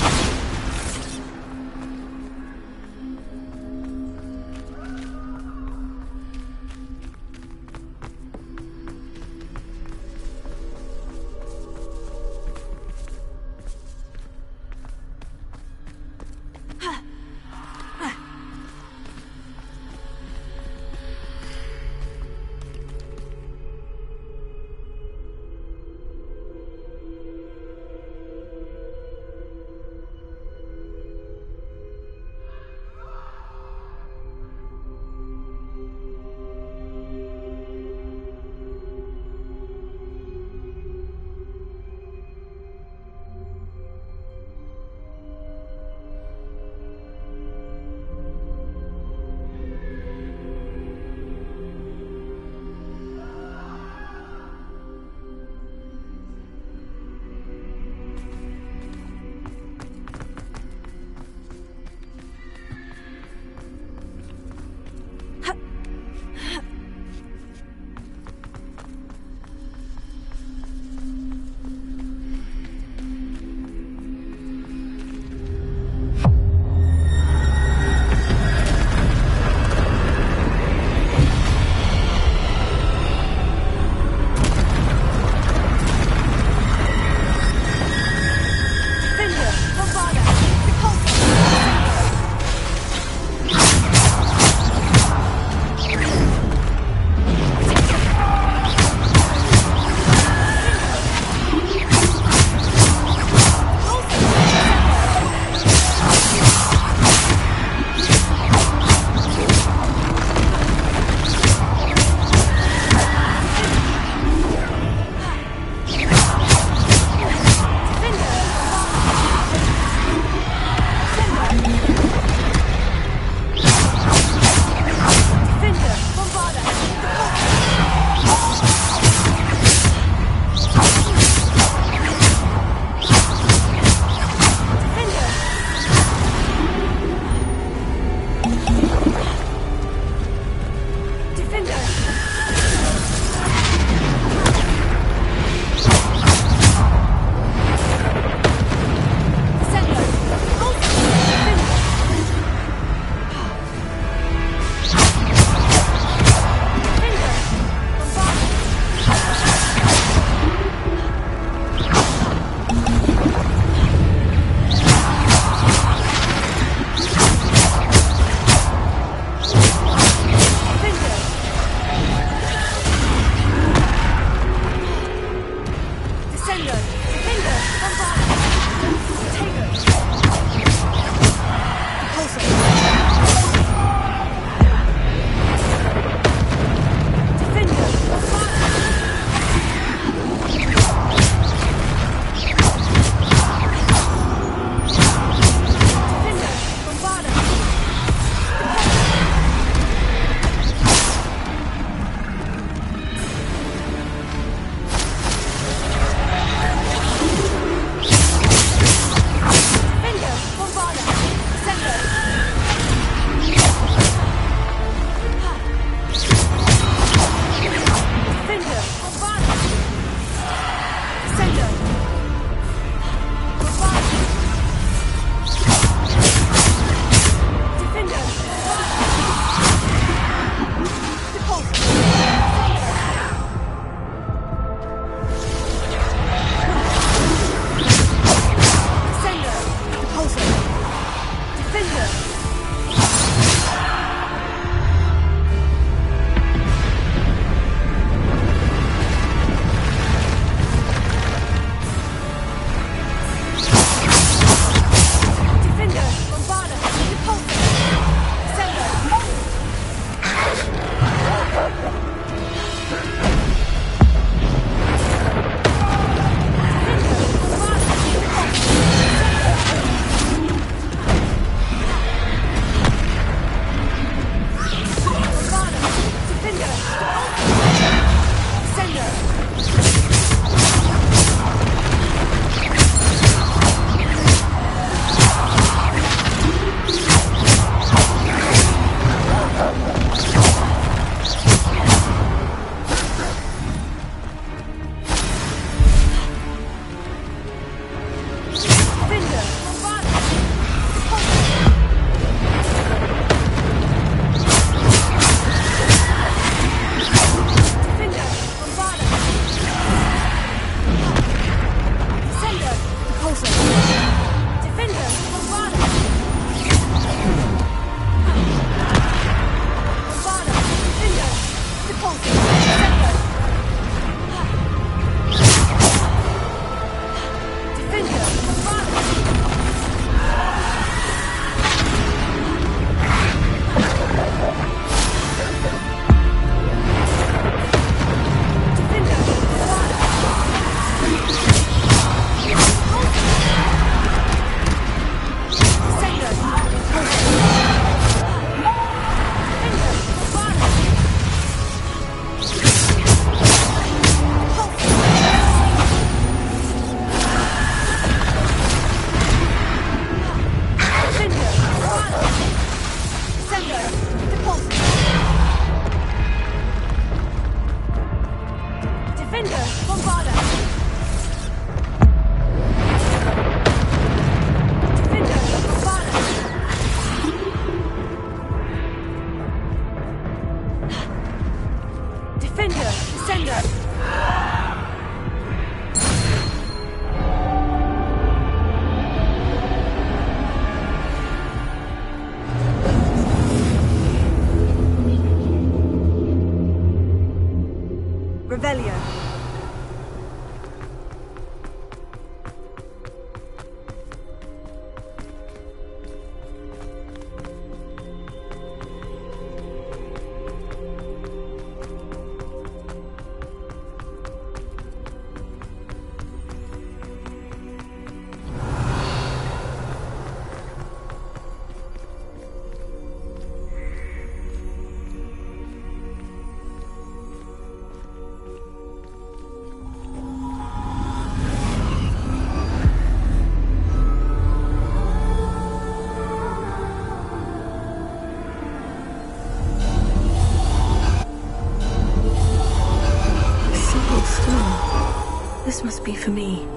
This must be for me.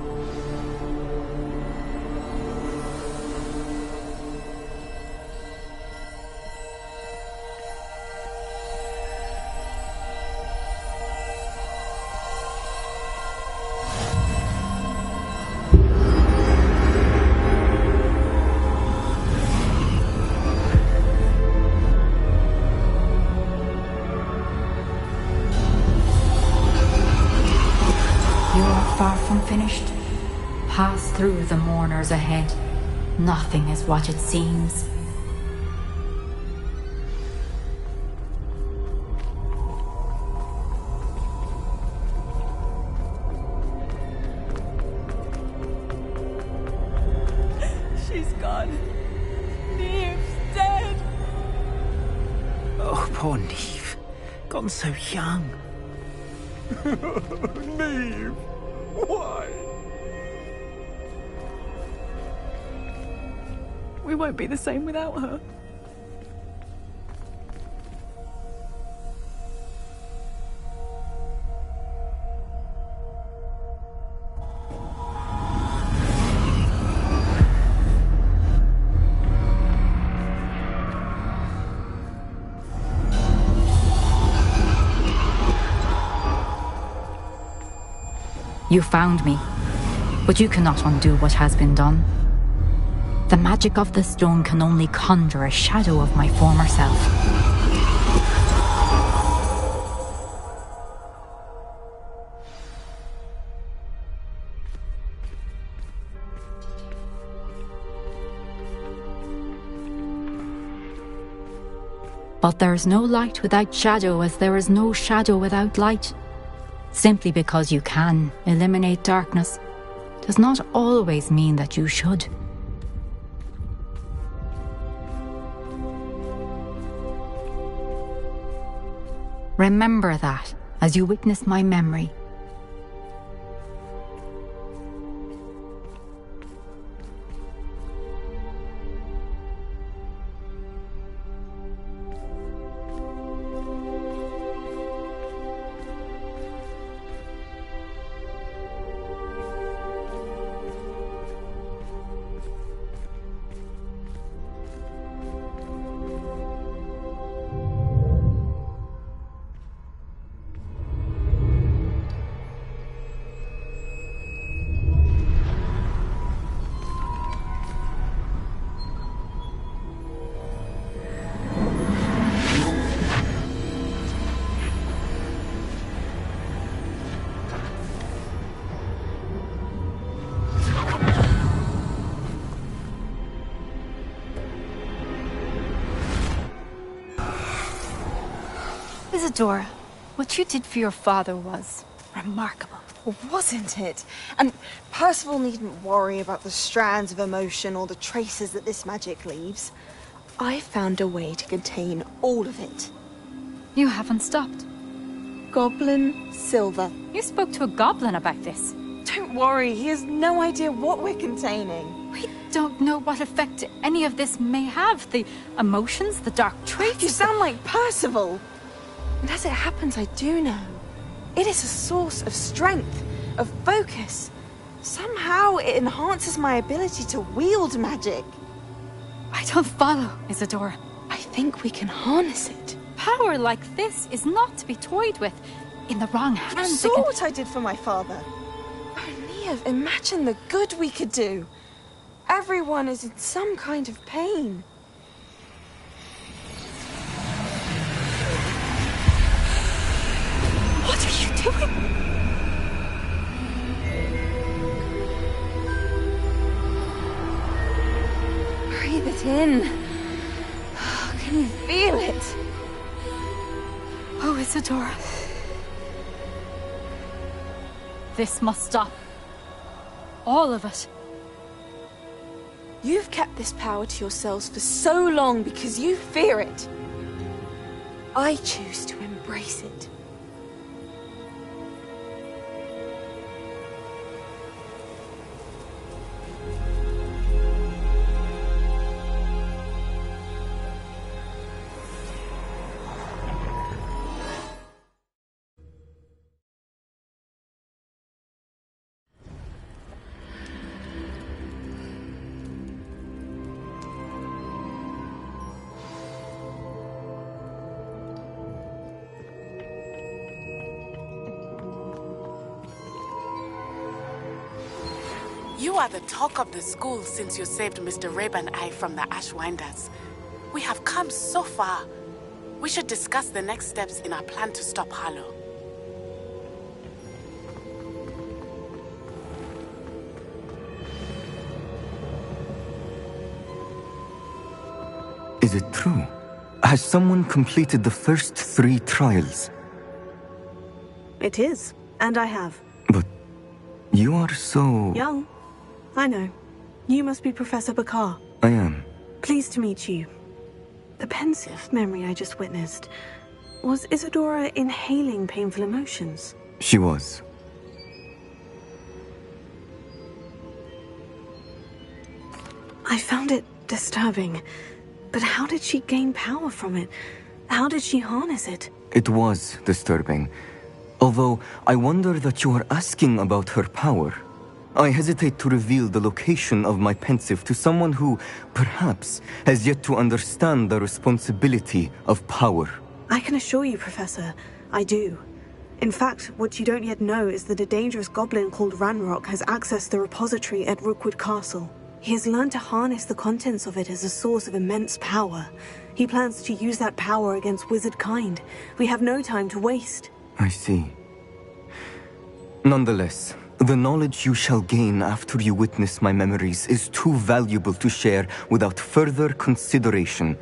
Far from finished. Pass through the mourners ahead. Nothing is what it seems. She's gone. Neve's dead. Oh, poor Neve. Gone so young. Neve. Why? We won't be the same without her. You found me, but you cannot undo what has been done. The magic of the stone can only conjure a shadow of my former self. But there is no light without shadow, as there is no shadow without light. Simply because you can eliminate darkness does not always mean that you should. Remember that as you witness my memory. Isadora, what you did for your father was remarkable. Wasn't it? And Percival needn't worry about the strands of emotion or the traces that this magic leaves. I found a way to contain all of it. You haven't stopped. Goblin Silver. You spoke to a goblin about this. Don't worry, he has no idea what we're containing. We don't know what effect any of this may have. The emotions, the dark traits. You sound like Percival. And as it happens, I do know. It is a source of strength. of focus. Somehow it enhances my ability to wield magic. I don't follow, Isadora. I think we can harness it. Power like this is not to be toyed with. In the wrong You hands, saw what I did for my father. Oh, Neve, imagine the good we could do. Everyone is in some kind of pain. What are you doing? Breathe it in. Can you feel it? Oh, Isadora. This must stop. All of it. You've kept this power to yourselves for so long because you fear it. I choose to embrace it. You are the talk of the school since you saved Mr. Rabe and I from the Ashwinders. We have come so far. We should discuss the next steps in our plan to stop Harlow. Is it true? Has someone completed the first 3 trials? It is, and I have. But you are so... Young. I know. You must be Professor Bakar. I am. Pleased to meet you. The pensive memory I just witnessed. Was Isadora inhaling painful emotions? She was. I found it disturbing. But how did she gain power from it? How did she harness it? It was disturbing. Although I wonder that you are asking about her power. I hesitate to reveal the location of my pensive to someone who, perhaps, has yet to understand the responsibility of power. I can assure you, Professor, I do. In fact, what you don't yet know is that a dangerous goblin called Ranrock has accessed the repository at Rookwood Castle. He has learned to harness the contents of it as a source of immense power. He plans to use that power against wizard kind. We have no time to waste. I see. Nonetheless, the knowledge you shall gain after you witness my memories is too valuable to share without further consideration.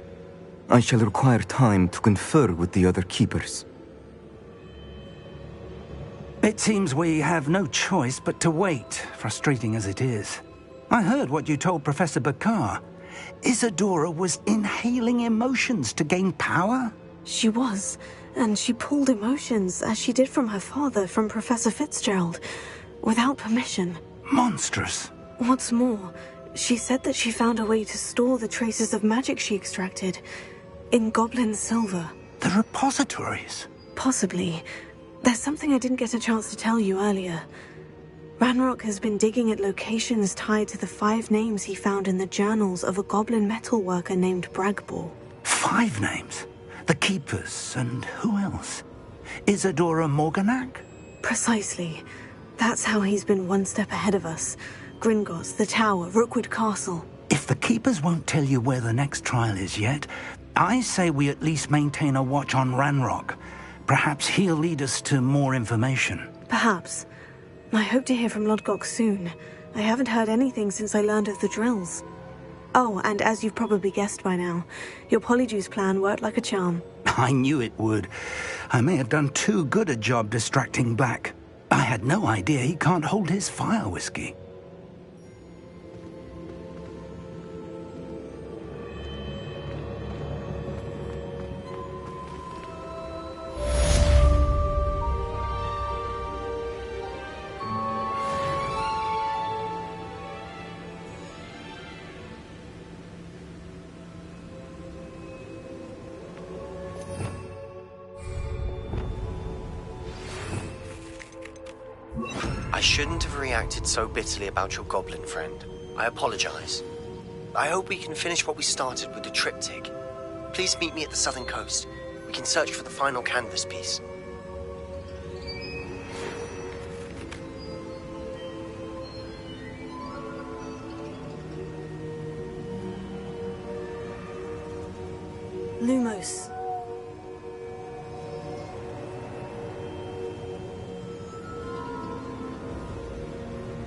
I shall require time to confer with the other keepers. It seems we have no choice but to wait, frustrating as it is. I heard what you told Professor Bakar. Isadora was inhaling emotions to gain power? She was, and she pulled emotions, as she did from her father, from Professor Fitzgerald, without permission. Monstrous. What's more, she said that she found a way to store the traces of magic she extracted in goblin silver. The repositories? Possibly. There's something I didn't get a chance to tell you earlier. Ranrock has been digging at locations tied to the 5 names he found in the journals of a goblin metalworker named Bragbor. 5 names? The Keepers, and who else? Isadora Morganac? Precisely. That's how he's been one step ahead of us. Gringotts, the Tower, Rookwood Castle. If the Keepers won't tell you where the next trial is yet, I say we at least maintain a watch on Ranrock. Perhaps he'll lead us to more information. Perhaps. I hope to hear from Lodgok soon. I haven't heard anything since I learned of the drills. Oh, and as you've probably guessed by now, your Polyjuice plan worked like a charm. I knew it would. I may have done too good a job distracting Black. I had no idea he can't hold his fire whiskey. I shouldn't have reacted so bitterly about your goblin friend. I apologize. I hope we can finish what we started with the triptych. Please meet me at the southern coast. We can search for the final canvas piece. Lumos,